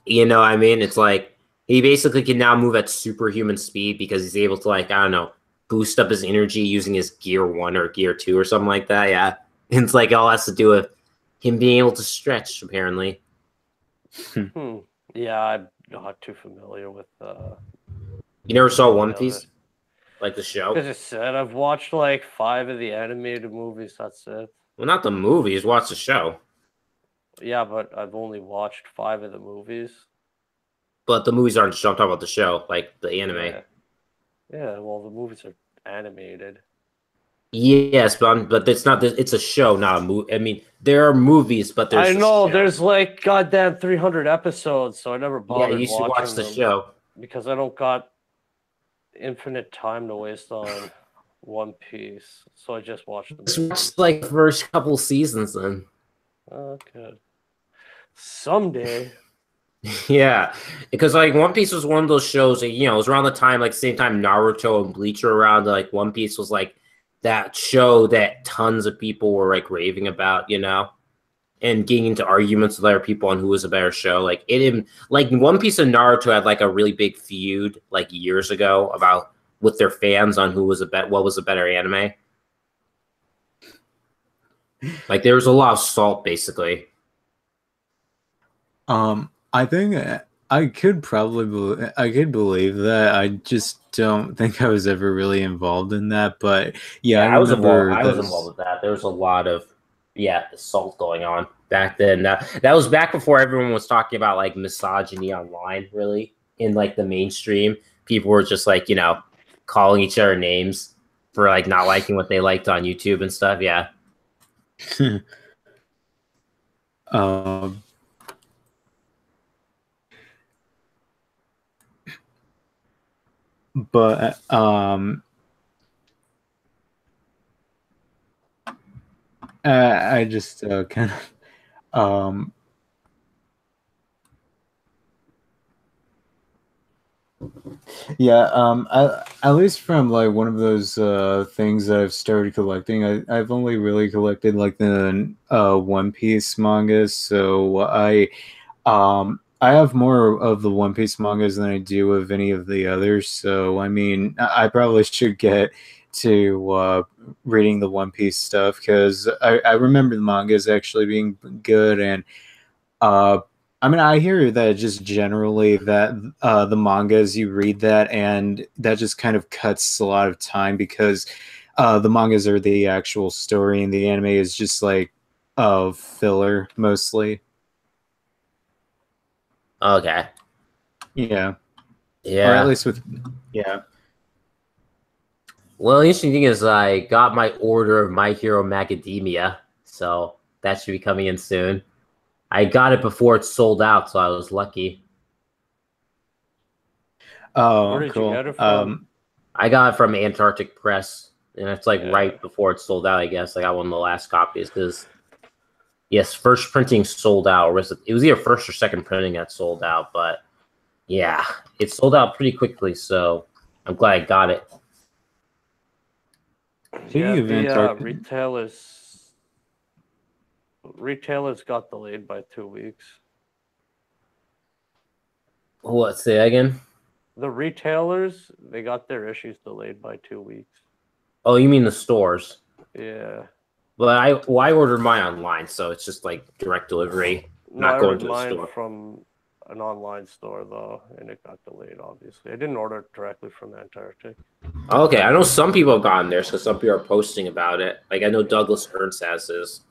You know what I mean? It's like he basically can now move at superhuman speed because he's able to, like, I don't know, boost up his energy using his gear 1 or gear 2 or something like that. Yeah. And it's like it all has to do with him being able to stretch, apparently. Yeah, I'm not too familiar with You never saw One Piece? Like the show? As I said, I've watched like 5 of the animated movies, that's it. Well, not the movies, watch the show. Yeah, but I've only watched 5 of the movies. But the movies aren't just, I'm talking about the show, like the anime. Yeah, well, the movies are animated. Yes, but it's not. It's a show, not a movie. I mean, there are movies, but there's. I know there's like goddamn 300 episodes, so I never bothered. Yeah, you should watch the show because I don't got infinite time to waste on One Piece, so I just watched them. Just watch like the first couple seasons, then. Okay. Someday. Yeah, because like One Piece was one of those shows that, you know, it was around the time, like same time Naruto and Bleach were around. Like One Piece was like that show that tons of people were like raving about, you know, and getting into arguments with other people on who was a better show. Like like One Piece and Naruto had like a really big feud like years ago about with their fans on who was what was a better anime. Like there was a lot of salt, basically. I think I could believe that. I just don't think I was ever really involved in that. But yeah, I was involved with that. There was a lot of assault going on back then. That was back before everyone was talking about like misogyny online, really, in like the mainstream. People were just like, you know, calling each other names for like not liking what they liked on YouTube and stuff. Yeah. But I just kind of at least from like one of those things that I've started collecting, I've only really collected like the One Piece mangas, so I have more of the One Piece mangas than I do of any of the others. So I mean, I probably should get to reading the One Piece stuff, because I remember the mangas actually being good. And I mean, I hear that just generally that the mangas, you read that and that just kind of cuts a lot of time, because the mangas are the actual story and the anime is just like filler mostly. Okay. Yeah. Yeah. Or at least with, yeah. Well, the interesting thing is I got my order of My Hero Macadamia, so that should be coming in soon. I got it before it sold out, so I was lucky. Oh, where did cool. You get it from? I got it from Antarctic Press, and it's like right before it sold out, I guess. I got one of the last copies because, yes, first printing sold out. Or it was either first or second printing that sold out, but yeah, it sold out pretty quickly, so I'm glad I got it. Retailers got delayed by 2 weeks. What? Say that again? The retailers, they got their issues delayed by 2 weeks. Oh, you mean the stores? Yeah. Well, I ordered mine online, so it's just like direct delivery, not going to the store. From an online store though, and it got delayed. Obviously, I didn't order it directly from Antarctic. Okay, I know some people have gotten theirs because some people are posting about it. Like I know Douglas Ernst has his.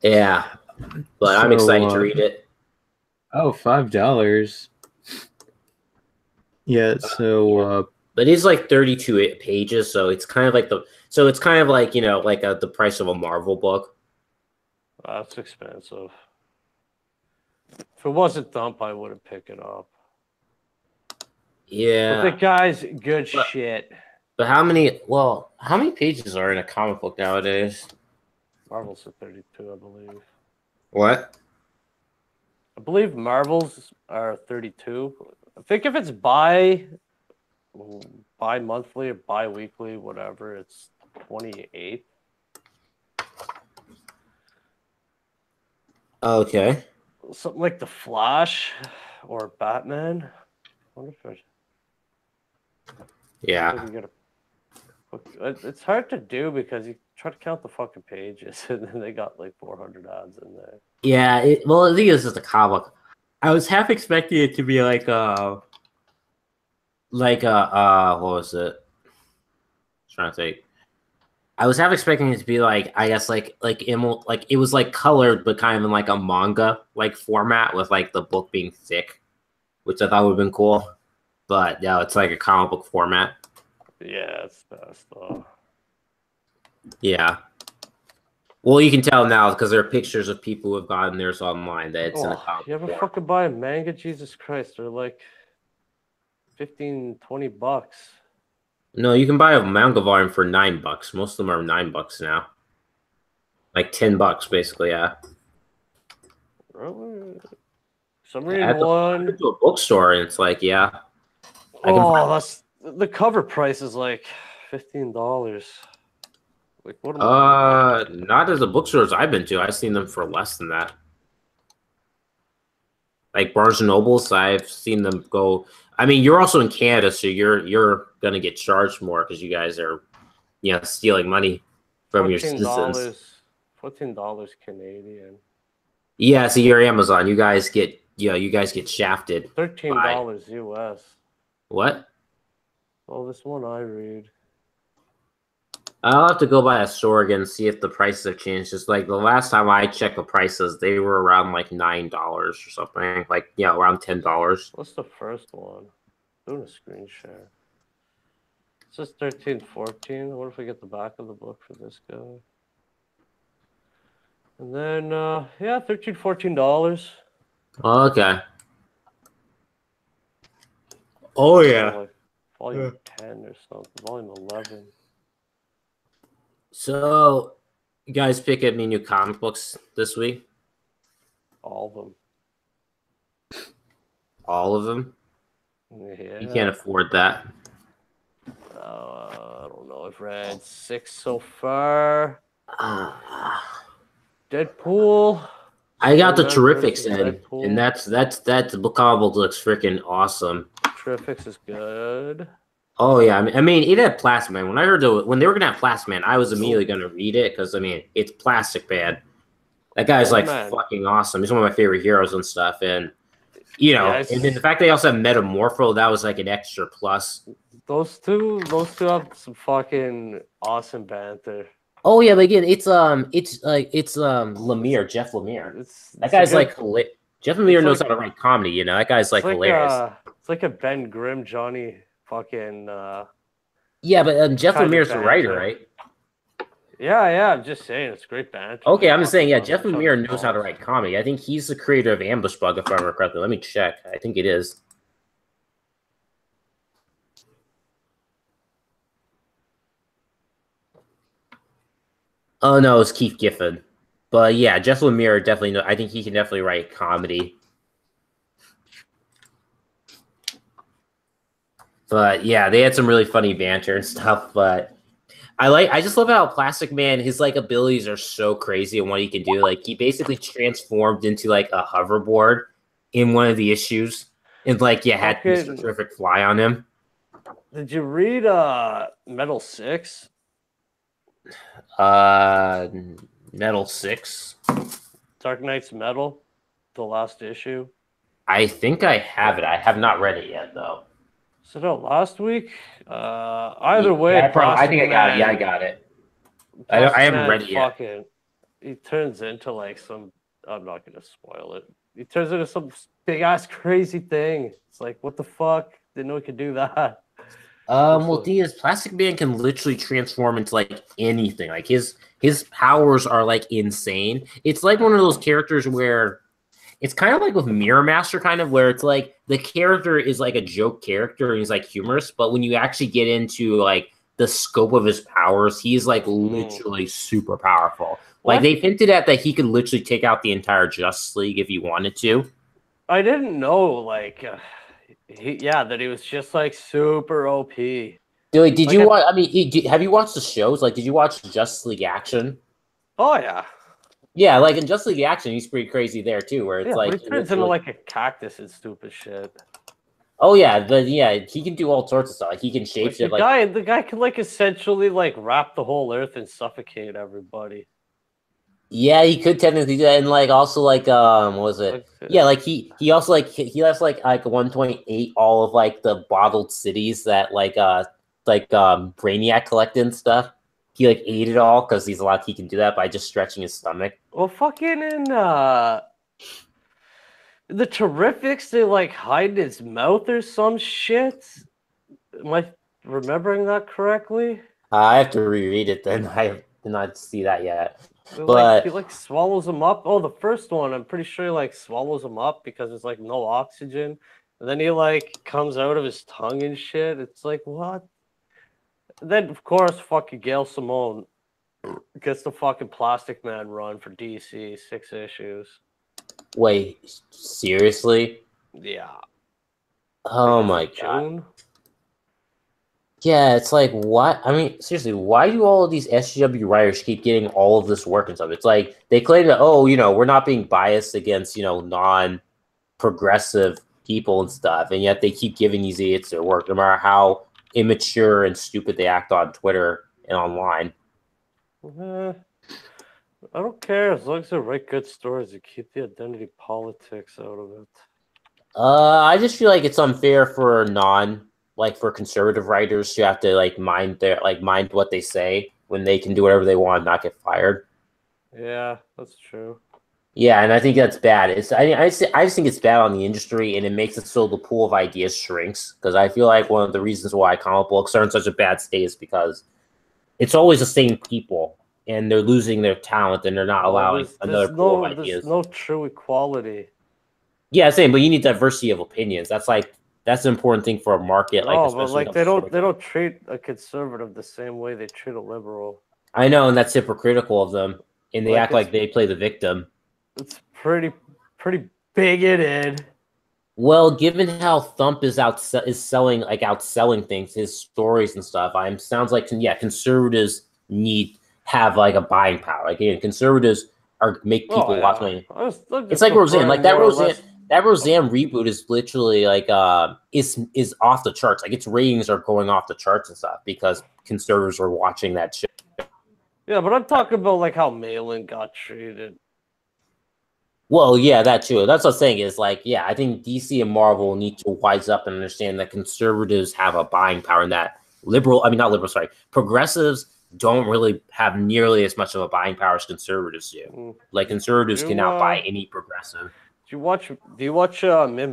Yeah, but I'm excited to read it. Oh, $5. Yeah, so but it's like 32 pages, so it's kind of like you know, like the price of a Marvel book. That's expensive. If it wasn't Thump, I wouldn't pick it up. Yeah. But the guy's good shit. But how many pages are in a comic book nowadays? Marvel's at 32, I believe. What? I believe Marvels are 32. I think if it's bi-monthly or bi-weekly, whatever, it's 28. Okay. Something like The Flash or Batman. I wonder if there's... Yeah. It's hard to do because you try to count the fucking pages and then they got like 400 ads in there. Yeah, well, I think it's just a comic. I was half expecting it to be like what was it? I'm trying to think. I was half expecting it to be like, I guess like it was like colored, but kind of in like a manga like format with like the book being thick, which I thought would have been cool. But no, it's like a comic book format. Yeah, it's best though. Yeah. Well, you can tell now because there are pictures of people who have gotten theirs online that it's in a comic. You ever fucking buy a manga? Jesus Christ, they're like 15, 20 bucks. No, you can buy a manga volume for $9. Most of them are $9 now. Like $10, basically, yeah. Really? I'm reading one. To a bookstore, and it's like, yeah. That's the cover price is like $15. Like what? Not as the bookstores I've been to. I've seen them for less than that. Like Barnes and Nobles, I've seen them go. I mean, you're also in Canada, so you're gonna get charged more because you guys are, stealing money from your citizens. $14 Canadian. Yeah, so you're Amazon. You guys get shafted. $13 US. What? Oh, this one I read. I'll have to go by a store again and see if the prices have changed. Just like the last time I checked the prices, they were around like $9 or something. Like, around $10. What's the first one? Doing a screen share. It says 13.14. What if we get the back of the book for this guy? And then, $13, $14. Okay. Oh, yeah. Like volume 10 or something. Volume 11. So, you guys pick any new comic books this week? All of them. All of them? Yeah. You can't afford that. I don't know. I've read 6 so far. Deadpool. I got the Terrifics in, and that's the comic book looks freaking awesome. Terrifics is good. Oh yeah, I mean, it had Plastic Man. When I heard when they were gonna have Plastic Man, I was immediately gonna read it because I mean, it's Plastic Man. That guy's fucking awesome. He's one of my favorite heroes and stuff, and and then the fact they also have Metamorpho, that was like an extra plus. Those two have some fucking awesome banter. Oh yeah, but again, it's Lemire, Jeff Lemire. That guy's like Jeff Lemire knows how to write comedy. That guy's like hilarious. It's like a Ben Grimm, Johnny fucking. Yeah, but Jeff Lemire's the writer, right? Yeah. I'm just saying, it's great banter. Okay, I'm just saying, yeah, Jeff Lemire knows how to write comedy. I think he's the creator of Ambush Bug, if I remember correctly. Let me check. I think it is. Oh no, it's Keith Giffen. But yeah, Jeff Lemire definitely I think he can definitely write comedy. But yeah, they had some really funny banter and stuff. But I just love how Plastic Man, his like abilities are so crazy and what he can do. Like he basically transformed into like a hoverboard in one of the issues, and like had Mr. Terrific fly on him. Did you read Metal 6? Metal 6. Dark Knight's Metal, the last issue. I think I have it. I have not read it yet, though. So no, last week. Either way, I think I got it. Yeah, I got it. I haven't read it yet. He turns into like some. I'm not gonna spoil it. He turns into some big ass crazy thing. It's like, what the fuck? Didn't know he could do that. Well, the thing is, Plastic Man can literally transform into like anything. Like his powers are like insane. It's like one of those characters where it's kind of like with Mirror Master, kind of where it's like the character is like a joke character and he's like humorous, but when you actually get into like the scope of his powers, he's like literally super powerful. What? Like they hinted at that he could literally take out the entire Justice League if he wanted to. I didn't know, like, that he was just like super OP. Did like, you watch? I mean, have you watched the shows? Like, did you watch Justice League Action? Oh yeah. Yeah, like in Justice League Action, he's pretty crazy there too. Where it's like he turns into like a cactus and stupid shit. Oh yeah, he can do all sorts of stuff. Like he can shapeshift. Like the guy can like essentially like wrap the whole earth and suffocate everybody. Yeah, he could technically do that, and like also like what was it? Yeah, like he also like he has like 1.8 all of like the bottled cities that like Brainiac collected and stuff. He like ate it all because he's allowed. He can do that by just stretching his stomach. Well, fucking in the Terrifics, they like hide his mouth or some shit. Am I remembering that correctly? I have to reread it. Then I did not see that yet. But he like swallows him up. Oh, the first one, I'm pretty sure he like swallows him up because there's like no oxygen. And then he like comes out of his tongue and shit. It's like, what? And then of course fucking Gail Simone gets the fucking Plastic Man run for DC, 6 issues. Wait, seriously? Yeah. Oh my god. Yeah, it's like, what? I mean, seriously, why do all of these SJW writers keep getting all of this work and stuff? It's like, they claim that, oh, we're not being biased against, non-progressive people and stuff, and yet they keep giving these idiots their work, no matter how immature and stupid they act on Twitter and online. I don't care, as long as they write good stories and keep the identity politics out of it. I just feel like it's unfair for for conservative writers to have to mind what they say when they can do whatever they want and not get fired. Yeah, that's true. Yeah, and I think that's bad. I just think it's bad on the industry, and it makes it so the pool of ideas shrinks. Because I feel like one of the reasons why comic books are in such a bad state is because it's always the same people, and they're losing their talent, and they're not allowing another pool of ideas. There's no true equality. Yeah, same. But you need diversity of opinions. That's an important thing for a market. But they don't treat a conservative the same way they treat a liberal. I know, and that's hypocritical of them. And they act like they play the victim. It's pretty bigoted. Well, given how Thump is outselling things, his stories and stuff, sounds like conservatives have a buying power. Again, conservatives make people watch money. It's like Roseanne, that Roseanne reboot is literally is off the charts. Like its ratings are going off the charts and stuff because conservatives are watching that shit. Yeah, but I'm talking about how Malin got treated. Well, yeah, that too. That's what I'm saying is I think DC and Marvel need to wise up and understand that conservatives have a buying power and that progressives don't really have nearly as much of a buying power as conservatives do. Conservatives cannot buy any progressive. Do you watch Mim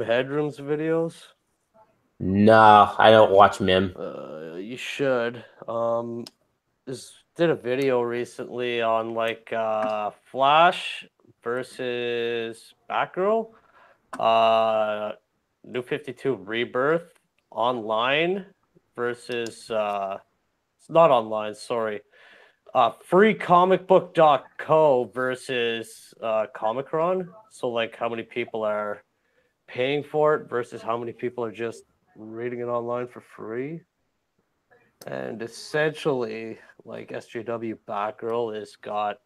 Headroom's videos? No, I don't watch Mim. You should. Did a video recently on Flash versus Batgirl, New 52 Rebirth online versus it's not online, sorry. freecomicbook.co versus Comicron. So how many people are paying for it versus how many people are just reading it online for free. And essentially, SJW Batgirl has got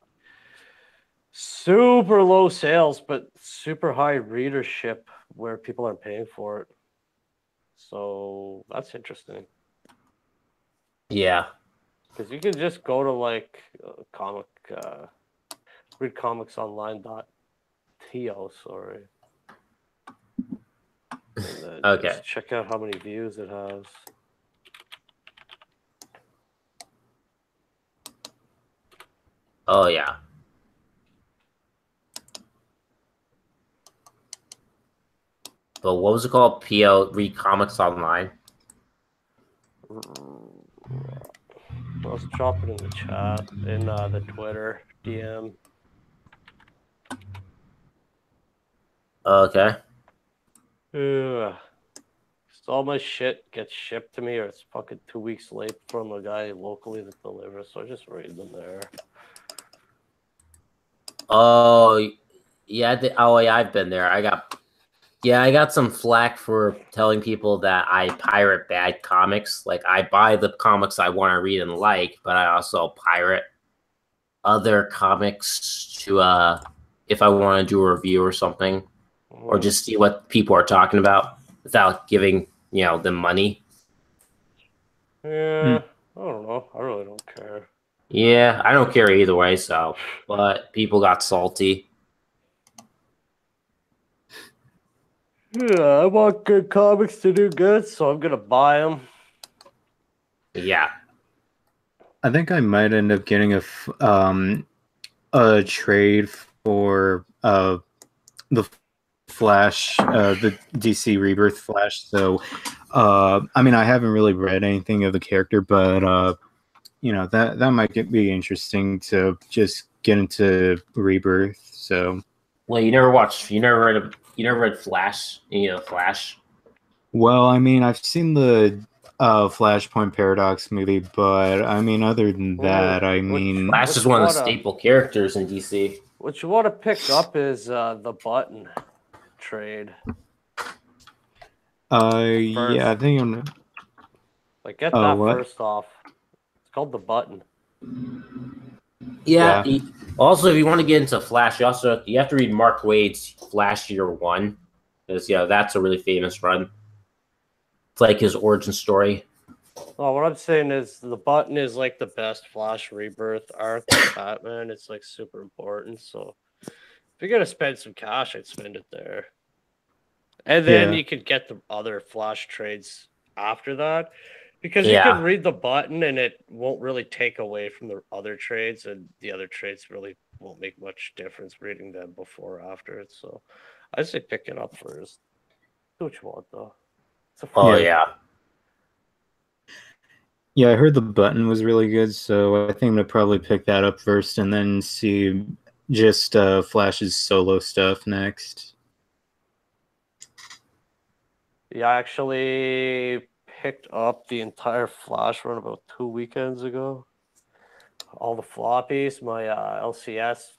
super low sales, but super high readership where people aren't paying for it. So that's interesting. Yeah. Because you can just go to readcomicsonline.to, sorry. Okay. Just check out how many views it has. Oh yeah. But what was it called? Read Comics Online. Let's drop it in the chat, in the Twitter DM. Okay. Yeah. So all my shit gets shipped to me, or it's fucking 2 weeks late from a guy locally that delivers. So I just read them there. Oh, yeah. Oh, yeah. I've been there. I got some flack for telling people that I pirate bad comics. Like I buy the comics I want to read and like, but I also pirate other comics to if I want to do a review or something, or just see what people are talking about without giving them money. Yeah, I don't know. I really don't care. Yeah, I don't care either way. So, but people got salty. Yeah, I want good comics to do good, so I'm gonna buy them. Yeah. I think I might end up getting a trade for the Flash, the DC Rebirth Flash. So, I mean, I haven't really read anything of the character, but that might be interesting to just get into Rebirth. So, Well, you never read Flash. Flash. well, I mean, I've seen the Flashpoint Paradox movie, but I mean, other than that, I mean, Flash is one of the staple characters in DC. What you want to pick up is the button trade. yeah, I think I'm. Like, get that first off. It's called the button. Yeah. Also, if you want to get into Flash, you have to read Mark Waid's Flash Year One, because that's a really famous run. It's like his origin story. Oh, what I'm saying is the button is like the best Flash Rebirth arc of Batman. It's like super important. So if you're gonna spend some cash, I'd spend it there. And then you could get the other Flash trades after that. Because you can read the button and it won't really take away from the other trades, and the other trades really won't make much difference reading them before or after it. So I'd say pick it up first. Do what you want though. Yeah. Yeah, I heard the button was really good, so I think I'm gonna probably pick that up first and then see just Flash's solo stuff next. Yeah, I actually picked up the entire Flash run about 2 weekends ago. All the floppies, my LCS.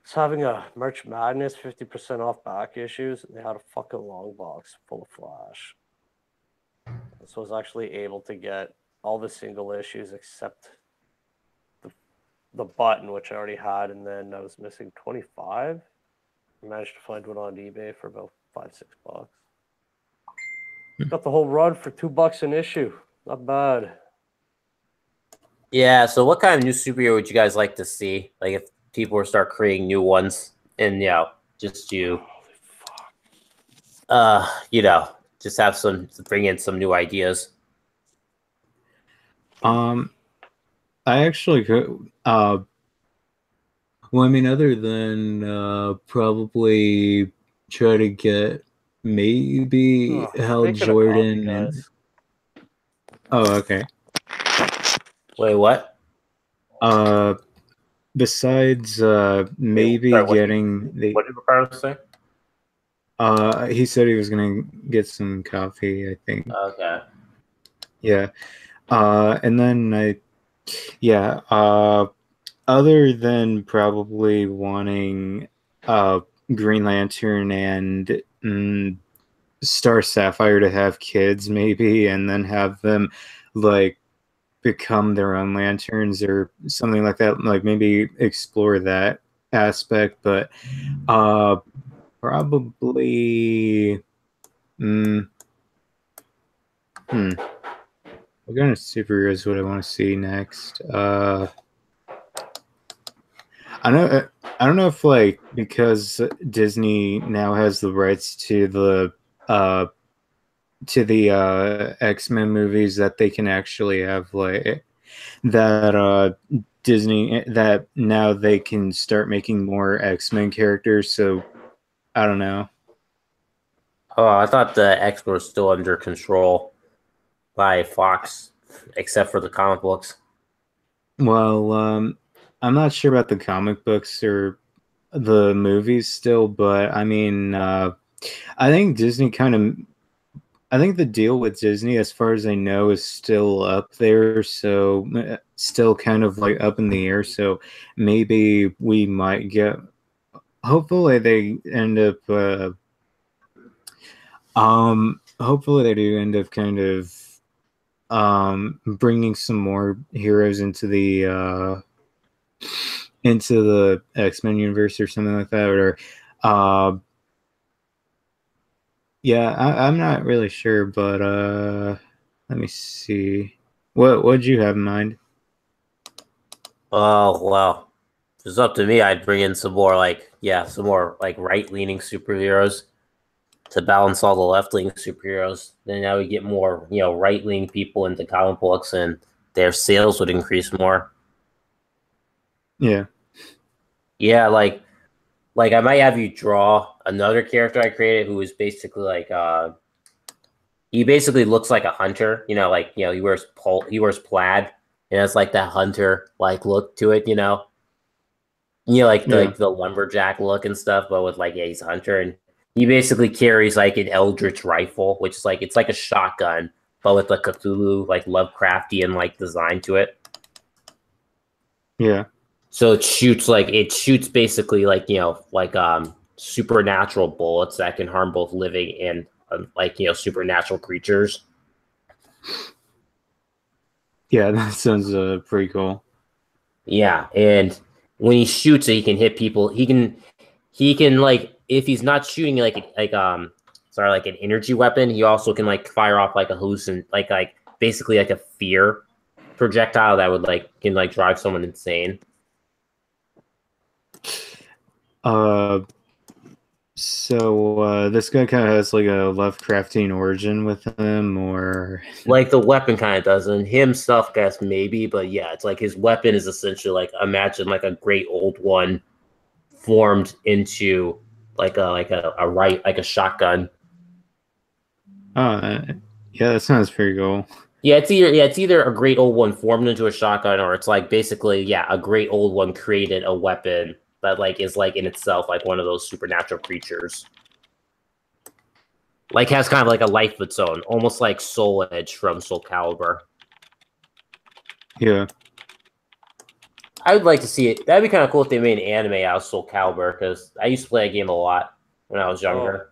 It's having a Merch Madness 50% off back issues, and they had a fucking long box full of Flash. So I was actually able to get all the single issues except the button, which I already had, and then I was missing 25. I managed to find one on eBay for about $5-6. Got the whole run for $2 an issue. Not bad. Yeah. So, what kind of new superhero would you guys like to see? Like, if people start creating new ones, and just just have bring in some new ideas. I actually could. Well, I mean, other than probably try to get maybe Hal Jordan and. Oh, okay. Wait, what? Besides maybe getting the. What did Ricardo say? He said he was gonna get some coffee, I think. Okay. Yeah. And then other than probably wanting Green Lantern and Star Sapphire to have kids, maybe, and then have them like become their own lanterns or something like that, like maybe explore that aspect, but probably what kind of superheroes would I want to see next? I don't know if like because Disney now has the rights to the X-Men movies that they can actually have like that Disney that now they can start making more X-Men characters. So I don't know. Oh, I thought the X was still under control by Fox, except for the comic books. Well, I'm not sure about the comic books or the movies still, but I mean, I think Disney kind of. I think the deal with Disney, as far as I know, is still up there. So, still kind of like up in the air. So, maybe we might get. Hopefully, they end up. Hopefully, they do end up kind of bringing some more heroes into the X-Men universe or something like that, or yeah, I'm not really sure, but let me see. What'd you have in mind? Oh well, if it's up to me, I'd bring in some more some more like right-leaning superheroes to balance all the left-leaning superheroes. Then now we get more, right-leaning people into comic books, and their sales would increase more. Yeah. Yeah, like I might have you draw another character I created who is basically he basically looks like a hunter, he wears plaid and has like that hunter like look to it, like the lumberjack look and stuff, but with he's a hunter, and he basically carries like an eldritch rifle, which is it's like a shotgun, but with a Cthulhu like Lovecraftian like design to it. Yeah. So it shoots basically supernatural bullets that can harm both living and supernatural creatures. Yeah, that sounds pretty cool. Yeah, and when he shoots it, he can hit people. He can if he's not shooting like an energy weapon, he also can fire off like a basically like a fear projectile that would can drive someone insane. So this guy kind of has like a Lovecraftian origin with him, or like the weapon kind of does, and himself, guess maybe, but yeah, it's like his weapon is essentially imagine like a great old one formed into like a shotgun. yeah, that sounds pretty cool. Yeah, it's either a great old one formed into a shotgun, or it's basically a great old one created a weapon that is in itself one of those supernatural creatures. Has kind of a life of its own, almost like Soul Edge from Soul Calibur. Yeah. I would like to see it. That'd be kind of cool if they made an anime out of Soul Calibur, because I used to play a game a lot when I was younger.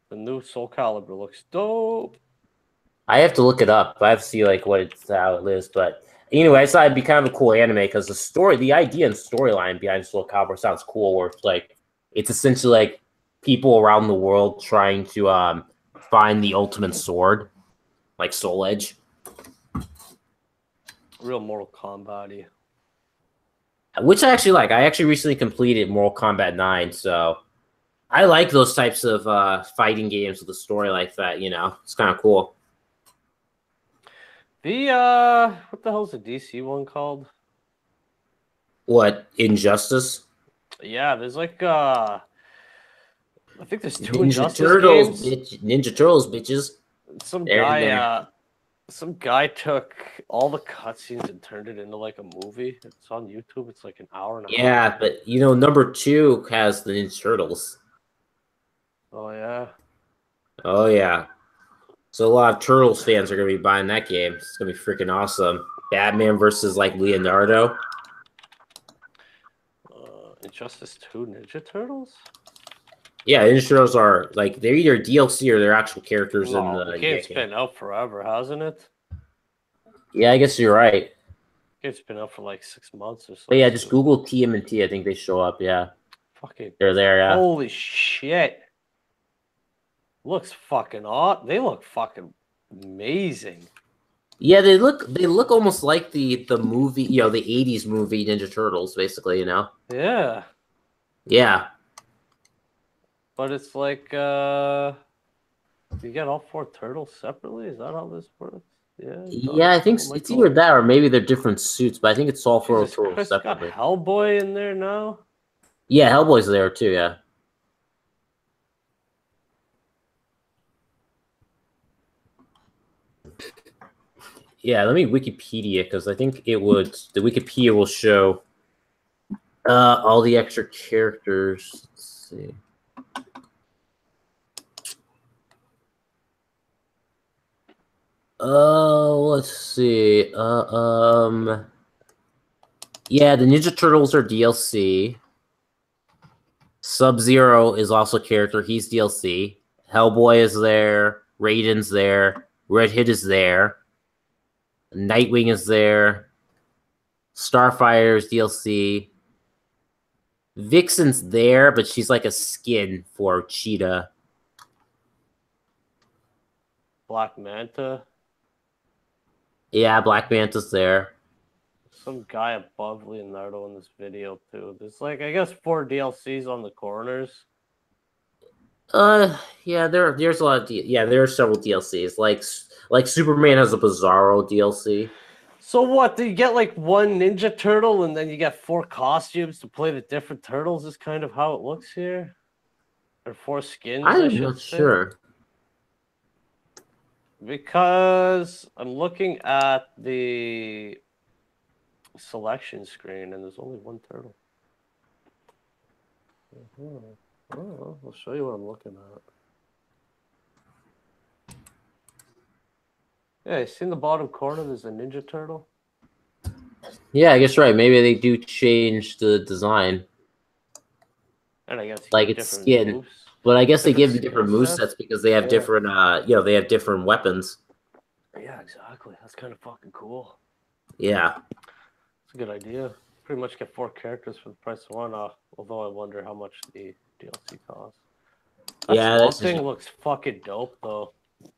The new Soul Calibur looks dope. I have to look it up. I have to see how it is. But anyway, I thought it'd be kind of a cool anime because the idea and storyline behind Soul Calibur sounds cool. Where it's essentially people around the world trying to find the ultimate sword, like Soul Edge. Real Mortal Kombat-y. Which I actually like. I actually recently completed Mortal Kombat 9, so I like those types of fighting games with a story like that. It's kind of cool. What the hell's the DC one called? What, Injustice? Yeah, there's I think there's two Ninja Injustice Turtles, games. Ninja Turtles, bitches. Some guy took all the cutscenes and turned it into a movie. It's on YouTube. It's an hour and a half. Yeah, but number 2 has the Ninja Turtles. Oh yeah. Oh yeah. So a lot of Turtles fans are gonna be buying that game. It's gonna be freaking awesome. Batman versus Leonardo. Injustice 2 Ninja Turtles? Yeah, Ninja Turtles are they're either DLC or they're actual characters in the game's been out forever, hasn't it? Yeah, I guess you're right. Game's been out for 6 months or so. But yeah, just Google TMNT. I think they show up. Yeah. Fucking. They're there. Yeah. Holy shit. Looks fucking odd. They look fucking amazing. Yeah, they look almost like the movie, the 80s movie Ninja Turtles, basically, Yeah. Yeah. But it's you get all 4 turtles separately? Is that how this works? Yeah. Yeah, I think it's either that or maybe they're different suits, but I think it's all 4 turtles separately. Got Hellboy in there now? Yeah, Hellboy's there too, yeah. Yeah, let me Wikipedia because I think the Wikipedia will show All the extra characters. Let's see. Let's see. Yeah, the Ninja Turtles are DLC. Sub-Zero is also a character. He's DLC. Hellboy is there. Raiden's there. Red Hood is there. Nightwing is there. Starfire is DLC. Vixen's there, but she's like a skin for Cheetah. Black Manta. Yeah, Black Manta's there. Some guy above Leonardo in this video too. There's like, I guess, 4 DLCs on the corners. Yeah, there's a lot of there are several DLCs. Like Superman has a Bizarro DLC. So what? Do you get like 1 Ninja Turtle and then you get 4 costumes to play the different turtles? Is kind of how it looks here, or 4 skins. I'm not sure. Because I'm looking at the selection screen and there's only 1 turtle. Oh, I'll show you what I'm looking at. Yeah, you see in the bottom corner there's a Ninja Turtle? Yeah, I guess right. Maybe they do change the design. And I guess like it's skin. Moves. But I guess they give them different movesets because they have different they have different weapons. Yeah, exactly. That's kind of fucking cool. Yeah. It's a good idea. Pretty much get 4 characters for the price of 1, although I wonder how much the DLC costs. That thing looks fucking dope though.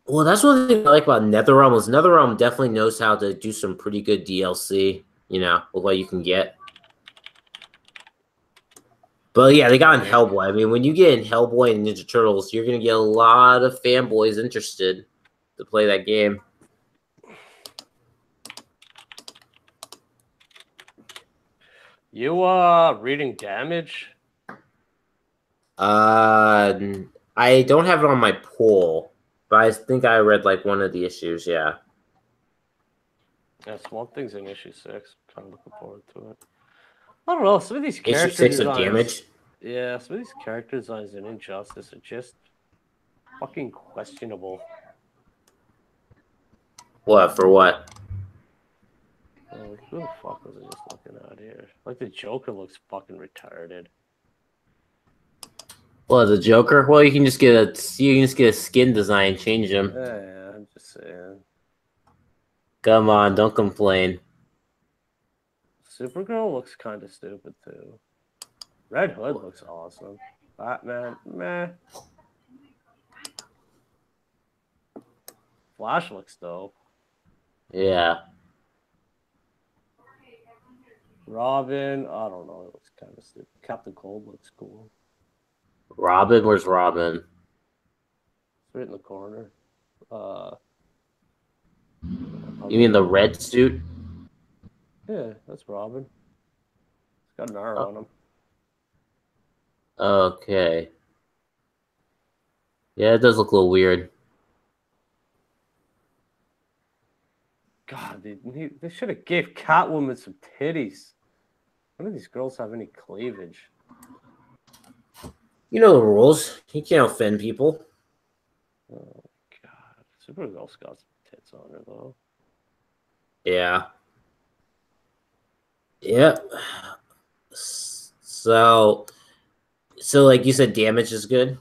Well, that's one thing I like about NetherRealm is NetherRealm definitely knows how to do some pretty good DLC, with what you can get. But yeah, they got in Hellboy. I mean, when you get in Hellboy and Ninja Turtles, you're gonna get a lot of fanboys interested to play that game. You reading Damage? I don't have it on my poll, but I think I read like one of the issues. Yeah. Yeah, Swamp Thing's in issue 6. Kind of looking forward to it. I don't know. Some of these character issue 6 designs, of Damage. Yeah, some of these character designs in Injustice are just fucking questionable. What for? What? Who the fuck was I just looking at here? Like the Joker looks fucking retarded. Well, the Joker. Well, you can just get a skin design, change him. Yeah, I'm just saying. Come on, don't complain. Supergirl looks kind of stupid too. Red Hood looks awesome. Batman, meh. Flash looks dope. Yeah. Robin, I don't know. It looks kind of stupid. Captain Cold looks cool. Robin? Where's Robin? It's right in the corner. You mean the red suit? Yeah, that's Robin. It's got an R on him. Okay. Yeah, it does look a little weird. God, they should have gave Catwoman some titties. None of these girls have any cleavage. You know the rules. You can't offend people. Oh, God. Supergirl's got some tits on her, though. Yeah. Yep. So like you said, Damage is good.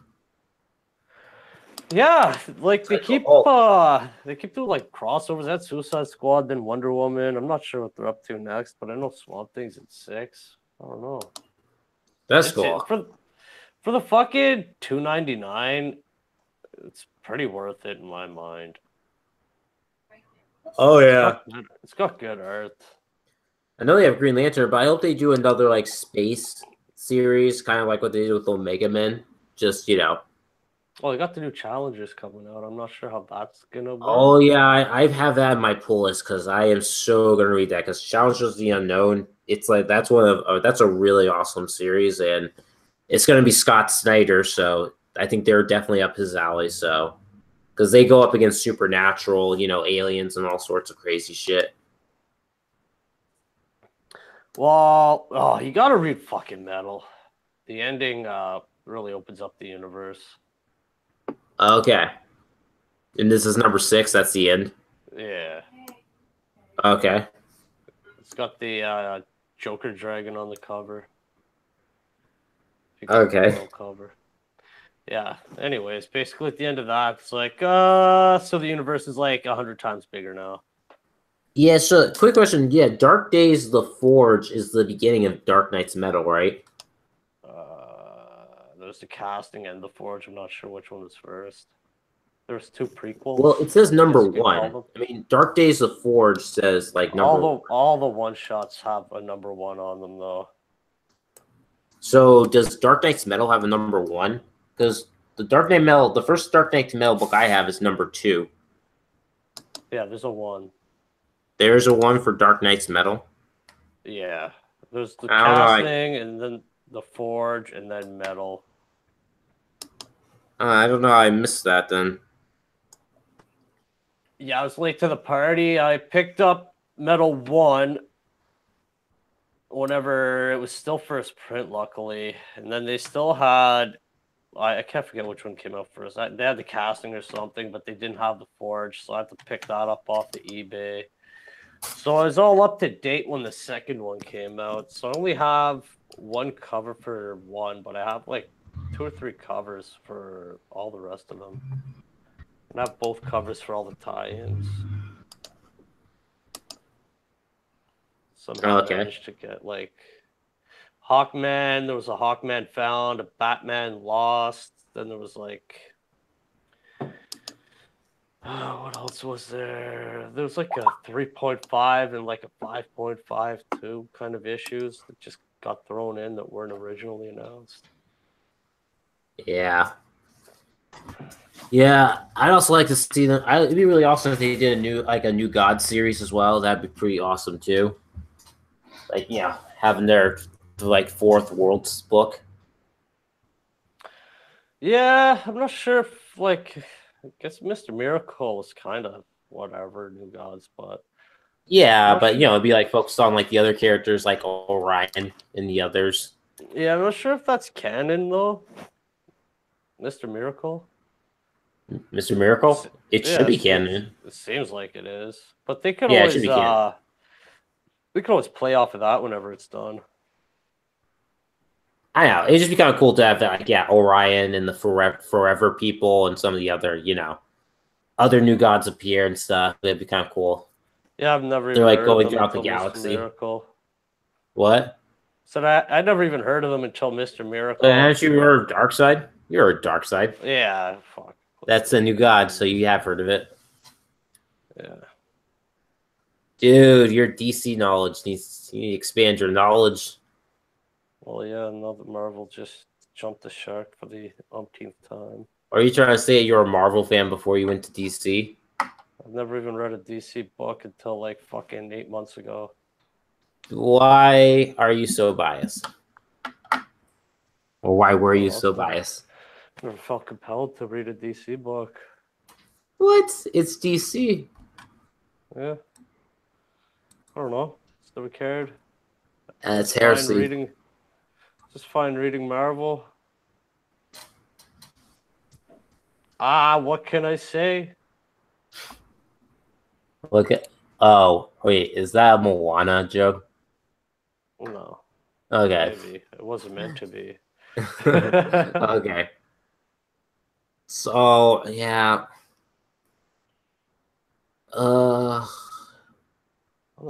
Yeah, like they keep doing like crossovers. That Suicide Squad, then Wonder Woman. I'm not sure what they're up to next, but I know Swamp Thing's at 6. I don't know. That's cool. For the fucking $2.99, it's pretty worth it in my mind. Oh yeah, it's got good art. I know they have Green Lantern, but I hope they do another like space series, kind of like what they did with Omega Men. Just Well, they got the new Challengers coming out. I'm not sure how that's gonna be. Oh yeah, I have that in my pull list because I am so gonna read that because Challengers of the Unknown. It's like that's a really awesome series, and it's gonna be Scott Snyder, so I think they're definitely up his alley. So because they go up against supernatural, aliens and all sorts of crazy shit. Well, oh, you gotta read fucking Metal. The ending really opens up the universe. Okay. And this is number 6. That's the end. Yeah. Okay. It's got the Joker dragon on the cover. Okay. Cover. Yeah. Anyways, basically at the end of that, it's like, so the universe is like 100 times bigger now. Yeah, so quick question. Yeah, Dark Days the Forge is the beginning of Dark Knight's Metal, right? There's the casting and the Forge. I'm not sure which one was first. There's 2 prequels. Well, it says number 1. I mean, Dark Days the Forge says like number all the one-shots have a number 1 on them, though. So does Dark Knight's Metal have a number 1? Because the first Dark Knight's Metal book I have is number 2. Yeah, there's a 1. There's a 1 for Dark Knight's Metal? Yeah. There's the casting, and then the Forge, and then Metal. I don't know how I missed that then. Yeah, I was late to the party. I picked up Metal 1 whenever it was still first print, luckily. And then they still had... I can't forget which one came out first. They had the casting or something, but they didn't have the Forge, so I had to pick that up off the eBay. So I was all up to date when the second one came out. So I only have 1 cover for 1, but I have like 2 or 3 covers for all the rest of them. And I have both covers for all the tie-ins. Somehow I managed to get like Hawkman. There was a Hawkman found, a Batman lost. Then there was like... what else was there? There was like a 3.5 and like a 5.52 kind of issues that just got thrown in that weren't originally announced. Yeah. Yeah, I'd also like to see them. It'd be really awesome if they did a new God series as well. That'd be pretty awesome too. Like, having their like 4th Worlds book. Yeah, I'm not sure if I guess Mr. Miracle is kind of whatever, New Gods, but yeah, but it'd be like focused on like the other characters like Orion and the others. Yeah, I'm not sure if that's canon though. Mr. Miracle. Mr. Miracle? It should be canon. It seems like it is, but they could always we could always play off of that whenever it's done. I know. It'd just be kind of cool to have Orion and the Forever people and some of the other, other new gods appear and stuff. It'd be kind of cool. Yeah, I've never. They're like going throughout the galaxy. Miracle. What? So I never even heard of them until Mr. Miracle. Haven't you heard of Darkseid? You're a Darkseid. Yeah, fuck. That's a new god, so you have heard of it. Yeah. Dude, your DC knowledge needs to expand your knowledge. Well, yeah, now that Marvel just jumped the shark for the umpteenth time. Are you trying to say you're a Marvel fan before you went to DC? I've never even read a DC book until like fucking 8 months ago. Why are you so biased? Or why were you so biased? Never felt compelled to read a DC book. What? It's DC. Yeah. I don't know. Just never cared. It's heresy. Just fine reading Marvel. What can I say? Look at... Oh, wait. Is that a Moana joke? No. Okay. Maybe. It wasn't meant to be. Okay. So, yeah.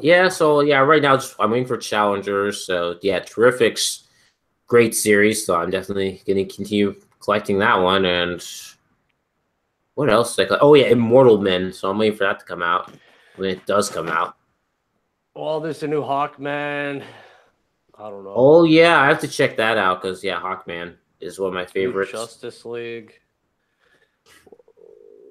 Yeah, so, yeah, right now I'm waiting for Challengers. So, yeah, Terrific's great series. So I'm definitely going to continue collecting that one. And what else? Oh, yeah, Immortal Men. So I'm waiting for that to come out when it does come out. Well, there's a new Hawkman. I don't know. Oh, yeah, I have to check that out because, yeah, Hawkman is one of my favorites. Justice League.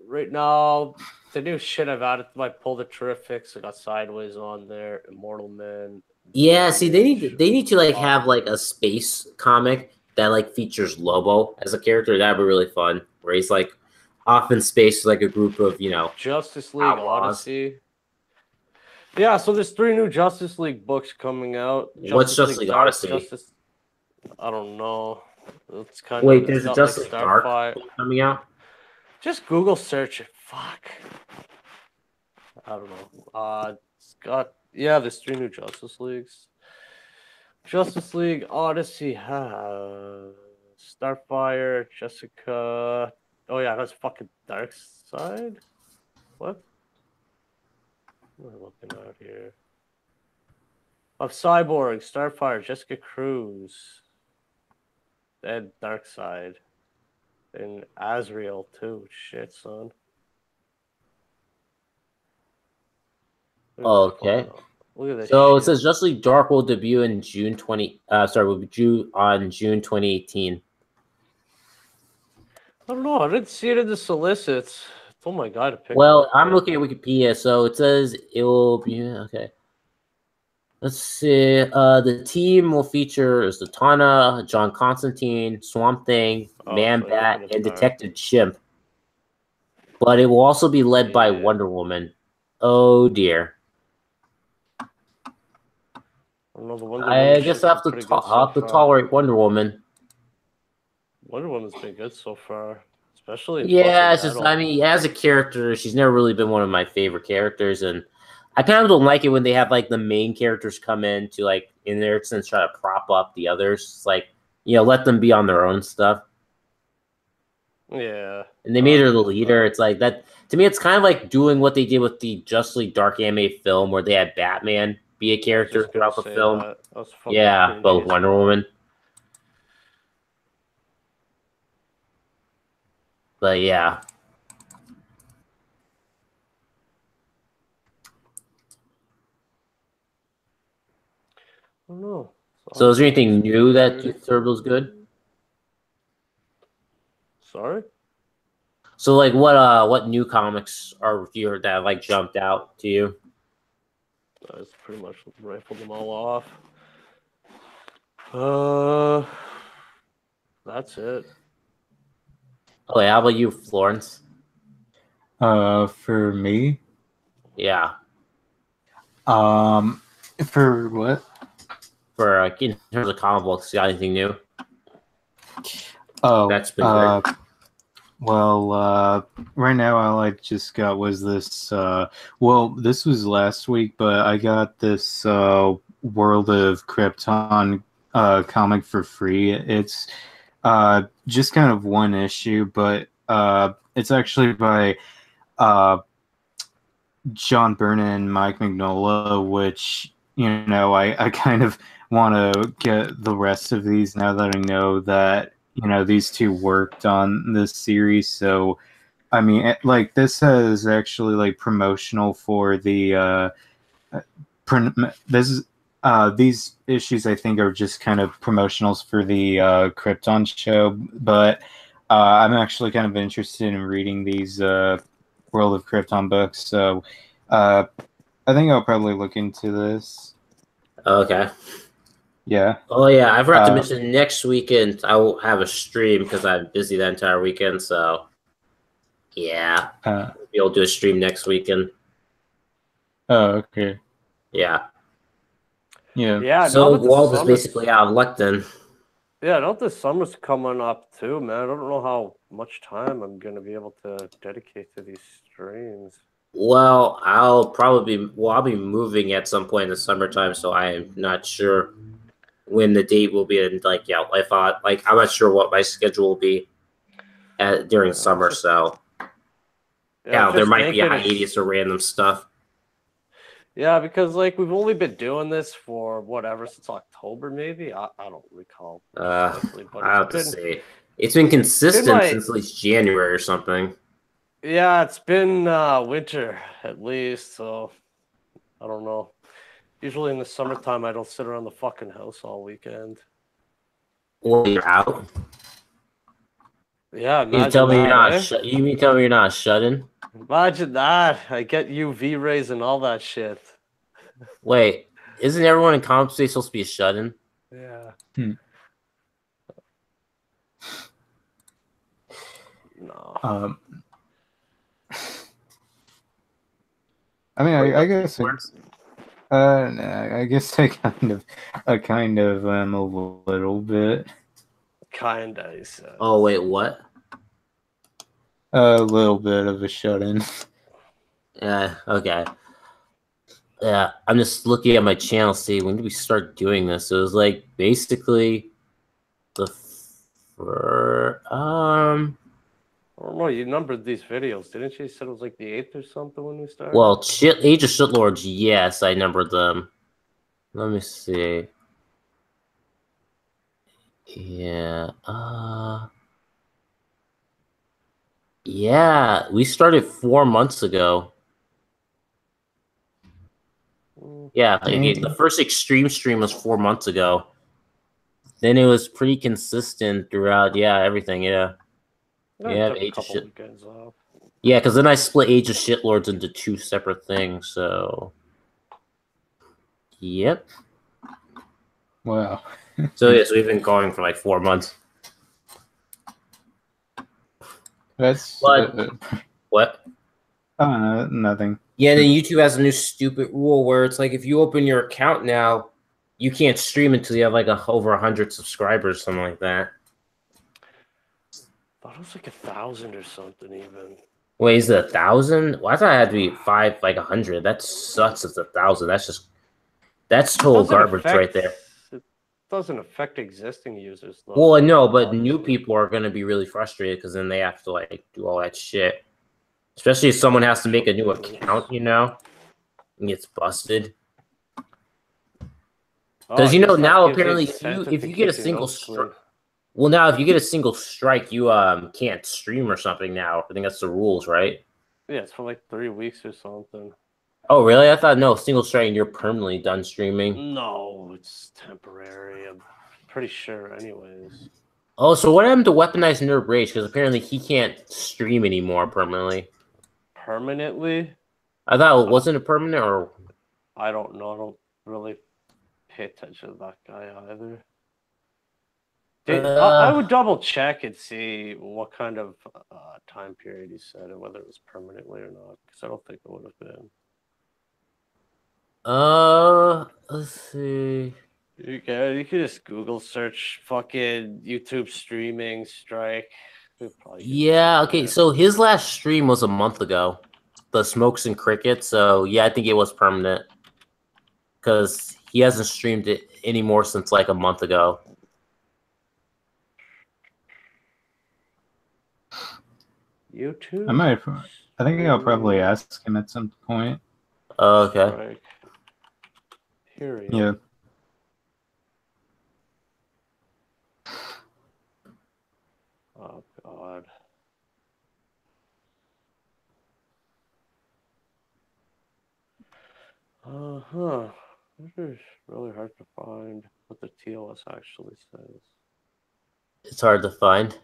Right now, the new shit I've added to my Pull the Terrifics. I got Sideways on there, Immortal Men. Yeah, see, they need to like have like a space comic that like features Lobo as a character. That'd be really fun. Where he's like off in space, like a group of Justice League outlaws. Odyssey. Yeah, so there's 3 new Justice League books coming out. What's Justice League Dark, Odyssey? I don't know. It's kind Wait, of there's a got Justice like League Dark Starfire. coming out? Just Google search it. Fuck. I don't know. It's got there's 3 new Justice Leagues. Justice League Odyssey has Starfire, Jessica. Oh yeah, that's fucking Dark Side. What? What am I looking at here? Of Cyborg, Starfire, Jessica Cruz, and Dark Side, and Azrael too. Shit, son. Okay. Look at this. So shit. it says Justice League Dark will debut in June 20. Will be due on June 2018. I don't know. I didn't see it in the solicits. I told my guy to pick it Well, up. I'm looking at Wikipedia, so it says it will be okay. Let's see. The team will feature Zatanna, John Constantine, Swamp Thing, Man Bat, and Detective Chimp. But it will also be led by Wonder Woman. Oh dear. I guess I have to tolerate Wonder Woman. Wonder Woman's been good so far, especially in it's just I mean, as a character, she's never really been one of my favorite characters, and I kind of don't like it when they have like the main characters come in to like in their sense try to prop up the others. It's like, let them be on their own stuff. Yeah. And they made her the leader. It's like that to me. It's kind of like doing what they did with the Justice League Dark anime film, where they had Batman be a character throughout the film. Yeah, both Wonder Woman. But yeah. I don't know. So is there anything new that you thought was good? Sorry? So like what new comics are here that like jumped out to you? I just pretty much rifled them all off. That's it. Oh, how about you, Florence? For me? Yeah. For what? For in terms of comic books, you got anything new? Oh, that's been great. Well, right now all I just got was this. Well, this was last week, but I got this World of Krypton comic for free. It's just kind of one issue, but it's actually by John Byrne and Mike Mignola, which I kind of want to get the rest of these now that I know that these two worked on this series. So I mean, like this is actually like promotional for the these issues I think are just kind of promotionals for the Krypton show, but I'm actually kind of interested in reading these World of Krypton books, so I think I'll probably look into this. Okay. Yeah. Oh yeah, I forgot to mention next weekend I will have a stream because I'm busy that entire weekend. So yeah, maybe I'll do a stream next weekend. Oh, okay. Yeah. Yeah. Yeah. So Walt is basically out of luck then. Yeah, I know the summer's coming up too, man. I don't know how much time I'm gonna be able to dedicate to these streams. Well, I'll be moving at some point in the summertime, so I am not sure when the date will be. And like, yeah, I'm not sure what my schedule will be during summer. So yeah, there might be a hiatus or random stuff. Yeah, because like we've only been doing this for whatever since October, maybe. I don't recall. I have to say, it's been consistent since at least January or something. Yeah, it's been winter at least, so I don't know. Usually in the summertime, I don't sit around the fucking house all weekend. Well, you're out. Yeah, you mean tell me you're not shut-in? Imagine that. I get UV rays and all that shit. Wait, isn't everyone in comic space supposed to be a shut-in? Yeah. No. I mean, I guess I guess I kind of am a little bit. Kinda, he says. Oh wait, what? A little bit of a shut-in. Yeah, okay. Yeah, I'm just looking at my channel. See, when did we start doing this? It was like basically the I don't know. You numbered these videos, didn't you? You said it was like the 8th or something when we started. well, Age of Shitlords. Yes, I numbered them. Let me see. Yeah. Yeah, we started 4 months ago. Yeah, like, the first extreme stream was 4 months ago. Then it was pretty consistent throughout. Yeah, everything. Yeah. Yeah, took a Age of couple Shit. weekends off. Yeah, because then I split Age of Shitlords into 2 separate things. So. Yep. Wow. So yes, we've been going for like 4 months. That's what? Nothing. Yeah, then YouTube has a new stupid rule where it's like if you open your account now, you can't stream until you have like over 100 subscribers, something like that. I thought it was like 1,000 or something even. Wait, is it 1,000? Well, I thought it had to be 100. That sucks. It's 1,000. That's total garbage right there. It doesn't affect existing users though. Well, no, but new people are going to be really frustrated because then they have to like do all that shit. Especially if someone has to make a new account, and gets busted. Because now apparently if you get a single strike, well, now if you get a single strike, you can't stream or something now. I think that's the rules, right? Yeah, it's for like 3 weeks or something. Oh, really? I thought no, single strike and you're permanently done streaming. No, it's temporary. I'm pretty sure, anyways. Oh, so what happened to Weaponized Nerd Rage? Because apparently he can't stream anymore permanently. Permanently? I thought it wasn't a permanent, or I don't know. I don't really pay attention to that guy either. I would double check and see what kind of time period he said and whether it was permanently or not, because I don't think it would have been. Let's see. You can just Google search fucking YouTube streaming strike. Yeah, okay. So his last stream was a month ago. The Smokes and Crickets. So yeah, I think it was permanent. Because he hasn't streamed it anymore since like a month ago. YouTube? I think I'll probably ask him at some point. Oh, okay. Period. Yeah. Oh, God. Uh-huh. This is really hard to find what the TOS actually says. It's hard to find.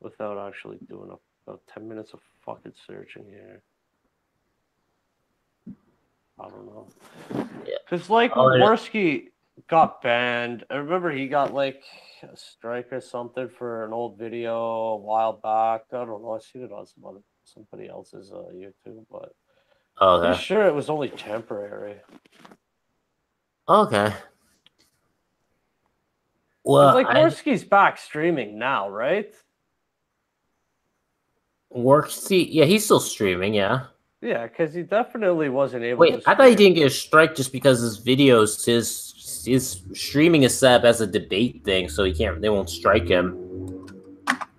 Without actually doing about 10 minutes of fucking searching here. I don't know. Because, like, Worski got banned. I remember he got, like, a strike or something for an old video a while back. I don't know. I seen it on somebody else's YouTube, but I'm pretty sure it was only temporary. Okay. Well, like, Worski's back streaming now, right? Worski, yeah, he's still streaming, yeah. Yeah, because he definitely wasn't able to. Wait, I thought he didn't get a strike just because his videos, his streaming is set up as a debate thing, so they won't strike him.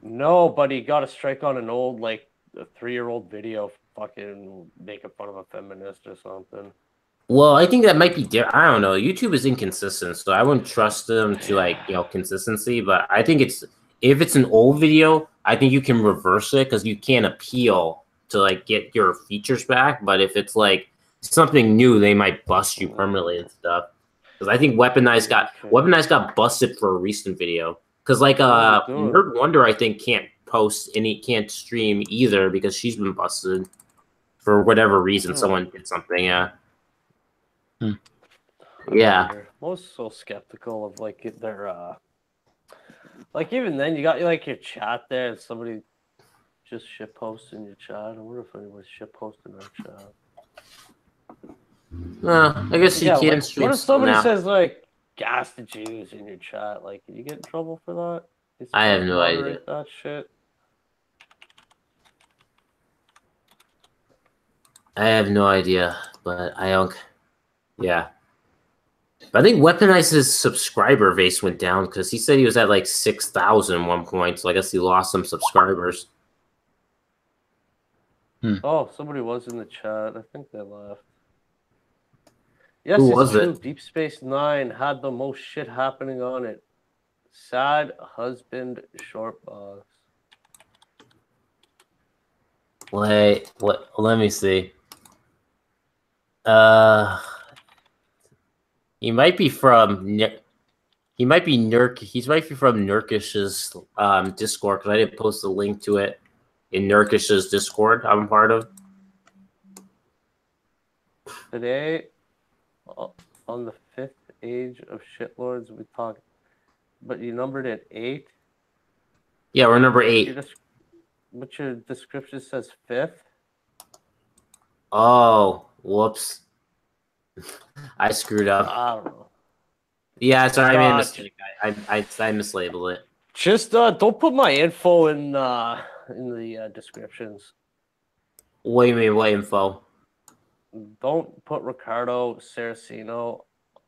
No, but he got a strike on an old, like, a 3-year-old video fucking making fun of a feminist or something. Well, I think that might be different. I don't know. YouTube is inconsistent, so I wouldn't trust them to, like, consistency, but I think if it's an old video, I think you can reverse it because you can't appeal to like get your features back. But if it's like something new, they might bust you permanently and stuff. Because I think Weaponized got busted for a recent video. Because like Nerd Wonder, I think can't stream either because she's been busted for whatever reason. Someone did something. Yeah. Yeah. I'm most so skeptical of like their like even then you got like your chat there and somebody just shitposting your chat. I wonder if anyone's shitposting our chat. I guess you can like, stream what if still somebody now. says like gas the Jews in your chat? Like, can you get in trouble for that? I have no idea. That shit. I have no idea, but I don't. Yeah. But I think Weaponize's subscriber base went down because he said he was at like 6,000 at one point. So I guess he lost some subscribers. Oh, somebody was in the chat. I think they left. Yes, Who it's was true. it? Deep Space Nine had the most shit happening on it. Sad husband, short boss. Wait, what? Let me see. He might be from. He might be Nurk. He might be from Nurkish's Discord because I didn't post a link to it in Nurkish's Discord. I'm part of. Today, on the 5th Age of Shitlords, we talked. But you numbered it 8. Yeah, we're number 8. But your description says 5th. Oh, whoops! I screwed up. I don't know. Yeah, sorry, I made a mistake. I mislabeled it. Just don't put my info in the descriptions. What do you mean? What info? Don't put Ricardo Saraceno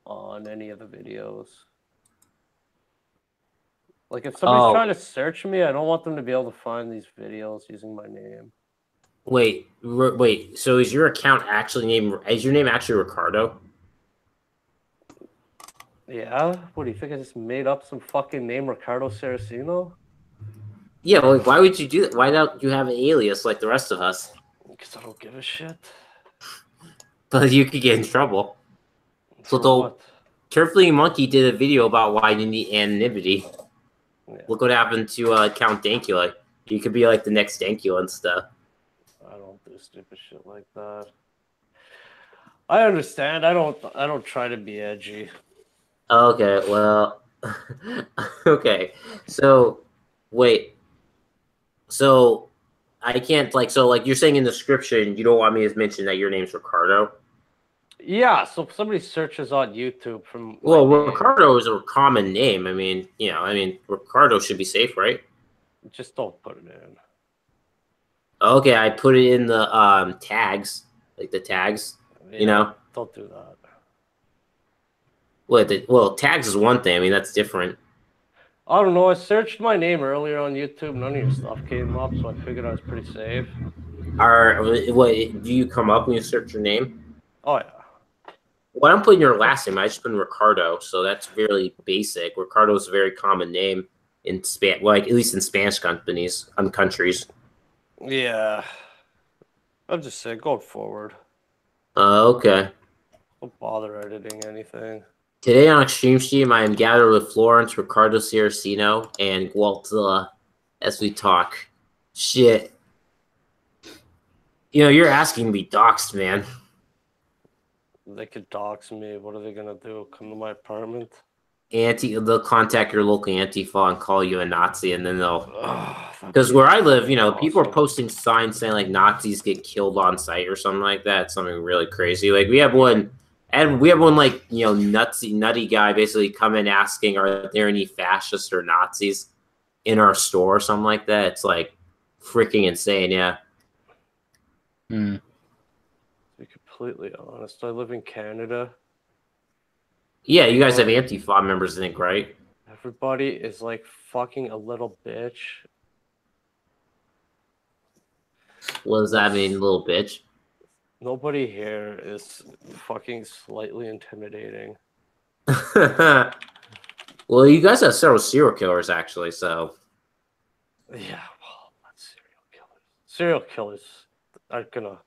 on any of the videos. Like, if somebody's trying to search me, I don't want them to be able to find these videos using my name. Wait. So is your account actually named? Is your name actually Ricardo? Yeah. What do you think? I just made up some fucking name, Ricardo Saraceno? Yeah. Like, why would you do that? Why don't you have an alias like the rest of us? Because I don't give a shit. But you could get in trouble. So Carefully Monkey did a video about why you need anonymity. Yeah. Look what happened to Count Dankula. You could be like the next Dankula and stuff. I don't do stupid shit like that. I understand. I don't try to be edgy. Okay, well, okay. So, wait. So, I can't like you're saying in the description you don't want me to mention that your name's Ricardo. Yeah, so if somebody searches on YouTube from Ricardo is a common name. I mean, Ricardo should be safe, right? Just don't put it in. Okay, I put it in the tags, like the tags. Yeah, don't do that. Well, tags is one thing. I mean, that's different. I don't know. I searched my name earlier on YouTube. None of your stuff came up, so I figured I was pretty safe. What do you come up when you search your name? Oh yeah. Well, I'm putting your last name. I just put Ricardo, so that's very basic. Ricardo is a very common name in at least in Spanish countries. Yeah. I'm just saying, going forward. Okay. Don't bother editing anything. Today on Extreme Stream, I am gathered with Florence, Ricardo Saraceno, and Gualtilla as we talk. Shit. You're asking to be doxxed, man. They could dox me. What are they gonna do? Come to my apartment? They'll contact your local Antifa and call you a Nazi, and then they'll. Because where I live, people are posting signs saying like Nazis get killed on site or something like that. It's something really crazy. Like we have one like nutty guy basically come in asking, are there any fascists or Nazis in our store or something like that? It's like freaking insane, yeah. To be completely honest, I live in Canada. Yeah, you guys have Antifa members, I think, right? Everybody is like fucking a little bitch. What does that mean, little bitch? Nobody here is fucking slightly intimidating. Well, you guys have several serial killers, actually, so. Yeah, well, that's serial killers. Serial killers aren't gonna.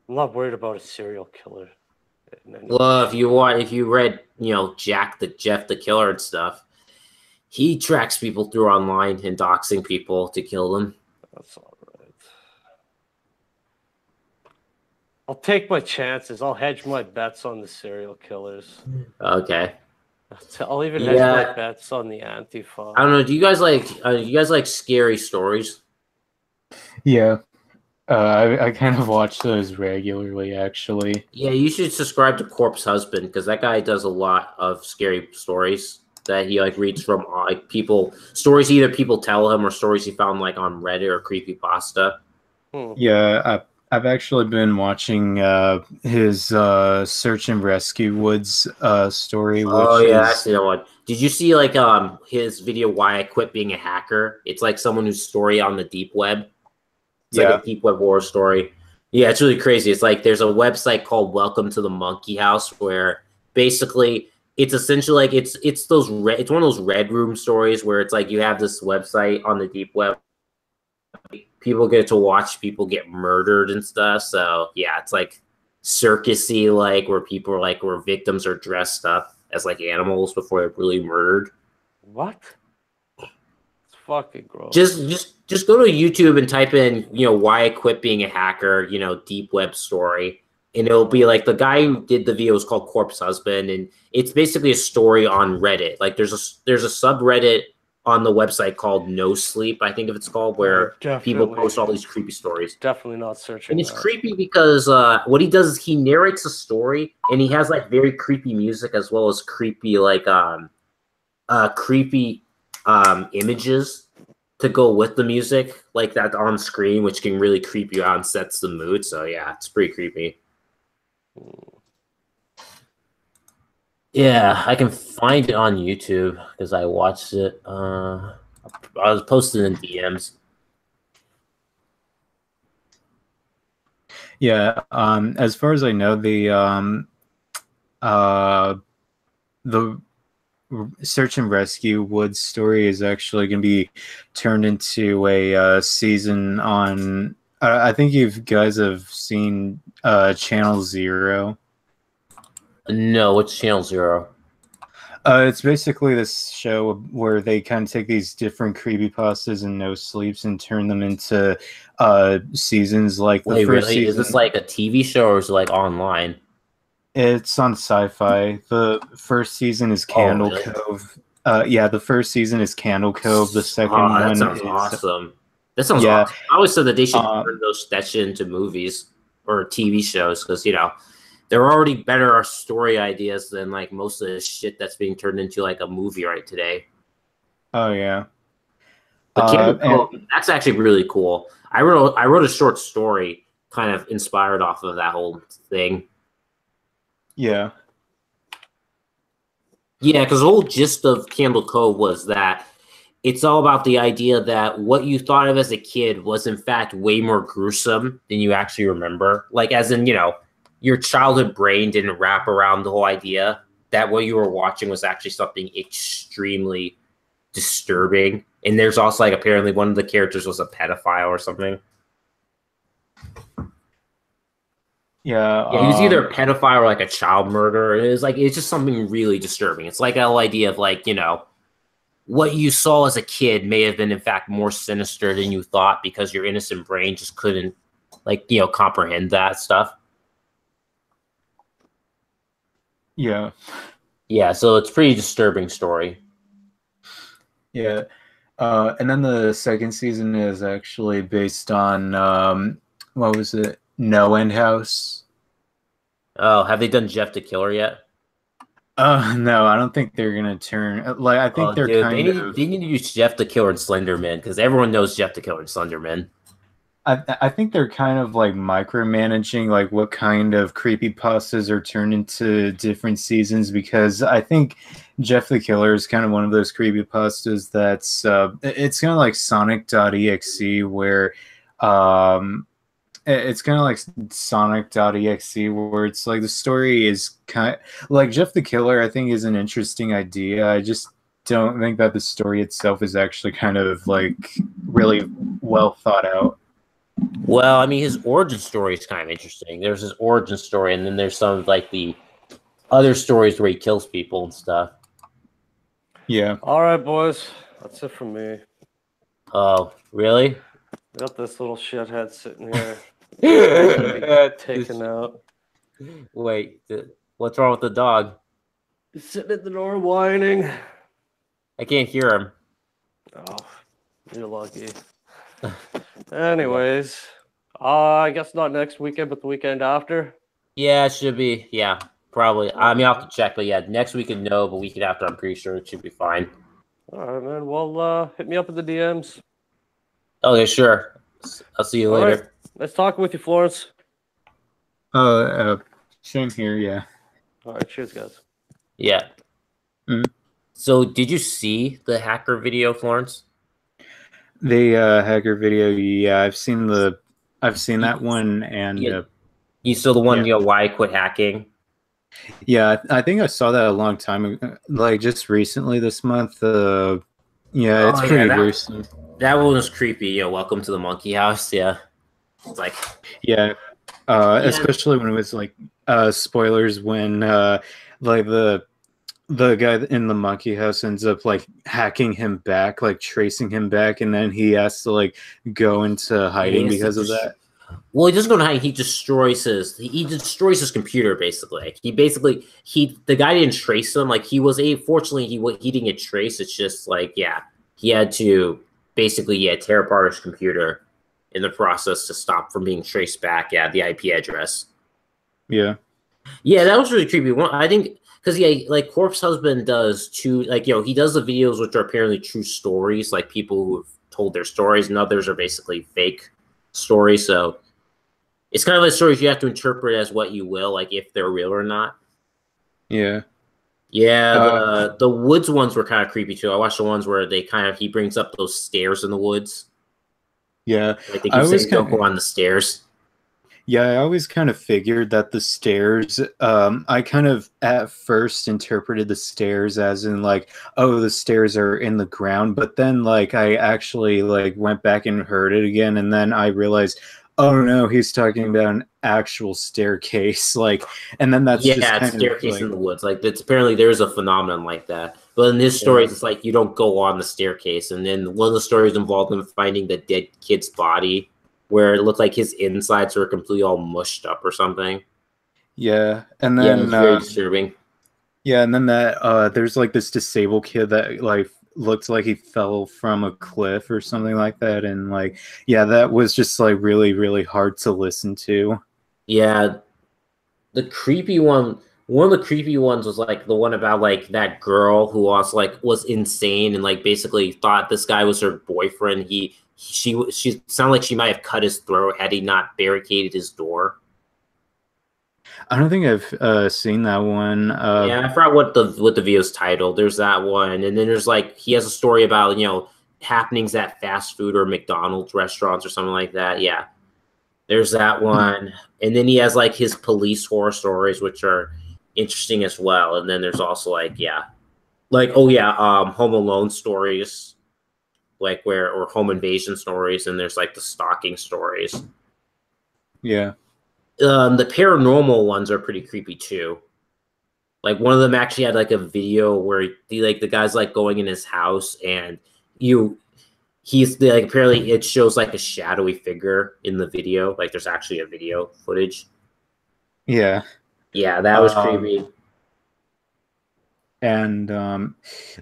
I'm not worried about a serial killer. Well, if you read, Jeff the Killer and stuff, he tracks people through online and doxing people to kill them. That's all right. I'll take my chances. I'll hedge my bets on the serial killers. Okay. I'll even hedge my bets on the Antifa. I don't know. Do you guys like scary stories? Yeah. I kind of watch those regularly, actually. Yeah, you should subscribe to Corpse Husband because that guy does a lot of scary stories that he like reads from like people stories either people tell him or stories he found like on Reddit or Creepypasta. Yeah, I've actually been watching his Search and Rescue Woods story, Oh which yeah, is actually, you know what? Did you see like his video "Why I Quit Being a Hacker"? It's like someone whose story on the deep web. It's like yeah. a deep web horror story. Yeah, it's really crazy. It's like there's a website called Welcome to the Monkey House where basically it's essentially like it's those it's one of those red room stories where it's like you have this website on the deep web. People get to watch people get murdered and stuff. So yeah, it's like circusy, like where people are like where victims are dressed up as like animals before they're really murdered. What? It's fucking gross. Just go to YouTube and type in, why I quit being a hacker, deep web story. And it'll be like the guy who did the video is called Corpse Husband, and it's basically a story on Reddit. Like there's a subreddit on the website called No Sleep, I think if it's called, where people post all these creepy stories. Definitely not searching. And it's creepy because what he does is he narrates a story, and he has like very creepy music as well as creepy creepy images to go with the music, like that on screen, which can really creep you out and sets the mood. So yeah, it's pretty creepy. Yeah, I can find it on YouTube because I watched it. I was posted in DMs. Yeah, as far as I know, the Search and Rescue Woods story is actually going to be turned into a season on. I think you guys have seen Channel Zero. No, what's Channel Zero? It's basically this show where they kind of take these different creepypastas and no sleeps and turn them into seasons. Like the first season. Is this like a TV show or is it like online? It's on Sci-Fi. The first season is Candle Cove. Yeah, the first season is Candle Cove. The second one sounds is awesome. That sounds awesome. I always said that they should turn that shit into movies or TV shows because they're already better story ideas than like most of the shit that's being turned into like a movie right today. Oh yeah, but that's actually really cool. I wrote a short story kind of inspired off of that whole thing. Yeah. Yeah, because the whole gist of Candle Cove was that it's all about the idea that what you thought of as a kid was in fact way more gruesome than you actually remember. Like as in, your childhood brain didn't wrap around the whole idea that what you were watching was actually something extremely disturbing. And there's also like apparently one of the characters was a pedophile or something. Yeah, he was either a pedophile or like a child murderer. It's just something really disturbing. It's like a whole idea of like, what you saw as a kid may have been in fact more sinister than you thought because your innocent brain just couldn't comprehend that stuff. Yeah. Yeah, so it's a pretty disturbing story. Yeah. And then the second season is actually based on what was it? No End House. Oh, have they done Jeff the Killer yet? No, I don't think they're gonna turn. Like, I think they need to use Jeff the Killer and Slenderman because everyone knows Jeff the Killer and Slenderman. I think they're kind of like micromanaging like what kind of creepypastas are turned into different seasons because I think Jeff the Killer is kind of one of those creepypastas that's it's kind of like Sonic.exe where it's kind of like Sonic.exe where it's like the story is kind of like Jeff the Killer I think is an interesting idea. I just don't think that the story itself is actually kind of like really well thought out. Well, I mean, his origin story is kind of interesting. There's his origin story, and then there's some of like the other stories where he kills people and stuff. Yeah. All right, boys. That's it from me. Oh, really? Got this little shithead sitting here. Taken out. Wait, what's wrong with the dog? He's sitting at the door whining. I can't hear him. Oh, you're lucky. Anyways, I guess not next weekend, but the weekend after. Yeah, it should be. Yeah, probably. I mean, I'll have to check, but yeah, next weekend no, but weekend after I'm pretty sure it should be fine. All right, man. Well, hit me up in the DMs. Okay, sure. I'll see you All later. right. Nice talking with you, Florence. Same here. Yeah. All right. Cheers, guys. Yeah. So, did you see the hacker video, Florence? The hacker video, yeah, I've seen that one, and you saw the one, why I quit hacking. Yeah, I think I saw that a long time ago, like just recently this month. Yeah, it's pretty recent. That one was creepy. Welcome to the monkey house. Yeah, it's like especially when it was like spoilers when like the guy in the monkey house ends up like hacking him back, like tracing him back, and then he has to like go into hiding because of that. Well, he doesn't go to hiding. He destroys his computer basically. The guy didn't trace him. Like fortunately he didn't get traced. It's just like he had to basically tear apart his computer in the process to stop from being traced back. Yeah, the IP address. Yeah, that was really creepy. I think. Because like Corpse Husband does too, he does the videos which are apparently true stories, like people who have told their stories, and others are basically fake stories. So it's kind of like stories you have to interpret as what you will, like if they're real or not. Yeah. The woods ones were kind of creepy too. I watched the ones where he brings up those stairs in the woods. Yeah. Like they keep saying don't go on the stairs. Yeah, I always kind of figured that the stairs, I kind of at first interpreted the stairs as in like, oh, the stairs are in the ground. But then like I actually like went back and heard it again. And then I realized, oh no, he's talking about an actual staircase. Like, and then that's just kind staircase in the woods. Like that's apparently there's a phenomenon like that. But in his stories, it's like you don't go on the staircase. And then one of the stories involved him finding the dead kid's body, where it looked like his insides were completely all mushed up or something. Yeah, and then it was very disturbing. Yeah, and then that there's like this disabled kid that like looked like he fell from a cliff or something like that, and like that was just like really, really hard to listen to. Yeah, the creepy one. One of the creepy ones was like the one about like that girl who was insane and like basically thought this guy was her boyfriend. She sounded like she might have cut his throat had he not barricaded his door. I don't think I've seen that one. I forgot what the video's titled. There's that one, and then there's like he has a story about happenings at fast food or McDonald's restaurants or something like that. Yeah, there's that one, and then he has like his police horror stories, which are interesting as well. And then there's also like Home Alone stories. Or home invasion stories, and there's like the stalking stories. Yeah. The paranormal ones are pretty creepy too. Like one of them actually had like a video where the guy's like going in his house and he's like apparently it shows like a shadowy figure in the video. Like there's actually a video footage. Yeah. Yeah, that was creepy. And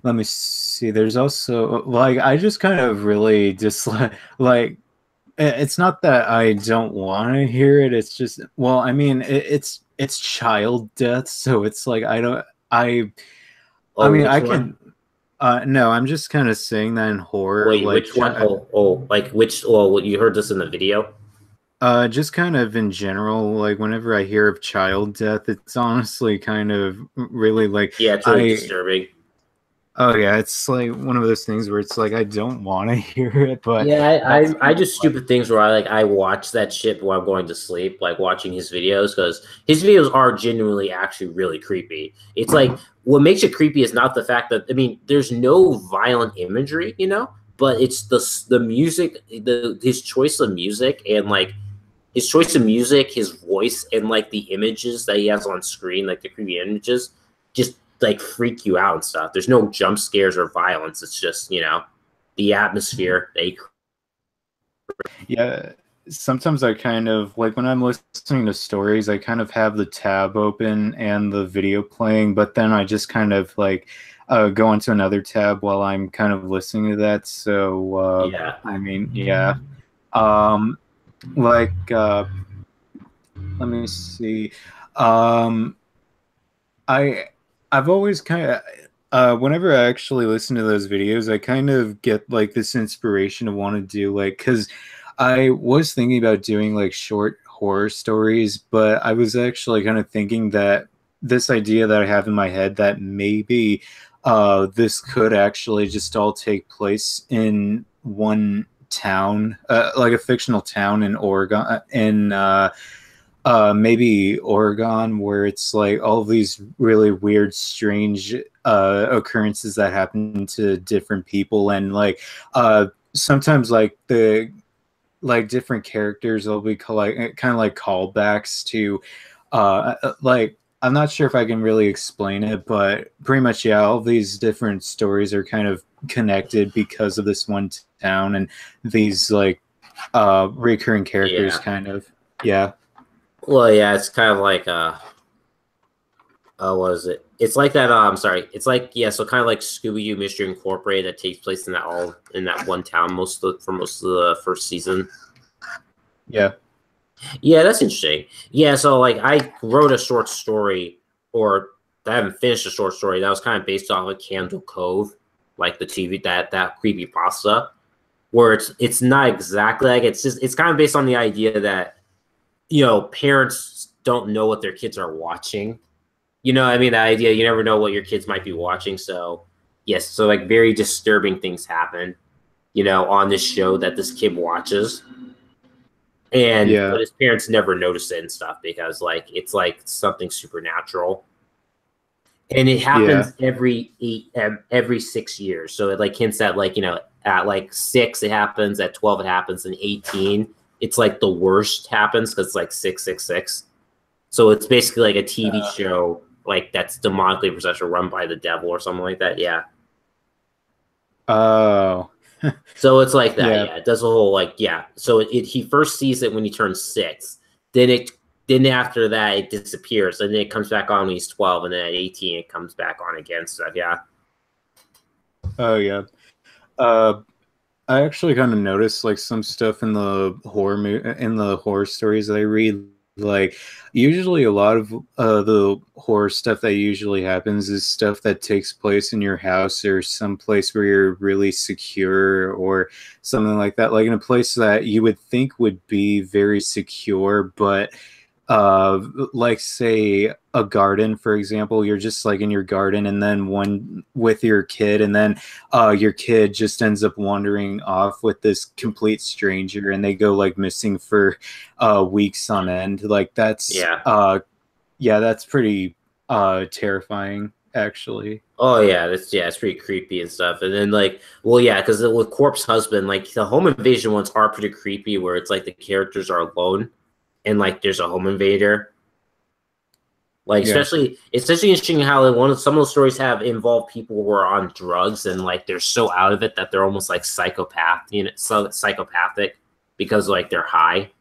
let me see. There's also like I just kind of really dislike like it's not that I don't want to hear it. It's just I mean it's child death, so it's like I can. No, I'm just kind of saying that in horror. Wait, like, which one? You heard this in the video? Just kind of in general, like whenever I hear of child death, it's honestly kind of really like it's really disturbing. Oh yeah, it's like one of those things where it's like I don't want to hear it, but I do stupid things where I watch that shit while I'm going to sleep, like watching his videos because his videos are genuinely actually really creepy. It's like what makes it creepy is not the fact that there's no violent imagery, but it's the music, his choice of music and like. His choice of music, his voice, and like the images that he has on screen, like the creepy images, just like freak you out and stuff. There's no jump scares or violence. It's just the atmosphere. Yeah, sometimes I kind of like when I'm listening to stories, I kind of have the tab open and the video playing, but then I just kind of like go into another tab while I'm kind of listening to that. So like let me see. Um, I I've always kind of whenever I actually listen to those videos, I kind of get like this inspiration to want to do like because I was thinking about doing like short horror stories, but I was actually kind of thinking that this idea that I have in my head that maybe this could actually just all take place in one town, like a fictional town in Oregon, in maybe Oregon, where it's like all these really weird, strange occurrences that happen to different people, and like sometimes like the like different characters will be kind of like callbacks to like I'm not sure if I can really explain it, but pretty much yeah, all these different stories are kind of connected because of this one town and these like recurring characters kind of yeah. Well, yeah, it's kind of like what is it? It's like that. I'm sorry. It's like yeah, so kind of like Scooby-Doo Mystery Incorporated that takes place in that one town for most of the first season. Yeah. Yeah, that's interesting. Yeah, so like I wrote a short story, or I haven't finished a short story that was kind of based off of Candle Cove, like the TV that creepy pasta, where it's not exactly like it's kind of based on the idea that parents don't know what their kids are watching. You know what I mean? The idea you never know what your kids might be watching. So yes, so like very disturbing things happen, on this show that this kid watches. But his parents never notice it and stuff because like it's like something supernatural. And it happens every 6 years. So it like hints at like, at like 6 it happens, at 12 it happens, and 18 it's like the worst happens because it's like 666. So it's basically like a TV show like that's demonically possessed or run by the devil or something like that. Yeah. Oh. So it's like that. Yeah. It does a whole like So he first sees it when he turns 6. Then after that it disappears, and then it comes back on when he's 12, and then at 18 it comes back on again. So yeah. Oh yeah. I actually kind of noticed like some stuff in the horror stories that I read. Like usually a lot of the horror stuff that usually happens is stuff that takes place in your house or some place where you're really secure or something like that. Like in a place that you would think would be very secure, but like say a garden, for example, you're just like in your garden and then one with your kid, and then your kid just ends up wandering off with this complete stranger and they go like missing for weeks on end. Like that's that's pretty terrifying actually. Oh yeah, it's pretty creepy and stuff. And then like, well, yeah, because with Corpse Husband, like the home invasion ones are pretty creepy, where it's like the characters are alone and like there's a home invader. Like especially interesting how some of those stories have involved people who are on drugs and like they're so out of it that they're almost like psychopathic because like they're high.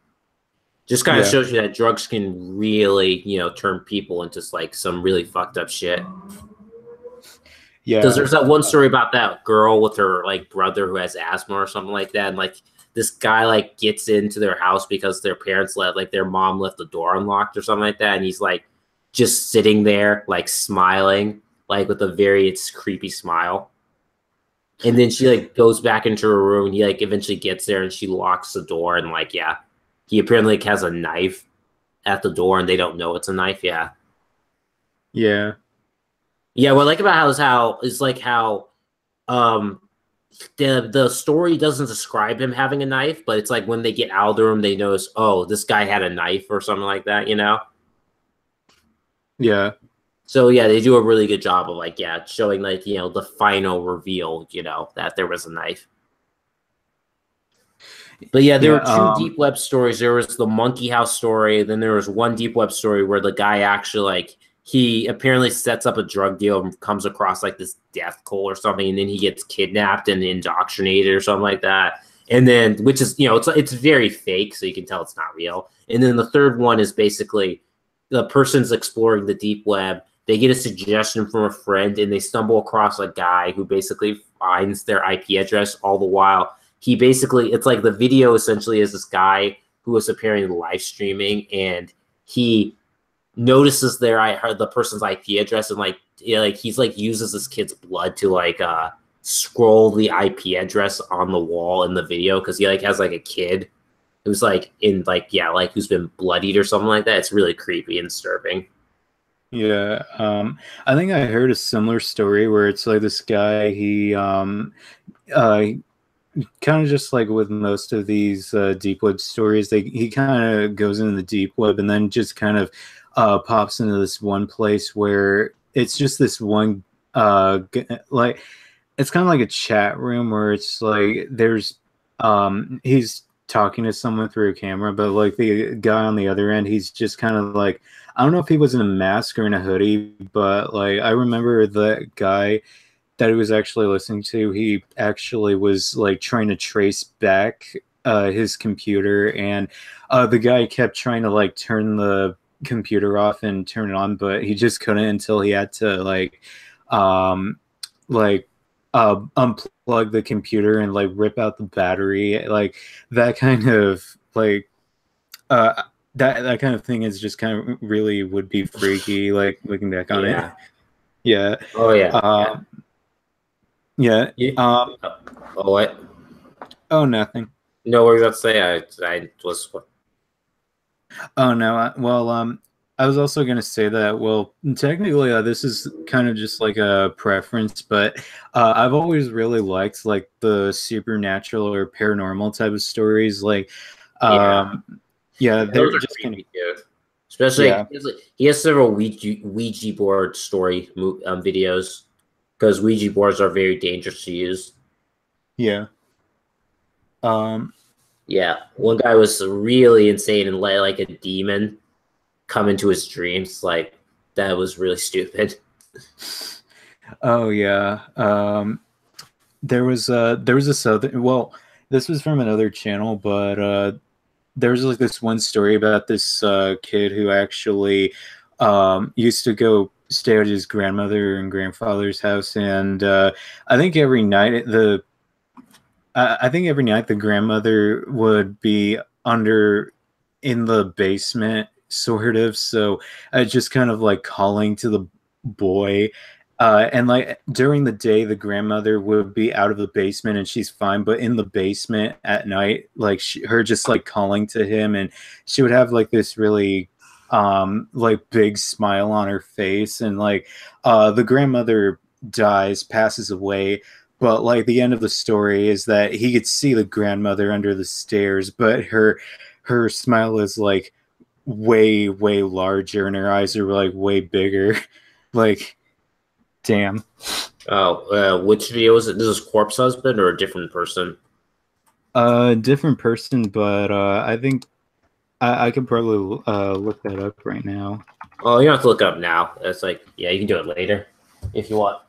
Just kind of shows you that drugs can really, turn people into like some really fucked up shit. Yeah. Because there's that one story about that girl with her like brother who has asthma or something like that, and like this guy like gets into their house because their parents their mom left the door unlocked or something like that, and he's like just sitting there like smiling like with a very creepy smile. And then she like goes back into her room, and he like eventually gets there and she locks the door, and like he apparently like has a knife at the door and they don't know it's a knife. Yeah. What I like about how the story doesn't describe him having a knife, but it's like when they get out of the room, they notice, oh, this guy had a knife or something like that, Yeah. So yeah, they do a really good job of like showing like the final reveal, that there was a knife. But yeah, there were 2 deep web stories. There was the Monkey House story, then there was one deep web story where the guy actually like he apparently sets up a drug deal and comes across like this death cult or something, and then he gets kidnapped and indoctrinated or something like that. And then, which is, it's very fake, so you can tell it's not real. And then the third one is basically the person's exploring the deep web. They get a suggestion from a friend, and they stumble across a guy who basically finds their IP address all the while. He basically, it's like the video essentially is this guy who who was appearing live streaming, and he notices the person's IP address, and like he's like uses this kid's blood to like scroll the IP address on the wall in the video because he like has like a kid who's like in like who's been bloodied or something like that. It's really creepy and disturbing. Yeah, I think I heard a similar story where it's like this guy, he kind of just like with most of these deep web stories, he kind of goes into the deep web and then just kind of pops into this one place where it's just this one like it's kind of like a chat room where it's like there's he's talking to someone through a camera, but like the guy on the other end, he's just kind of like, I don't know if he was in a mask or in a hoodie, but like I remember the guy that he was actually listening to, he actually was like trying to trace back his computer, and the guy kept trying to like turn the computer off and turn it on, but he just couldn't until he had to unplug the computer and like rip out the battery. Like that kind of like that kind of thing is just kind of really would be freaky, like looking back on it. Yeah. Oh yeah. Yeah. Oh, what? Oh, nothing. No, what were you about to say? I was. Oh no. Well, I was also going to say that, well, technically, this is kind of just like a preference, but I've always really liked like the supernatural or paranormal type of stories. Like, they're just kind of, especially he has several Ouija board story videos because Ouija boards are very dangerous to use. Yeah. Yeah, one guy was really insane and let like a demon come into his dreams. Like that was really stupid. Oh yeah. There was this other, well, this was from another channel, but there was like this one story about this kid who actually used to go stay at his grandmother and grandfather's house, and I think every night the grandmother would be in the basement, sort of. So I just kind of like calling to the boy. And like during the day, the grandmother would be out of the basement and she's fine. But in the basement at night, like her just like calling to him, and she would have like this really like big smile on her face. And like the grandmother passes away. But like the end of the story is that he could see the grandmother under the stairs, but her smile is like way larger and her eyes are like way bigger. Like, damn. Oh, which video is it? This is Corpse Husband or a different person? Different person, but I think I could probably look that up right now. Oh, you don't have to look it up now. It's like, yeah, you can do it later if you want.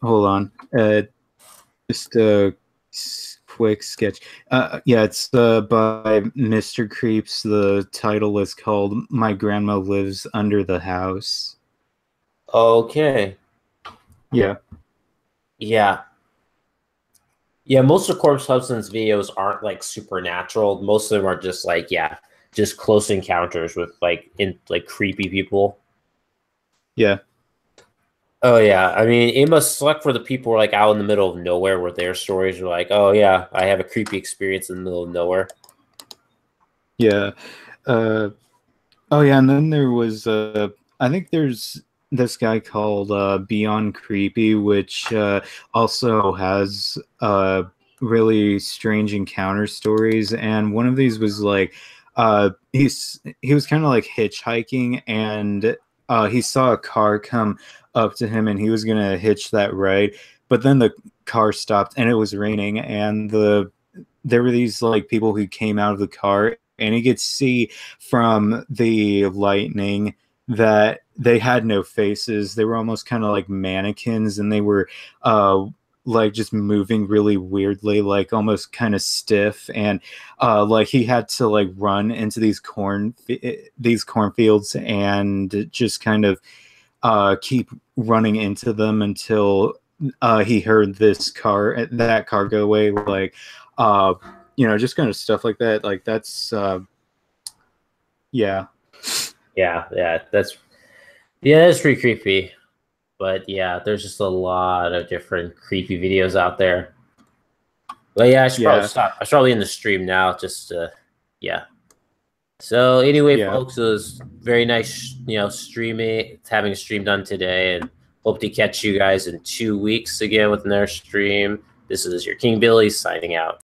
Hold on. Just a quick sketch. Yeah, it's by Mr. Creeps. The title is called "My Grandma Lives Under the House." Okay. Yeah. Yeah. Yeah, most of Corpse Husband's videos aren't like supernatural. Most of them are just like, just close encounters with like creepy people. Yeah. Oh yeah, I mean, it must suck for the people who are like out in the middle of nowhere where their stories are like, oh yeah, I have a creepy experience in the middle of nowhere. Yeah. Oh yeah, and then there was I think there's this guy called Beyond Creepy, which also has really strange encounter stories. And one of these was like he was kind of like hitchhiking, and he saw a car come up to him and he was gonna hitch that ride, but then the car stopped and it was raining, and there were these like people who came out of the car, and he could see from the lightning that they had no faces. They were almost kind of like mannequins, and they were like just moving really weirdly, like almost kind of stiff. And like he had to like run into these cornfields and just kind of keep running into them until he heard that car go away. Like you know, just kind of stuff like that. Like that's yeah. That's pretty creepy. But yeah, there's just a lot of different creepy videos out there. But yeah, I should probably stop. I should probably end the stream now. Just yeah. So anyway, folks, it was very nice, you know, having a stream done today, and hope to catch you guys in 2 weeks again with another stream. This is your King Billy signing out.